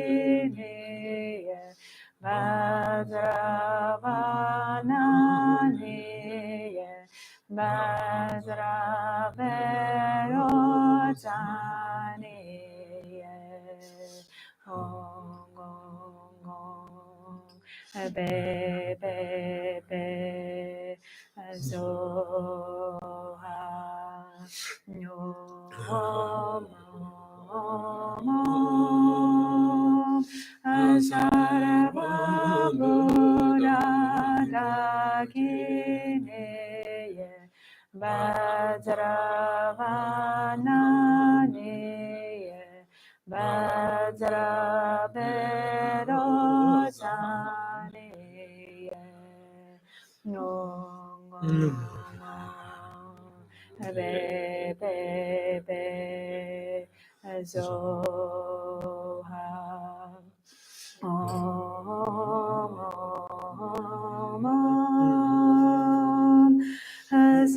Vajravananiya Vajraberozaniya Om Om Om Be Be Be Zoha Om Om Om Sarva Buddha Daginiya Vajravananiya Vajraberozaniya Om Be Be Be Zoha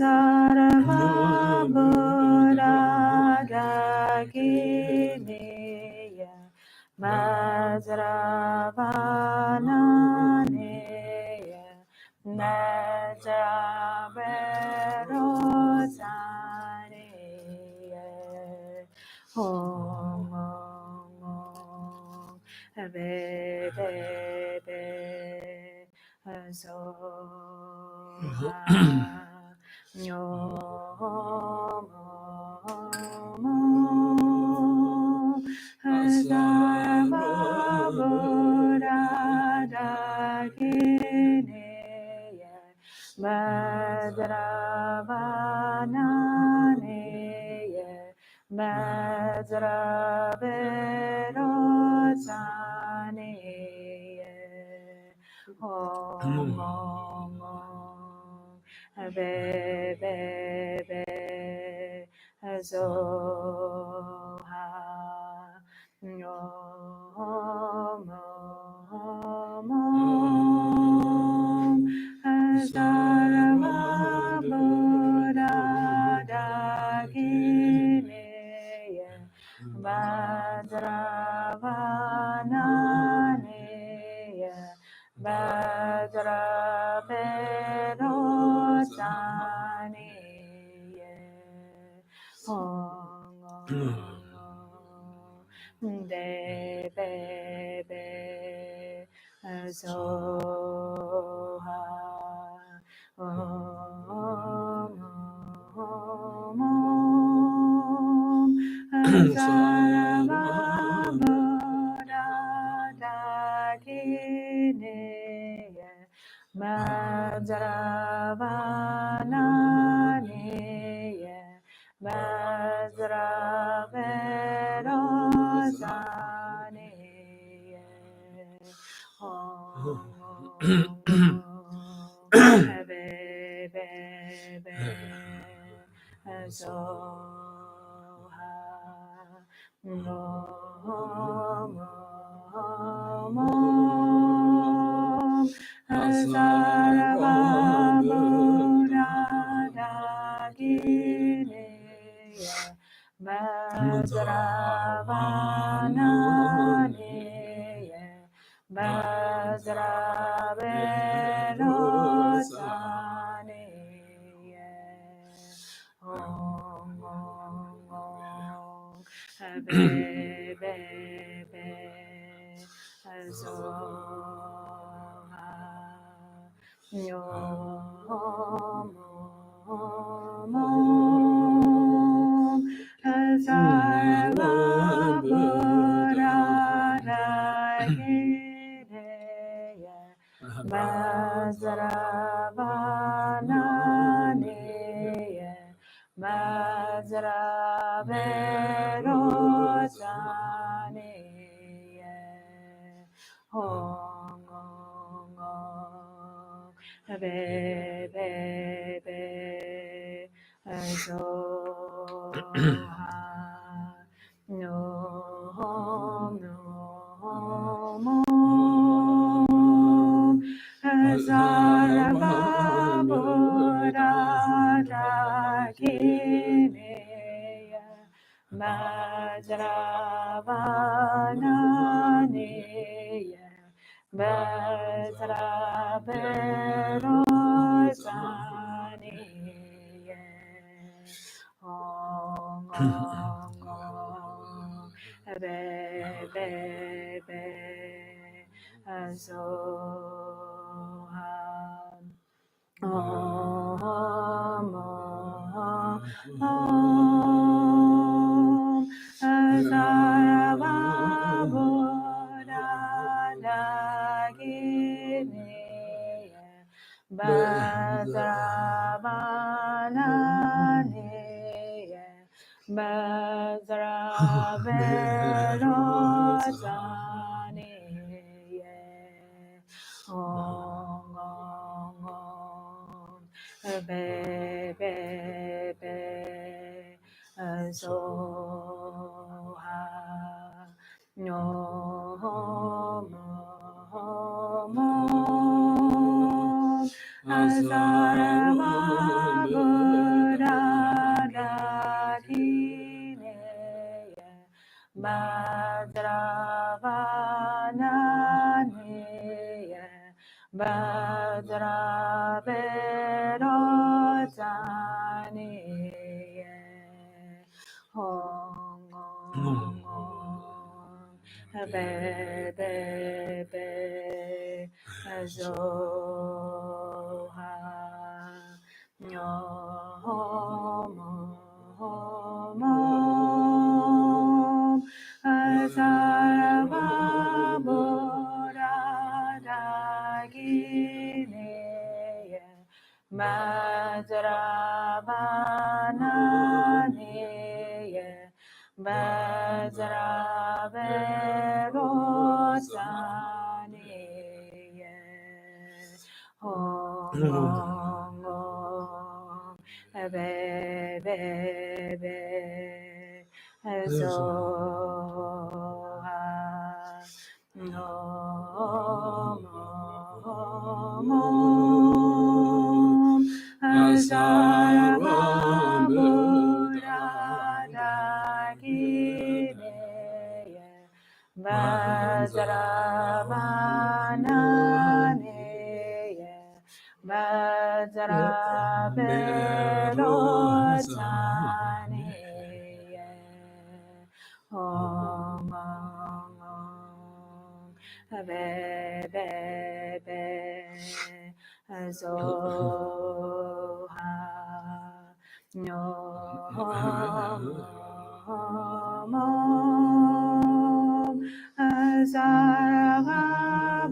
Sarva Buddha Dakineya Vajrayogini Vajravananiye Vajraberotaniye Hong Ong Be Be Be Zoha Nyom Sarva Bodhidagini Vajravananiye Vajraberotaniye Om Om Be Be Be Zoha Om Sarva Bodhidagini Vajravananiye Vajraberotaniye Om Be Be Be Zoha Nyom Sarva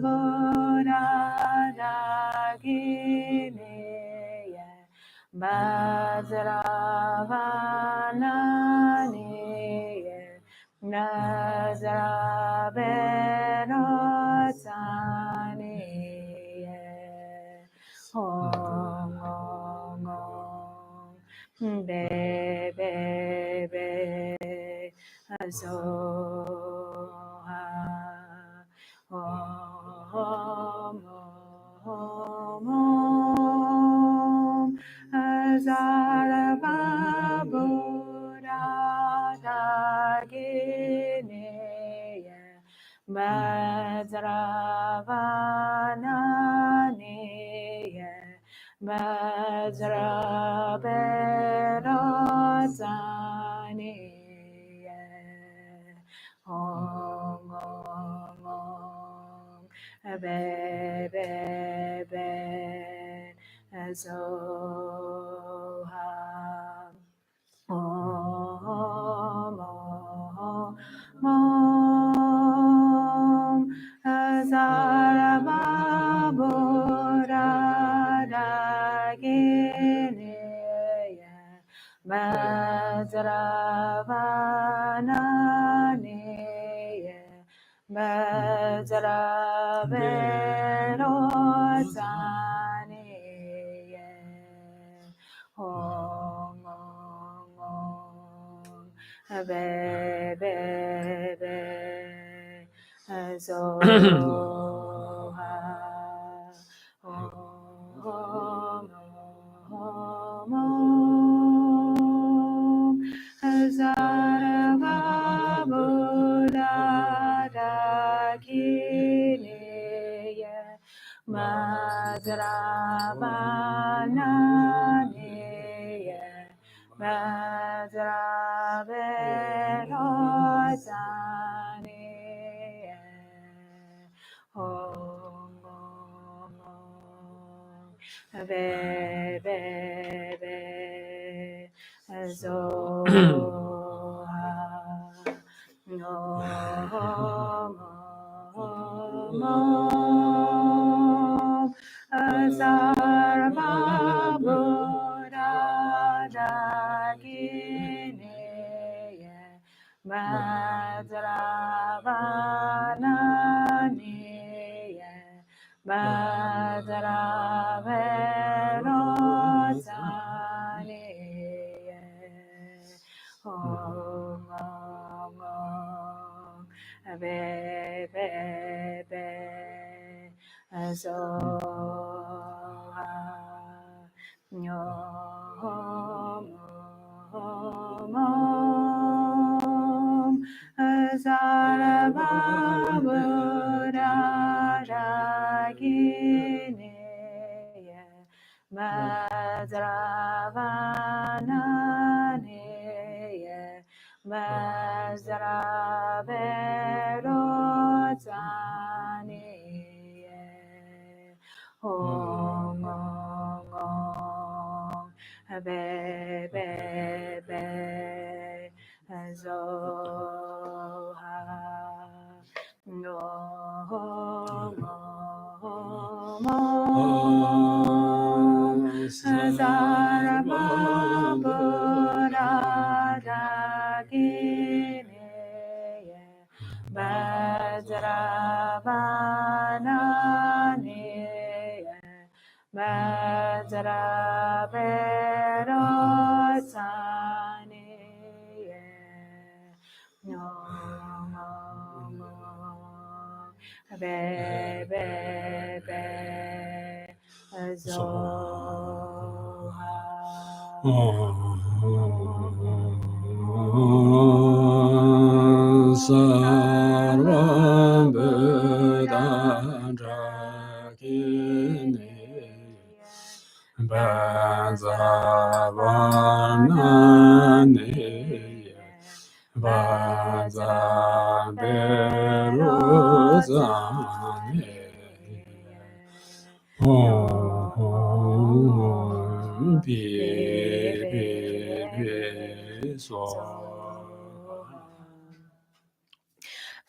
Bodhidagini Vajravananiye Vajraberotaniye Om Be Be Be Zoha Om Sarva Bodhidagini Vajravananiye Vajraberotaniye Om Be Be Be Zoha Om Sarva Bodhidagini Vajravananiye Vajraberotaniye Om Be Be Be Zoha Om Sarva Bodhidagini Vajravananiye Vajraberotaniye Om Be Be Be Zoha Om Sarva Bodhidagini Vajravananiye Vajraberotaniye Om Be Be Be Zoha Nyom Vajrayogini Vajravanani Vajraverozani Om Om Om Be Be Be Zoha No Dharma Buddha Vajravanani Vajraverozani Be Be Be Zoha Sarvam Buddha Drakini Bazavanani Bazaberuzani Om Bi Bi Bi So.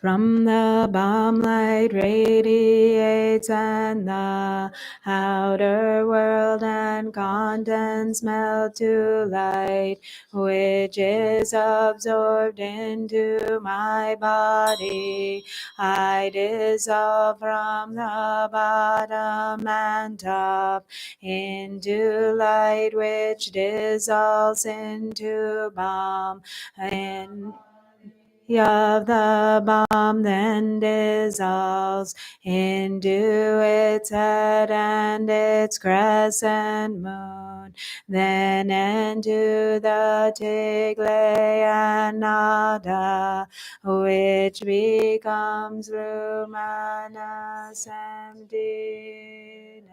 From the bomb light radiates and the outer world and contents melt to light, which is absorbed into my body. I dissolve from the bottom and top into light, which dissolves into bomb, and of the bomb then dissolves into its head and its crescent moon, then into the tigle and nada, which becomes luminous emptiness.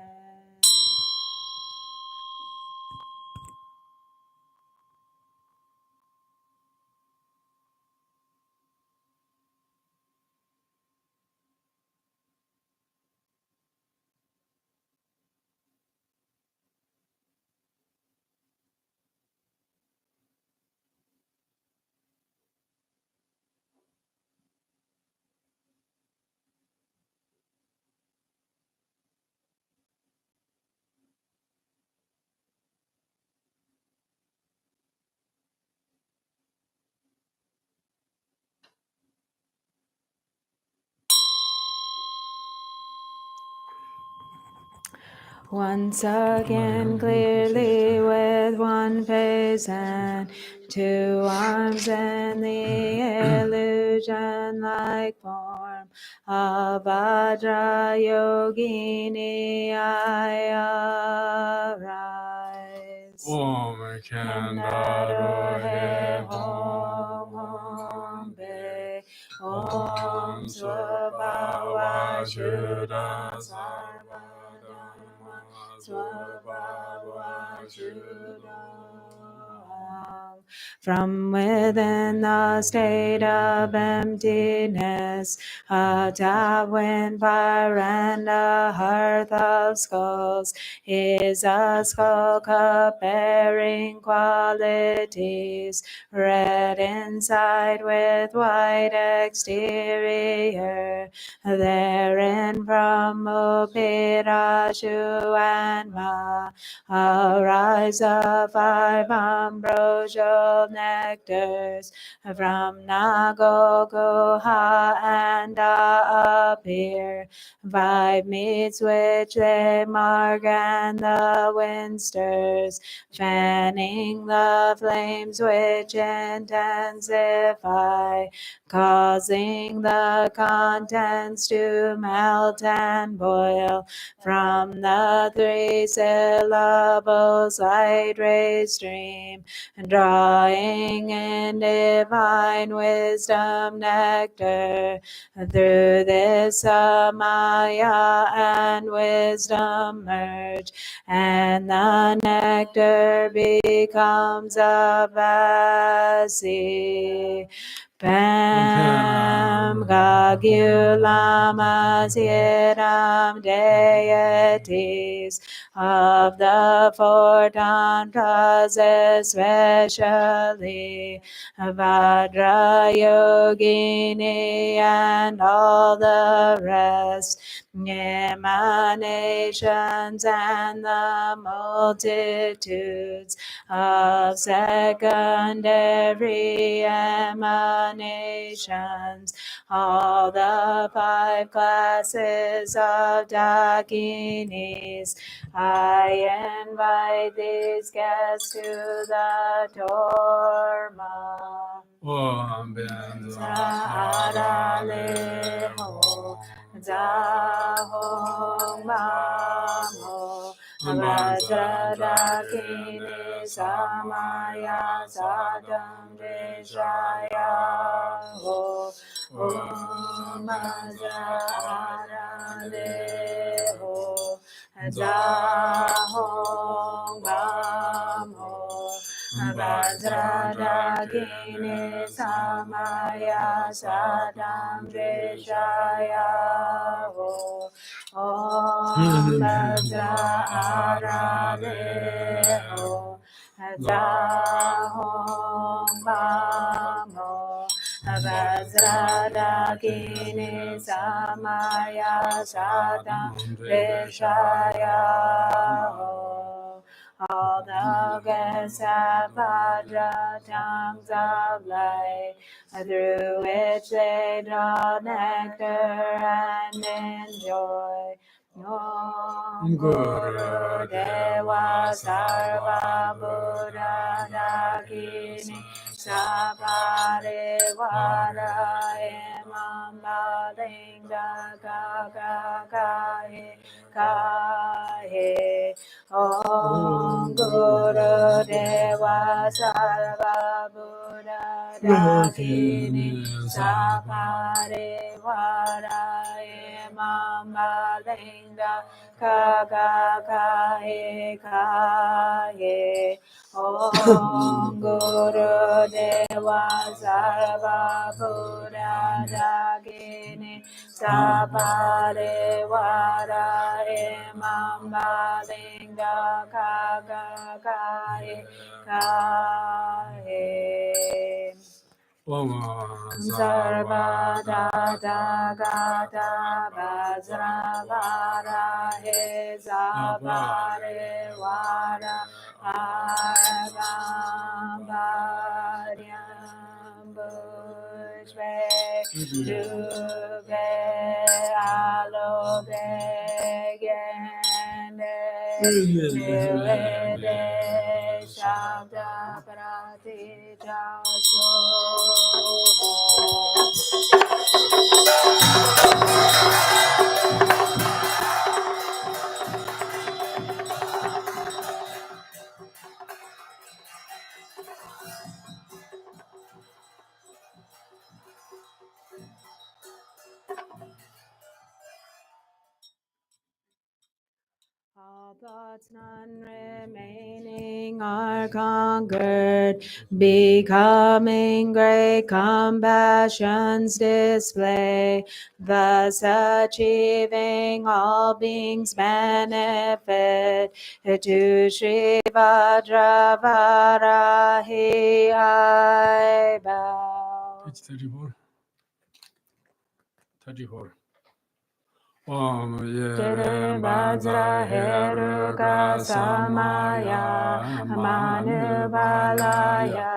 Once again, clearly with one face and two arms and the illusion-like form of Vajrayogini, I arise. Om Kandarohe Om Om Be Om Svabhava Shuddha Sarvadharma Svabhava Shuddha. From within the state of emptiness, a tap wind fire and a hearth of skulls is a skull cup bearing qualities, red inside with white exterior. Therein from Upirashu and Ma arise the 5 ambrosial nectars. From Nagoguha and appear 5 meats which they mark and the wind stirs, fanning the flames which intensify, causing the contents to melt and boil. From the 3 syllables light rays stream, draw drawing in divine wisdom nectar. Through this Maya and wisdom merge, and the nectar becomes a vasi. Pam Gagulamas Yedam deities of the four tantras, especially Vajrayogini and all the rest, emanations and the multitudes of secondary emanations, all the 5 classes of Dakinis. I invite these guests to the Dharma. Zahong Mamo Vajrayogini Samaya Sadam Vishaya Ho Om Ho Zahong Mamo Vajrayogini Samaya Sadam Vishaya Ho Om Vajrayogini Zahong Mamo Vajrayogini Samaya Sadam Vishaya Ho. All the guests have Vajra tongues of light, through which they draw nectar and enjoy. Om Guru Deva Sarva Buddha Dakini Sapare Vara Emam Balinga Kaka Kahe Kahe. Om Guru Deva Sarva Buddha Dakini Sapare Vara Emam Balinga Kaka Kahe Kahe. Om Guru Deva Sarva Buddha Dakini Sapare Vara Emam Balinga Kaka Kahe Kahe. Sarva Dada Gata Vajravara He Zapare Vara Arvam Bharyam Bushve Duve Alobe Gende Nivede Shabda Pratija All thoughts none remaining are conquered, becoming great compassion's display, thus achieving all beings' benefit. To Sri Vajravarahi I bow. Page 34. 34. Om Yere Vajra Heruka Samaya Manubalaya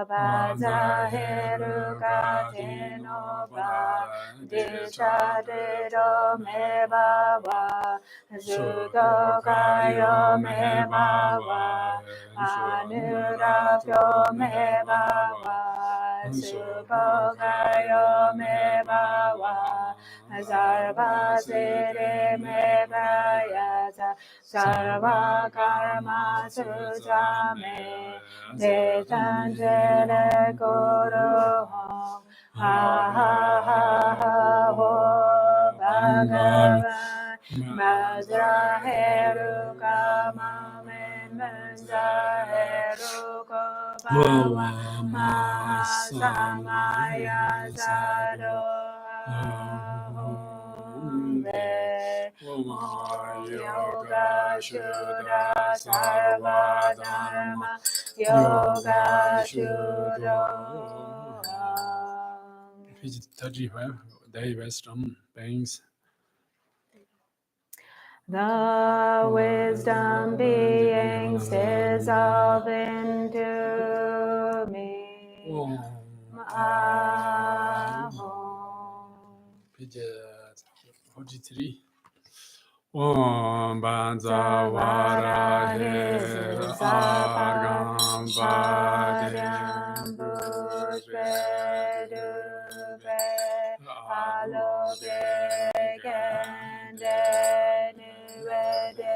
Vajra Heruka Tenova Disha Dedo Me Baba Zuko Kayo Me Baba Anurafyo Me Baba Suko Kayo Me Baba Sarva Siddhi Me Prayasa Sarva Karma Sujame Detanjele Guru Hom Ha Ha Ha Ha Ho Bhagavan Vajrayogini Drupchö Mahasamaya Sadho Yoga Shuddha Sarva Dharma Yoga Shuddha. Page 35, Day Wisdom Beings. The wisdom beings dissolve into me. Page 43. Om Banza Varahe Argam Vadem Bhujve Dube Alobe Gende Nuvede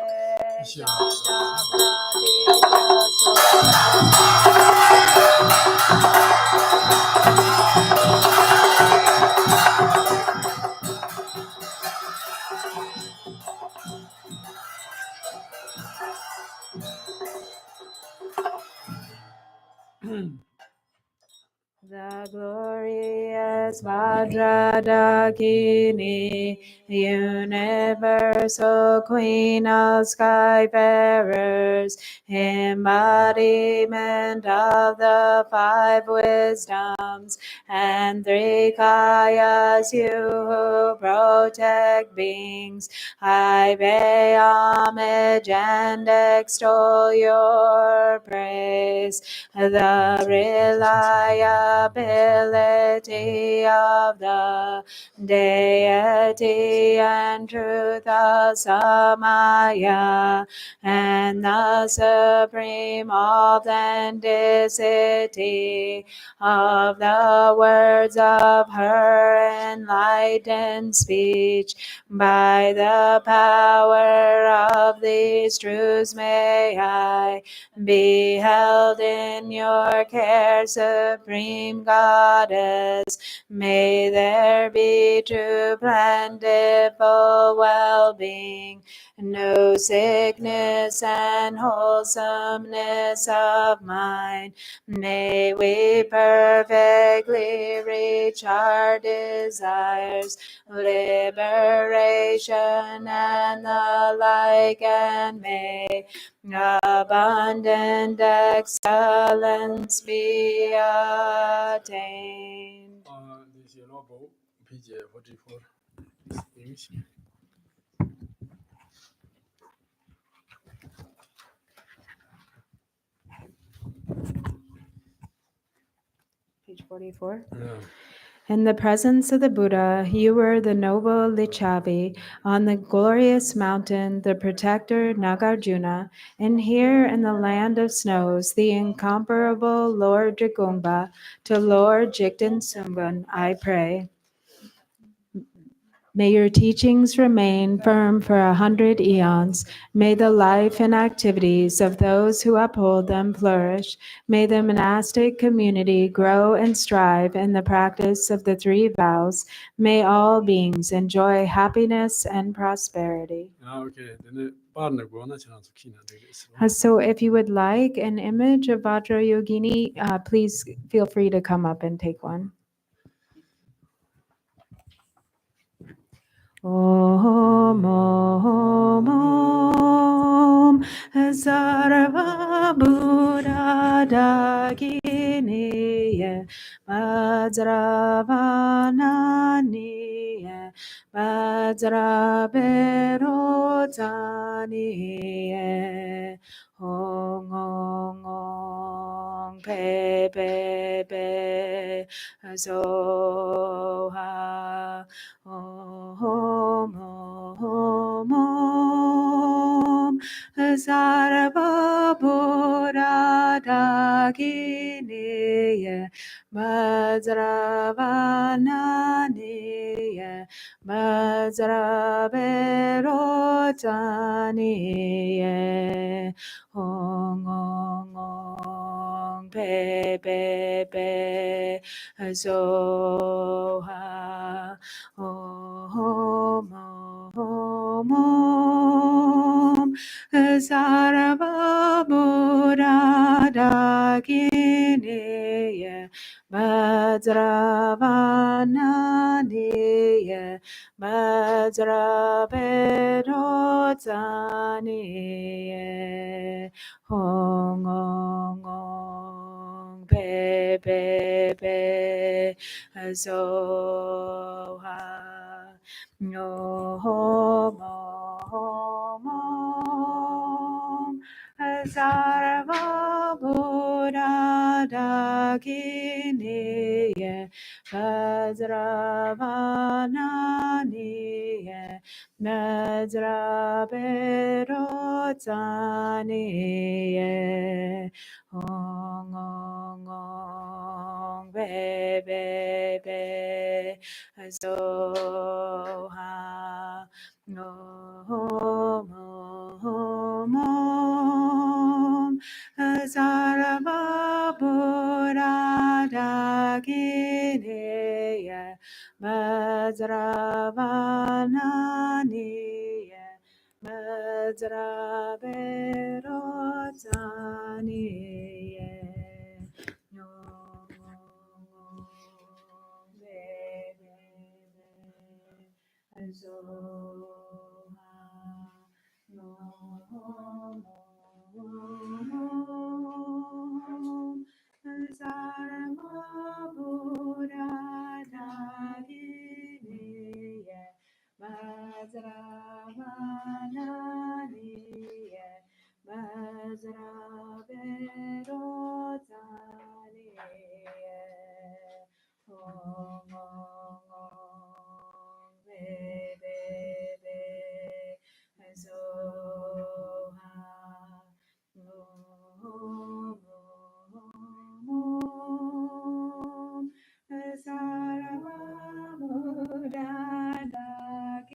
The glorious Vajrayogini, universal queen of skyfarers, embodiment of the five wisdoms and three kayas, you who protect beings, I pay homage and extol your praise. The reliability of the deity and truth of Samaya, and the supreme authenticity of the words of her enlightened speech. By the power of these truths may I be held in your care, Supreme Goddess. May there be true plentiful well-being, no sickness and wholesomeness of mind. May we perfectly reach our desires, liberation and the like, and may abundant excellence be attained. Page 44. English. Page 44. Yeah. In the presence of the Buddha, you were the noble Lichavi, on the glorious mountain, the protector Nagarjuna, and here in the land of snows, the incomparable Lord Dragomba, to Lord Jigten Sungun, I pray. May your teachings remain firm for 100 eons. May the life and activities of those who uphold them flourish. May the monastic community grow and strive in the practice of the three vows. May all beings enjoy happiness and prosperity. Okay. Then So if you would like an image of Vajrayogini, please feel free to come up and take one. Om Om Om Sarva Buddha Dagini Vajravanani Vajraberotani Ong Ong Ong Pe Pe Pe Zoha Om Om Om Sarva Buddha Dagini Vajravanani Vajrabero Taniye Hong Ong Ong Pe Pe Pe Zoha Om Om Om Sarva Buddha Giniye Vajravananiye Vajrabedotaniye Hong Ong Ong Pe Pe Pe Zoha Om Om Om Sarva Buddha Daginiye Vajravananiye Vajraberotaniye Ong Ong Ong Be Be Be Zoha Om Om Om Sarva Buddha Daginiye Vajravananiye Vajraberotaniye Sarva Buddha Daginiye Vajravananiye Vajraberotaniye Om Om Om Be Be Be Zoha